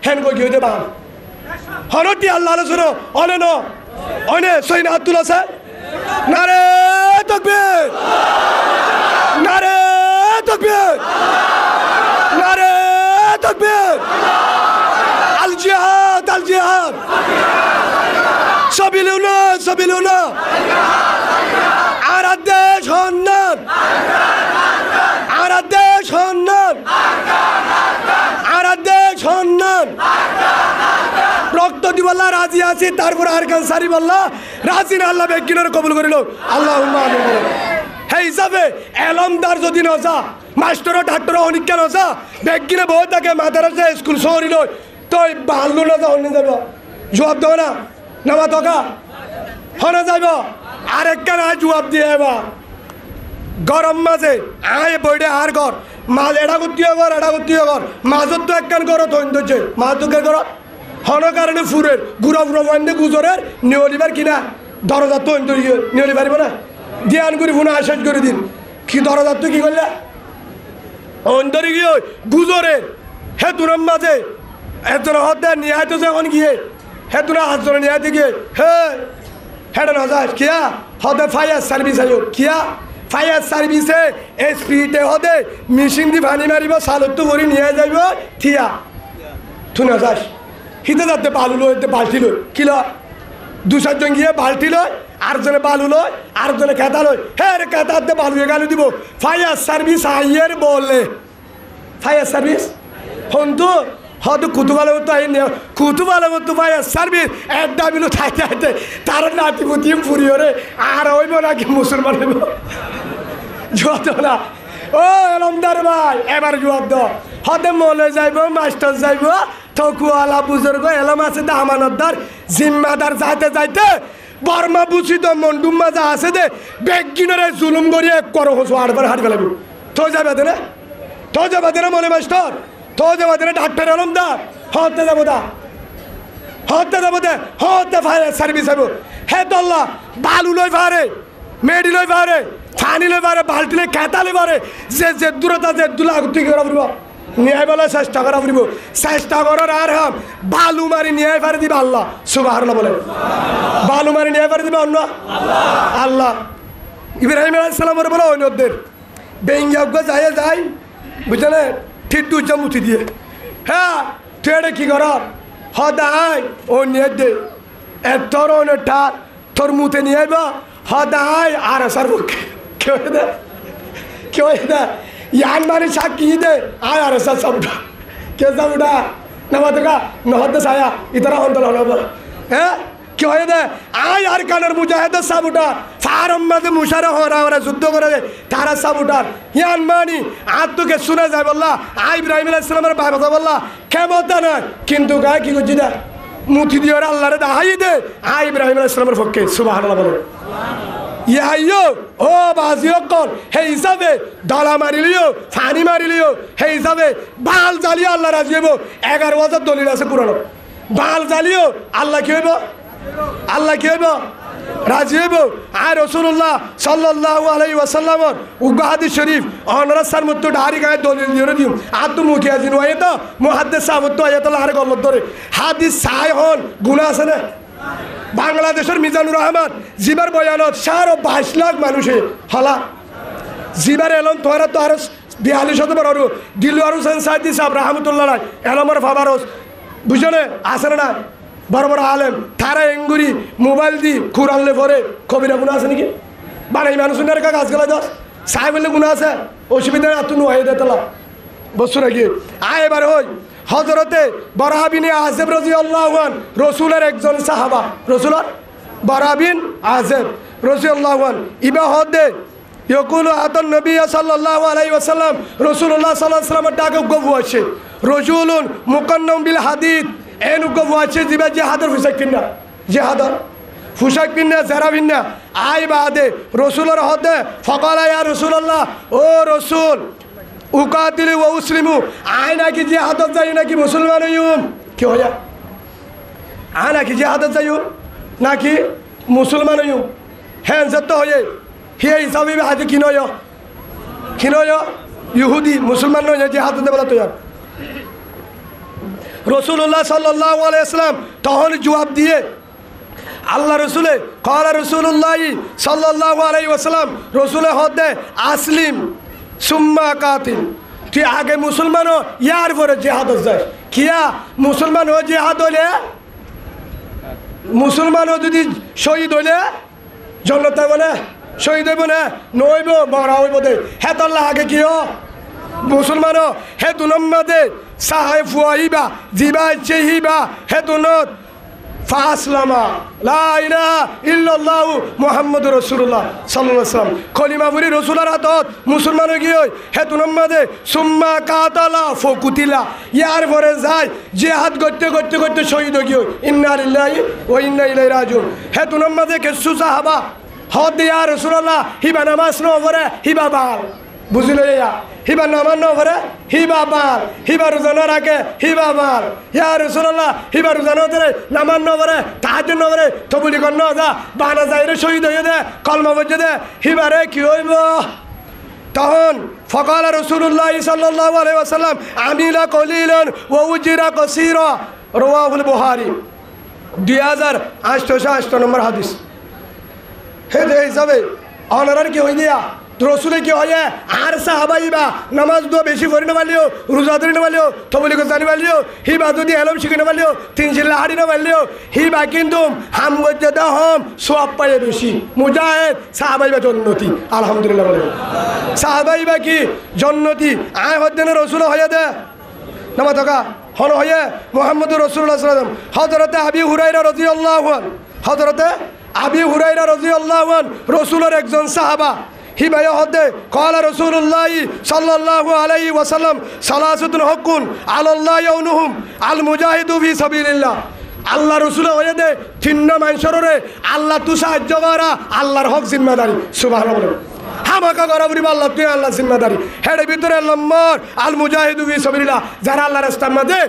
হেন কই হইতে বান হরতি আল্লাহ শুনো অনে ন অনে সৈন আব্দুল আছে নারে তাকবীর নারে তাকবীর নারে তাকবীর আল জিহাদ সাবিলুল্লাহ আর দেশ হন্নান রক্ত দিবল্লা রাজি আছি তারপর আর কান সারি বললা রাজি না আল্লাহ বেকিনের কবুল করিল আল্লাহুম্মা আমিন হে হিসাবে এলমদার যদি নজা মাস্টার ডাক্তার অনিক নজা বেকিনে বই থাকে মাদ্রাসা স্কুল শহরি লই তুই ভালো না যা অন্য যাব জবাব দাও না নামা তকা হনে যাইব আরেকটা না জবাব দিয়ে এবার গরম মাঝে আয় বইডে আর ঘর মাছ এটা করতে ঘর মাছত তো একখান ঘর তৈন ধরছে মাছ তো ঘর হন কারণে ফুরের গুড়া বান্ধে গুজরের নিয়লিবার কিনা দরজার তো অন্তর গিয়ে নিয়লি পারিব না ধ্যান করি ফোনে আশ্বাস করে দিন কি দরজার তো কি করলে অন্তরে গিয়ে গুজরের হে তুরাম মাঝে এতটা হতে নিয়ে তো যখন গিয়ে হে তোরা হাতজনে নিয়ে গিয়ে হেডে না যাস কিয়া হতে ফায়ার সার্ভিস আইও কিয়া ফায়ার সার্ভিসে এসপিতে হতে মেশিন দি পানি মারিব সালত ভরি নিয়ে যাইব থিয়া তুই না যাস হিতে যাতে বালু লই বালতি লই কি লয় 2-4 জন গিয়ে বালতি লয় আরেকজনে বালু লয় আরেকজনে খেতা লয় রে খেতাতে বালু গালু দিব ফায়ার সার্ভিস আইয়ের বলে ফায়ার সার্ভিস হন্তু হয়তো কুতুবালে মতো কুতুবালে মতো ফায়ার সার্ভিস এক দাবিলো থাকতে তার নাতি পুতি ফুরিও রে আর হইব নাকি মুসলমান হইব জবাব না ও এলমদার ভাই এবার জবাব দাও হতে মলে যাইব মাস্টার যাইব থকুয়ালা বুজুর্গ এলম আছে দা আমানতদার জিম্মাদার যাইতে বর্মা বুঝি তো মন্ডুম্মা যা আছে দে বেগিনরে জুলুম করিয়ে করো হসো আটবার হাট ফেলাবি তো যাবে না মনে মাস্টার তো যাবে না ডাক্তার এলমদার হতে যাবো হতে ফায়ার সার্ভিস হইব হে দল্লা বালু লই ফারে মেডি লই ফারে ফানি লই পারে বাল্টি লই খেতা লই পারে যে দূরতা যে দুলা তুই করা ফুরিব নিয়ে বলে চেষ্টা করা ফুরিব চেষ্টা করার আর হাম বালু মারি নিয়ে পারে দিবা আল্লাহ সুবহানাল্লাহ বলে বালু মারি নিয়ে পারে দিবা অন্য আল্লাহ ইব্রাহিম আলাইহিস সালামের বলে অন্যদের বেঙ্গা যায় বুঝলে ঠিক দুইটা মুঠি দিয়ে হ্যাঁ তুই এটা কি কর হদায় ও নিয়ে দে তোর অনেকটা তোর মুতে নিয়ে আইবা হদায় আর আসার মুখে কেউ দে ইয়ান মারি সাক্ষী দে আয় আর আসার সবটা কে সবটা নেওয়া দেখা নহতে ছায়া ইতারা অন্তর হলো হ্যাঁ কেউ দে আয় আর কানের মুজাহেদের সাবুটা ফারম মাঝে মুশারা ওরা যুদ্ধ করে দে তারা সাবুটার ইয়ান মানি আর তোকে শুনে যায় বললা আয় ইব্রাহিম আলাইহিস সালামের ভাই কথা বললা ক্ষমতা নয় কিন্তু গায়ে কি করছি দে মুথি দিয়ে ওরা আল্লাহরে দাহাই দে আয় ইব্রাহিম আলাইহিস সালামের পক্ষে সুবহানাল্লাহ বলে ইয়ো ও বাজিও কর হে হিসাবে দলা মারিলিও ফানি মারিলিও হে হিসাবে বাল জ্বালিও আল্লাহ রাজি হইব 11,000 দলিল আছে পুরানো বাল জ্বালিও আল্লাহ কি হইব রাজি হইব আর রাসূলুল্লাহ সাল্লাল্লাহু আলাইহি ওয়াসাল্লামর উগ্র হাদিস শরীফ অনরাসার মতো ডারি গায়ে দলিল দিয়ে দিম আর তো মুখে আজিন ওয়ে তো মুহাদ্দিস সাহেব তো আয়াতুল্লাহ আর গল্লত ধরে হাদিস সাই হন গুনাহ আছে না বাংলাদেশের মিজানুর রহমান জিবার বয়ানত 22 লাখ মানুষে হলা জিবার এলম তোরা তো আর 42 বড় দিলওয়ার হোসেন সাইদি সাহেব রহমতুল্লাহ এলমর ফাবারস বুঝলে আসে না বড় বড় আলেম তারা এঙ্গুরি মোবাইল দি কুরানলে পরে কবিরা গুণা আছে নাকি বানাই মানুষের কাজ গেলে দশ সাহেব বললে গুণা আছে অসুবিধা না তুই হয়ে দেতলা বসু নাকি আয় এবার হই হজরতে বরাবিন আজেব রাদিয়াল্লাহু আনহু রসুলের একজন সাহাবা রসুলের বরাবিন আজেব রাদিয়াল্লাহু আনহু ইবা হদে ইয়কুলু আতান নবী সাল্লাল্লাহু আলাইহি ওয়াসাল্লাম রাসূলুল্লাহ সাল্লাল্লাহু আলাইহি ওয়াসাল্লাম ডাকে গবু আছে রজুলুন মুকান্নাম বিল হাদিদ এনু গবু আছে জিবা জিহাদের ফিসাকিনা জিহাদার পোশাক পিন্না জেরা পিন্না আই বাদে রসুলের হদে ফকালা ইয়া রসুল্লাহ ও রসুল উকাতিল ও উসলিমু আয় নাকি যে হাতত যাই নাকি মুসলমান হইম কি হইয়া আয় নাকি যে হাতত যাই নাকি মুসলমান হইম হ্যাঁ যত হয়ে হে হিসাবে হাতে কিনয় ইহুদি মুসলমান নয় যে হাততে বলা তৈরি রসুল্লাহ সাল্লাল্লাহু আলাইহি ওয়াসাল্লাম তখন জবাব দিয়ে আল্লাহ রসুলে কলা রসুল্লাহ সাল্লাল্লাহু আলাইহি ওয়াসাল্লাম রসুলে হদে আসলিম সুম্মা কাতিল তুই আগে মুসলমান হ ইয়ার পরে জেহাদ যায় কিয়া মুসলমান হ জেহাদ হলে মুসলমান যদি শহীদ হইলে জন্নত বলে শহীদ হইব না নইব মরা হইব দে হে তাল্লাহ আগে কি হ মুসলমান হে দুনম্মাদে সাহে ফুয়াইবা জিবা চেহিবা হে দুনত ফাসলামা লা ইলাহা ইল্লাল্লাহু মুহাম্মাদুর রাসূলুল্লাহ সাল্লাল্লাহু আলাইহি ওয়াসাল্লাম কলিমা পড়ি রাসূলের হাতত মুসলমান হয়ে গিয়ে হে তুনম্মাদে সুম্মা কাতালা ফুকুতিলা ইয়ার পরে যায় জিহাদ করতে করতে করতে শহীদ হয়ে গিয়ে ইন্না লিল্লাহি ওয়া ইন্না ইলাইহি রাজিউন হে তুনম্মাদে কিছু সাহাবা হদ ইয়া রাসূলুল্লাহ হিবা নামাজ ন পড়ে হিবা বাল বুঝিলে ইয়া হিবা নামান ন পড়ে হিবা বাল হিবা রোজানা রাখে হিবা বাল ইয়া রাসূলুল্লাহ হিবা রোজানা ধরে নামান ন পড়ে তাহাজ্জুদ ন পড়ে তবুলি কর ন যা বানা যাইরে শহীদ হয়ে দে কলমা পড়ে দে হিবারে কি হইব তখন ফকালা রাসূলুল্লাহ সাল্লাল্লাহু আলাইহি ওয়াসাল্লাম আমিলা কলিলান ওয়া উজিরা কাসীরা রাওয়াহুল বুখারী 2808 নম্বর হাদিস হে দে হিসাবে অনারার কি হই দিয়া রসুলে কি হয় আর সাহাবাইবা নামাজ দো বেশি করে নেবালিও রোজা ধরে নেবালিও তবলি করে জানি পারলিও হিবা যদি এলম শিখে নেবালিও তিন চিল্লা হাড়ি নেবালিও হিবা কিন্তু হাম গজ্জে দা হম সব পাইয়ে বেশি মুজাহেদ সাহাবাইবা জন্নতি আলহামদুলিল্লাহ বলে সাহাবাইবা কি জন্নতি আয় হদ্দেনে রসুল হয়ে দে নামা থাকা হন হয়ে মুহাম্মদুর রাসূলুল্লাহ সাল্লাল্লাহু আলাইহি ওয়াসাল্লাম হযরতে আবি হুরায়রা রাদিয়াল্লাহু আনহু হযরতে আবি হুরায়রা রাদিয়াল্লাহু আনহু রাসূলের একজন সাহাবা হিবায়া হদে কলা রসুল্লাহ সাল্লাল্লাহু আলাইহি ওয়াসাল্লাম সালাসাতুন হকুন আলাল্লাহ ইয়াউনুহুম আল মুজাহিদু ফি সাবিলিল্লাহ আল্লাহ রসুল হয়ে দে তিন্ন মানুষরে আল্লাহ তু সাহায্য করা আল্লাহর হক জিম্মাদারি সুবহানাল্লাহ হামাকা করা বলিব আল্লাহ তুই আল্লাহ জিম্মাদারি হেডে ভিতরে নম্বর আল মুজাহিদু ফি সাবিলিল্লাহ যারা আল্লাহর রাস্তার মধ্যে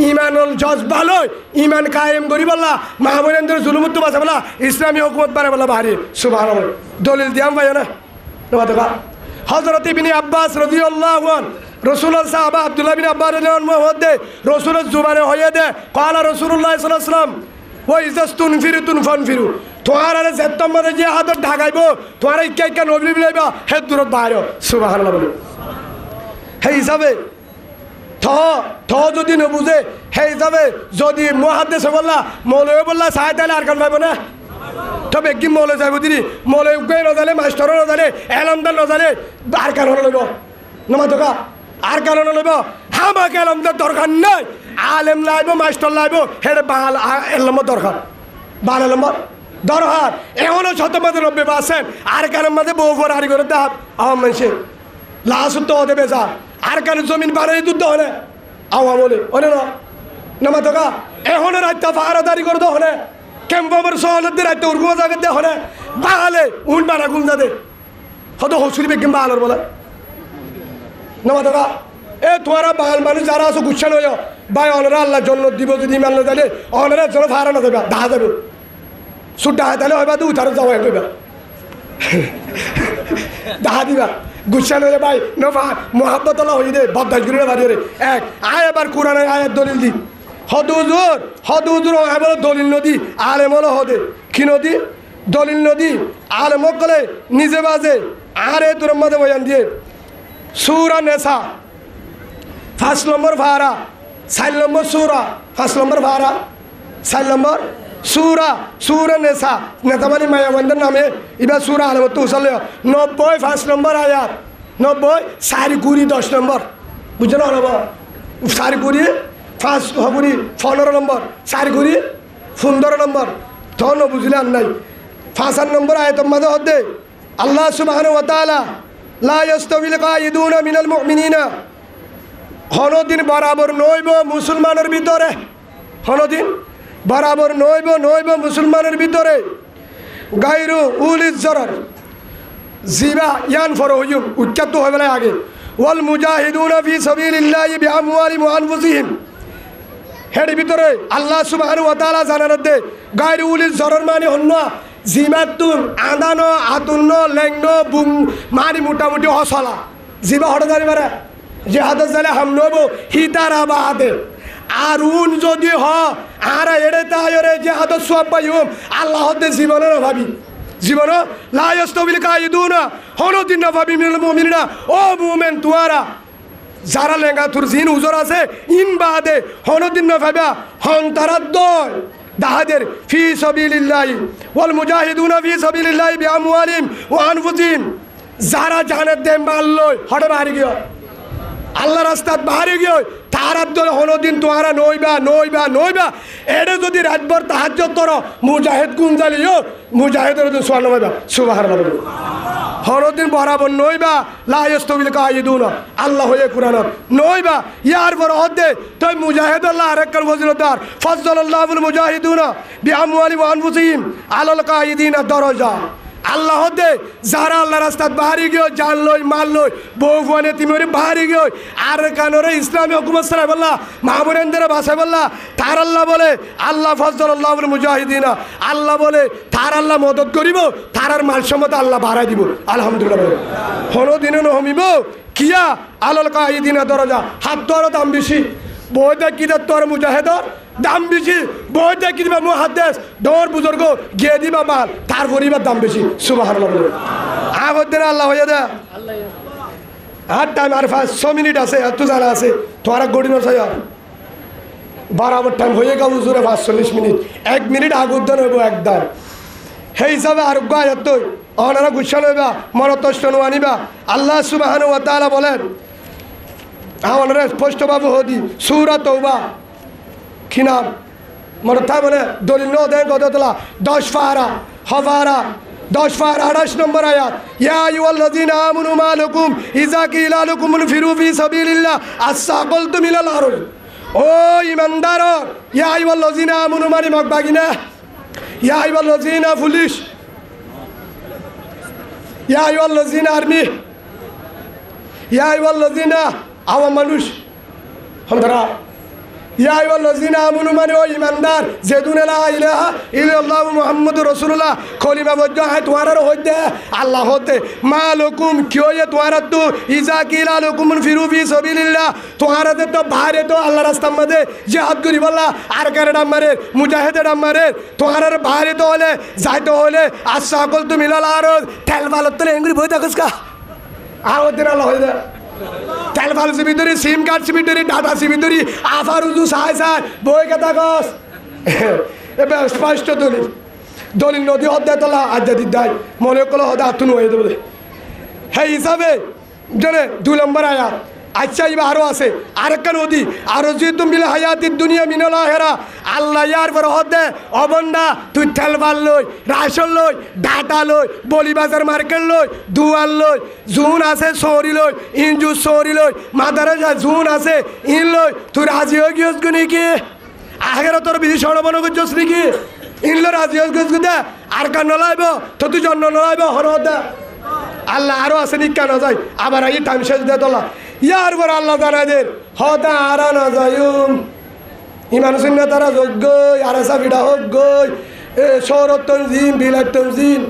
ইমানুল জজ ভালো ইমান কায়েম করি বললা মাহমুদের জুলুমুত্তু বাঁচা বলা ইসলামী হুকুমত বাড়ে বলা বাহারি সুবহানাল্লাহ দলিল দিয়াম ভাই না হযরত ইবনে আব্বাস রাদিয়াল্লাহু আনহু রাসূলুল্লাহ সাহাবা আব্দুল্লাহ ইবনে আব্বাস রাদিয়াল্লাহু আনহু রাসূলের জুবানে হয়ে দে ক্বালা রাসূলুল্লাহ সাল্লাল্লাহু আলাইহি ওয়াসাল্লাম ওয়া ইযাস্তুনফিরুতুন ফানফিরু তোহার আরে জেত্তমরে যে হাতত ঢাকাইব তোহার ইক্কা নবী বিলাইবা হে দূরত বাইরে সুবহানাল্লাহ বলে হে হিসাবে থ যদি না বুঝে হে হিসাবে যদি মুহাদ্দিস বললা মৌলভী বললা সাহেব তাহলে আর কান পাইব না তবে কি মৌলে যাইব দিদি মৌলে উগে নজালে মাস্টারও নজালে এলমদার নজালে আর কারণ লইব নমা দোকা আর কারণ লইব হামাকে এলমদার দরকার নাই আলেম লাইব মাস্টার লাইব হেডে বাল এলম দরকার বাল এলম দরকার এখনো 90 আছেন আর কারণ মাঝে বউ ফর হারি করে দাব আওয়াম মানুষে লাশ তো হতে বেজা আর কারণ জমিন বাড়াই দুধ হলে আওয়াম বলে ওরে না নমা দোকা এখনো রাত্তা ফাহারাদারি করে দহনে কেম্পাবার সহলদের রাইতে উর্গুমা জায়গা দে হনে বাগালে উন বানা গুম যাদে হয়তো হসুরি বেগিম বাগালের বলে নমা দাদা এ তোমারা বাগাল মানুষ যারা আছো গুচ্ছান হয়ে ভাই অনরা আল্লাহ জন্য দিব যদি ইমান না জানে অনরা জন্য ফারা না দেবে দেখা যাবে সুট ডাহা তাহলে হইবা তো উঠারো যাওয়া কইবা দেখা দিবা গুচ্ছান হয়ে ভাই নফা মোহাব্বত হই দে বদাস গুলো বাড়ি রে এক আয় এবার কোরআনের আয়াত দলিল দি হদুজুর এবার দলিল নদী আলেমল হদে কি নদী দলিল নদী আলেমক গলে নিজে বাজে আরে তোর মাঝে বয়ান দিয়ে সুরা নেশা 5 নম্বর ভাড়া 4 নম্বর সুরা 5 নম্বর ভাড়া 4 নম্বর সুরা নেশা নেতা মানে মায়াবন্ধের নামে এবার সুরা আলেমত তো উসালে 90 5 নম্বর আয়াত 90 4 কুড়ি 10 নম্বর বুঝছো না 4 কুড়ি 5 হবুরি 15 নম্বর 4 ঘুরি 15 নম্বর তখন বুঝলেন নাই 5 নম্বর আয়াতের মধ্যে হদে আল্লাহ সুবহানাহু ওয়া তাআলা লা ইয়াস্তাবিল কায়িদুনা মিনাল মুমিনিনা হনদিন বরাবর নইব মুসলমানের ভিতরে হনদিন বরাবর নইব মুসলমানের ভিতরে গায়রু উলিজ জরর জিবা ইয়ান ফরহুম উচ্চাত হয়ে গেলে আগে ওয়াল মুজাহিদুনা ফি সাবিলিল্লাহি বিআমওয়ালিহিম ওয়া আনফুসিহিম হের ভিতরে আল্লাহ সুবহানাহু ওয়া তাআলা জানার দে গায়রু উলিজ জরর মানে হন্ন জিমাতুন আদানো আতুন্ন লেংন বুম মানে মোটামুটি অসলা জিবা হঠাৎ জানি পারে যে হাতে জালে হামনবো হিতারা বাদে আর উন যদি হ আর এড়ে তাইরে যে হাতে সব পাইম আল্লাহ হতে জীবনের ভাবি জীবন লায়স্তবিল কাইদুনা হনদিন না ভাবি মিনাল মুমিনিনা ও মুমিন তুয়ারা যারা লেঙ্গা তোর জিন উজর আছে ইন বাদে হনদিন না ভাবা হন তারাদ দাহাদের ফি সাবিলিল্লাহি ওয়াল মুজাহিদুনা ফি সাবিলিল্লাহি বিআমওয়ালিহিম ওয়া আনফুসিহিম যারা জানের দেম বাল্লই হঠাৎ হারি গিয়ে আল্লাহ রাস্তাত বাহারে গিয়ে তারার দল হনদিন তোহারা নইবা এডে যদি রাতভর তাহাজ্জুদ তর মুজাহিদ গুঞ্জালিও মুজাহিদের সোয়ান নইবা সুবহানাল্লাহ হনদিন বরাবর নইবা লা ইয়াস্তাবিল কাইদুনা আল্লাহ হয়ে কুরআনত নইবা ইয়ার পর হদে তুই মুজাহিদ আল্লাহ আরেকর ফজিলতদার ফজলাল্লাহুল মুজাহিদুনা বিআমওয়ালি ওয়া আনফুসিহিম আলাল কাইদিনা দরজা আল্লাহ দে যারা আল্লাহ রাস্তাত বাহারি গিয়ে জান লই মাল লই বউ ফুয়ানে তিমরে বাহারি গিয়ে আর কানরে ইসলামী হুকুমত সারা বললা মাহমুরেন্দ্র ভাষায় বললা তার আল্লাহ বলে আল্লাহ ফজলাল্লাহুল মুজাহিদিনা আল্লাহ বলে তার আল্লাহ মদত করিব তার মাল সম্মত আল্লাহ বাড়াই দিব আলহামদুলিল্লাহ হনো দিনে নহমিব কিয়া আলাল কাইদিনা দরজা হাত তোর দাম বেশি বইটা কি তোর মুজাহিদর দাম বেশি বইটা কি দিবা মুহাদ্দিস দৌড় বুজুর্গ গিয়ে দিবা মাল তার পরিবার দাম বেশি সুবহানাল্লাহ আগর দিন আল্লাহ হয়ে দে আর টাইম আর 5 মিনিট আছে এত জানা আছে তোরা গড়িনো চাই বরাবর টাইম হয়ে গেল হুজুরে 45 মিনিট 1 মিনিট আগর দিন হইব একদম সেই হিসাবে আরোগ্য আয়াত অনারা গুচ্ছা লইবা মনতষ্ট আনিবা আল্লাহ সুবহানাহু ওয়া তাআলা বলেন আমাদের স্পষ্টভাবে হদি সূরা তওবা কি নাম মনে তা বলে দলিল ন দেন গদতলা 10 ফারা হওয়ারা 10 ফারা 28 নম্বর আয়াত ইয়া আইয়ুহাল্লাযীনা আমানু মা লাকুম ইযা কিলা লাকুম ফিরু ফি সাবিলিল্লাহ আসাকালতুম ইলাল আরদ ও ইমানদার ইয়া আইয়ুহাল্লাযীনা আমানু মানে মকবাগিনা ইয়া আইয়ুহাল্লাযীনা পুলিশ ইয়া আইয়ুহাল্লাযীনা আর্মি ইয়া আইয়ুহাল্লাযীনা আওয়াম মানুষ আমরা ইয়া আইয়ুহাল্লাযীনা আমানু মানে ও ইমানদার যেদুনে লা ইলাহা ইল্লাল্লাহু মুহাম্মাদুর রাসূলুল্লাহ কলিমা বজ্জ হয় তোমার হইতে আল্লাহ হতে মালুকুম কিও এ তোমার তো ইজা কিলা লাকুম ফিরু ফি সাবিলিল্লাহ তোমার তো বাইরে তো আল্লাহ রাস্তার মধ্যে জিহাদ করি বললা আর কারডা মারে মুজাহিদের মারে তোমার বাইরে তো হলে যাইতে হলে আসাকল তুমি মিলাল আর তেল বালত তো এঙ্গুরি বই দেখছ কা আওদিন আল্লাহ হইতে তেল ভাল সিবিদরি সিম কার্ড সিবিদরি ডাটা সিবিদরি আফার উজু সাই সাই বই কথা কস এবার স্পষ্ট দলিল নদী হদ্দায় তোলা আজ্জা দিদাই মনে করলো হদা আতুন হয়ে দেবে সেই হিসাবে জানে 2 নম্বর আয়াত আচ্ছা এবার আরও আছে আরেকটা নদী আরও যে তুমি হায়াতি দুনিয়া মিনল হেরা আল্লাহ ইয়ার পর হদে অবন্ডা তুই তেল ভাল লই রাশন লই ডাটা লই বলিবাজার মার্কেট লই দুয়ার লই জুন আছে সৌরি লই ইঞ্জু সৌরি লই মাদারে যা জুন আছে ইন লই তুই রাজি হয়ে গিয়েছ নাকি আগের তোর বেশি স্বর্ণবন করছিস নাকি ইনলো রাজি হয়ে গেছ দে আর কান নলাইব তো তুই জন্ম নলাইব হর দে আল্লাহ আরও আছে নিকা না যায় আবার এই টাইম শেষ দে তোলা ইয়ার পর আল্লাহ জানাদের হতা আরা না যায়ুম ইমান শূন্য তারা যোগ্য আর সাবিটা হোক এ সৌরত তনজিম বিলাত তনজিম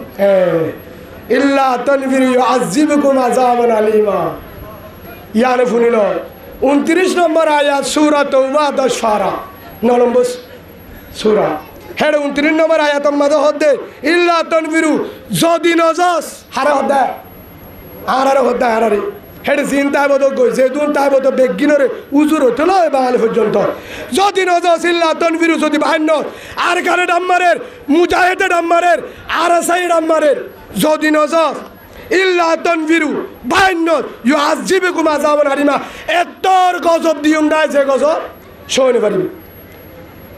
ইল্লা তনফির ইউআযিবুকুম আযাবান আলিমা ইয়ারে ফুনিল 29 নম্বর আয়াত সূরা তাওবা 10 ফারা 9 নম্বর সূরা হেড 29 নম্বর আয়াত মধ্যে হদে ইল্লা তনফিরু যদি নজাস হারা হদা আরারে হদা আরারে হেড জিন তাইবত গই যেদুন তাইবত বেগিনরে উজুর হইতো লয় বাঙালি পর্যন্ত যদি নজাস ইল্লা তনফিরু যদি বাহান্ন আর কারে ডাম্মারের মুজাহিদে ডাম্মারের আর সাই ডাম্মারের যদি নজাস ইল্লা তনফিরু বাহান্ন ইউআযিবুকুম আযাবান আলিমা এতর গজব দিউম নাই যে গজব সইনে পারিবি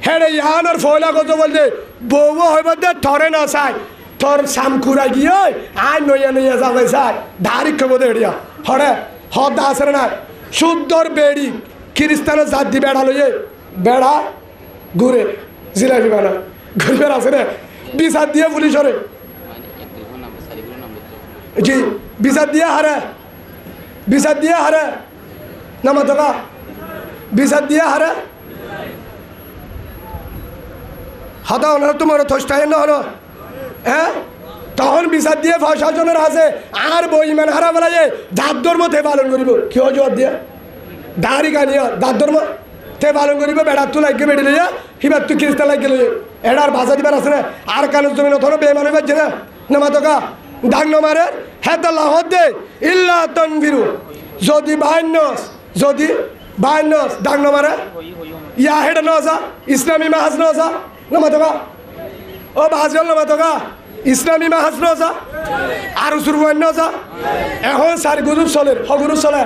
হেডে ইয়ানোর ফয়লা গজব বলতে বউ হইব দে ধরে না চাই তোর সামকুরা গিয়ে আই নইয়া যাবে চাই ধারি খবর হেডিয়া হরে হদ আসে না শুদ্ধর বেড়ি খ্রিস্টানের জাতি বেড়া লইয়ে বেড়া ঘুরে জিলাপি বানা ঘুরবে আসে রে বিচার দিয়ে পুলিশরে জি বিচার দিয়ে হারে নামা তোকা বিচার দিয়ে হারে হতা ওনারা তোমার থষ্টাই না হলো হ্যাঁ তখন বিচার দিয়ে প্রশাসনের আছে আর বইমান হারা বেলায় দাঁত ধর্ম তে পালন করিব কি জবাব দিয়ে দাঁড়ি কানিয়া দাঁত ধর্ম তে পালন করিব বেড়ার তো লাগিয়ে বেড়ে লইয়া হিবার তো খ্রিস্টান লাগিয়ে লইয়া এটা আর ভাষা দিবার আছে না আর কানুর জমিন অথবা বেমান হইবার না নামা তোকা ডাক নমারে হেদাল্লাহ দে ইল্লা তনভিরু যদি বাইনস ডাক নমারে ইয়া হেডা নজা ইসলামী মাহাজ নজা নামা তোকা ও বাহাজল নামা তোকা ইসলামী মাহাজ নজা আর সুরবান নজা এখন চার গ্রুপ চলের গ্রুপ চলে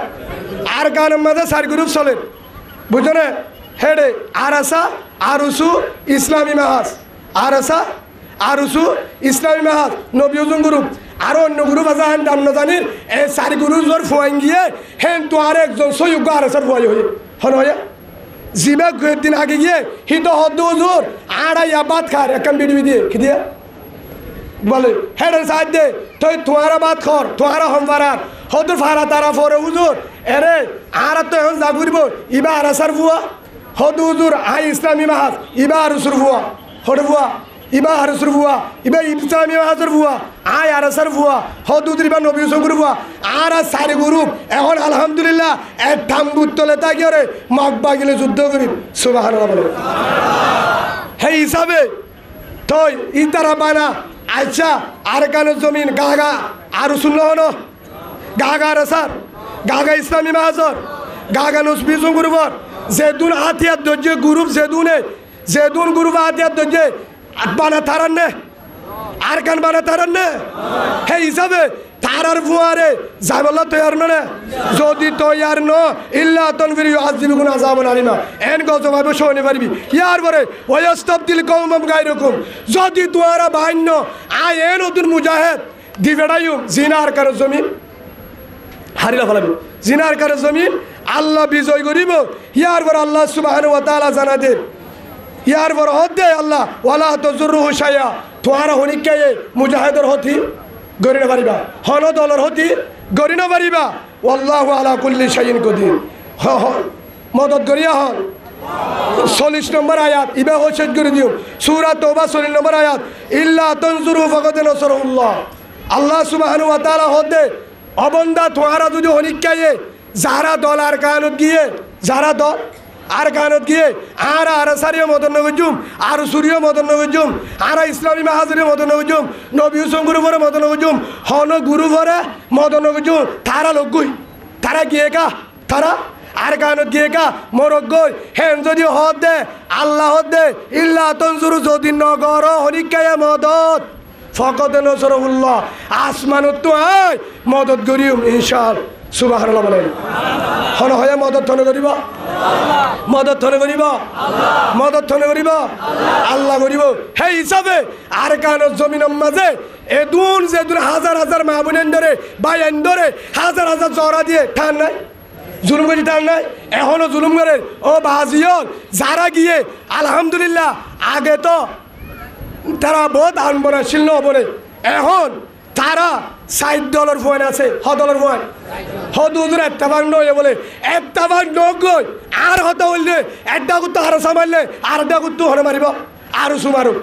আর গানের মাঝে চার গ্রুপ চলের বুঝছো না হেডে আর আসা আর উসু ইসলামী মাহাজ আর আসা আর উসু ইসলামী মাহাজ নবীজন গ্রুপ আরো অন্য গ্রুপ আছে হেন দাম না জানির এই চার গ্রুপ জোর ফুয়াইন গিয়ে হেন তো আর একজন সৈয়গ আর আসার ফুয়াই হয়ে হন হয়ে জিবে কয়েকদিন আগে গিয়ে হি তো হদ্দু জোর আড়াইয়া বাদ খার একান বিড়ি দিয়ে কি দিয়ে বলে হেডের সাহায্য দে তুই তোমারা বাদ খর তোমারা হমফারার হদুর ফারা তারা ফরে হুজুর এরে আর তো এখন যা ঘুরব ইবা আর আসার ফুয়া হদু হুজুর আই ইসলামী মাহাজ ইবা আর উসুর ফুয়া হরে ফুয়া ইবা আর উসুর ফুয়া ইবা ইসলামী মাহাজের ফুয়া আই আর আসার ফুয়া হদু ইবা নবী সগুর ফুয়া আর সারি গ্রুপ এখন আলহামদুলিল্লাহ এক ঠাম্বুর তলে তাকিয়ে রে মকবা গেলে যুদ্ধ করি সুবহানাল্লাহ বলে হে হিসাবে তুই ইতারা বানা আচ্ছা আর কানো জমিন গাগা আর শুনল হন গাগা রসার গাগা ইসলামী মাহাজর গাগা নসবি গুরুবর যেদুন হাতিয়ার ধৈর্য গ্রুপ যেদুন গ্রুপ হাতিয়ার ধৈর্য বানা তারান নে আর কান বানা তারান নে হে হিসাবে তারার ফুয়ারে যাবল্লা তৈয়ার না যদি তৈয়ার ন ইল্লা তনফির ইউআযিবুকুম আযাবান আলিমা এন গজবাবে শুনে পারবি ইয়ার পরে ওয়াস্তাবদিল কওমাম গায়রকুম যদি তোরা বাইন্য আই এ নতুন মুজাহিদ দিবেড়ায়ু জিনার কার জমিন হারিলা ফলাবি জিনার কার জমিন আল্লাহ বিজয় করিব ইয়ার পরে আল্লাহ সুবহানাহু ওয়া তাআলা জানা দে ইয়ার পরে হদে আল্লাহ ওয়ালা তাজুরুহু শাইয়া তোরা হনিকায়ে মুজাহিদর হতি গরিনা পারিবা হন দলর হতি গরিনা পারিবা আল্লাহু আলা কুল্লি শাইইন কদির মদত করিয়া হন 40 নম্বর আয়াত ইবা হোসেদ করে দিও সূরা তওবা 40 নম্বর আয়াত ইল্লা তানজুরু ফাকাদ নাসরুল্লাহ আল্লাহ সুবহানাহু ওয়া তাআলা হদে অবন্দা তোরা যদি হনিকায়ে যারা দল আর কানত গিয়ে যারা দল আর কানত গিয়ে আর সারিও মদন নবজুম আর সূর্য মদন নবজুম আর ইসলামী মাহাজের মদন নবজুম নবী হুসেন গুরুবরে মদন নবজুম হন গুরুবরে মদন নবজুম তারা লগুই তারা গিয়ে কা তারা আর কানত গিয়ে কা মরক গই হেন যদি হদ দে আল্লাহ হদ দে ইল্লা তনজুরু যদি নগর হনিকায়ে মদত ফকত নসরুল্লাহ আসমানত তো আয় মদত করিম ইনশাআল্লাহ সুবহানাল্লাহ বলেন হন হয়ে মদত ধন করিব মদত ধন করিব মদত ধন করিব আল্লাহ করিব সেই হিসাবে আর কানত জমিনের মাঝে এদুন যেদুন হাজার হাজার মা বোন ধরে ভাই ধরে হাজার হাজার জরা দিয়ে ঠান নাই জুলুম করি ঠান নাই এখনো জুলুম করে ও বাজিয়ল যারা গিয়ে আলহামদুলিল্লাহ আগে তো তারা বহুত আনবনাশীল নবনে এখন তারা $60 ফোন আছে $100 ফোন হদুদুর এত্তাবাং নয় বলে এত্তাবাং নগই আর হতে বললে একটা কুত্তো হারা সামারলে আর একটা কুত্তো হরে মারিব আর সুমারু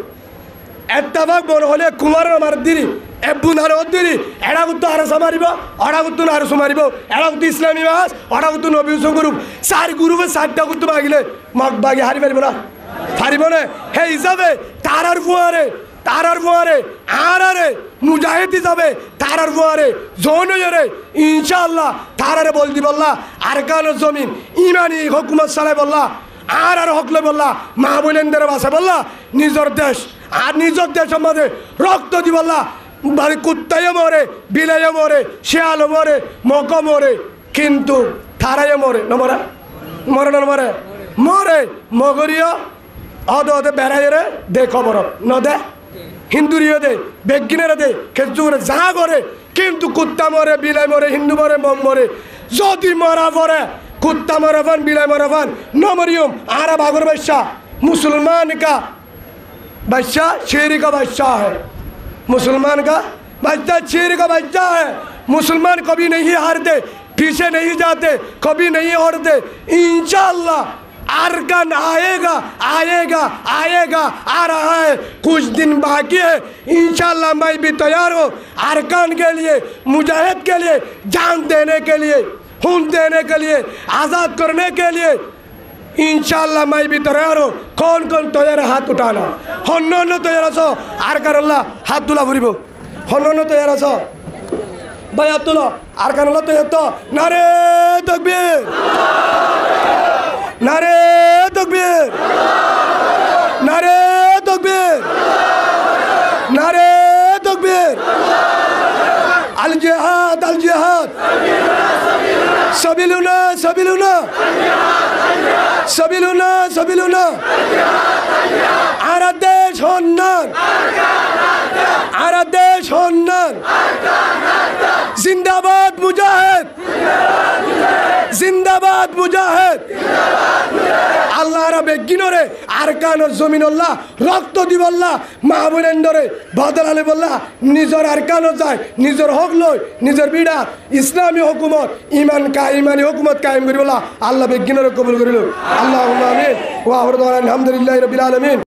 এত্তাবাং বড় হলে কুমার মার দিরি এব্বুন আর দিরি এড়া কুত্তো হারা সামারিব অড়া কুত্তো আর সুমারিব এড়া কুত্তো ইসলামী মাস অড়া কুত্তো নবী হুসেন গ্রুপ চার গ্রুপে 4টা কুত্তো মাগিলে মগ বাগি হারি পারিব না পারিব না সেই হিসাবে তারার ফুয়ারে আরে মুজাহিদ হিসাবে তারার ফুয়ারে জৌনরে ইনশাআল্লাহ তারারে বলদি বললা আর কানো জমিন ইমানি হুকুমত চালাই বললা আর হকলে বললা মা বোনেদের বাসা বললা নিজের দেশ আর নিজের দেশের মধ্যে রক্ত দি বললা বাড়ি কুত্তায় মরে বিলাইয়ে মরে শিয়াল মরে মক মরে কিন্তু তারাই মরে নমরা মরে না মরে মরে মগরিয়া অদে বেড়াই রে দে খবর ন দে হিন্দুরিও দে বেগিনেরা দে খেজু করে যা করে কিন্তু কুত্তা মরে বিলাই মরে হিন্দু মরে মম মরে যদি মরা পরে কুত্তা মরে ফান বিলাই মরে ফান নমরিয়ম आरा भागुर बादशाह मुसलमान का बादशाह शेरी का बादशाह है मुसलमान का बच्चा चीर का बच्चा है। मुसलमान कभी नहीं हारते, पीछे नहीं जाते, कभी नहीं हारते। इंशाअल्लाह अरकान आएगा आएगा आएगा, आ रहा है, कुछ दिन बाकी है। इंशाअल्लाह मैं भी तैयार हूँ अरकान के लिए, मुजाहिद के लिए, जान देने के लिए, खून देने के लिए, आज़ाद करने के लिए। इंशाअल्लाह मैं भी तैयार हूँ। कौन कौन तैयार है हाथ उठाना। हन्नो तैयार आसो अरकान अल्लाह हाथ तुला ফুরিব। हन्नो तैयार आसो भाई हाथ तुलो अरकान अल्लाह तैयार तो। नारे तकबीर, नारे तकबीर, नारे तकबीर, नारे तकबीर। अल जिहाद, अल जिहाद, सबिलुना सबिलुना, सबिलुना सबिलुना। आरा देश उन्नयन, आरा देश उन्नयन। जिंदाबाद मुजाहिद, जिंदाबाद मुजाहिद। আল্লাহ রাবে গিনরে আরকানোর জমিন আল্লাহ রক্ত দিব আল্লাহ মাহবুবেন্দরে বদল আলী বল্লাহ নিজের আরকানো যায়, নিজের হক লয়, নিজের বিড়া ইসলামী হুকুমত ইমানি হুকুমত কায়েম করিব আল্লাহ বেগিনরে কবুল করিল। আল্লাহুম্মা আমিন ওয়া আলহামদুলিল্লাহি রাব্বিল আলামিন।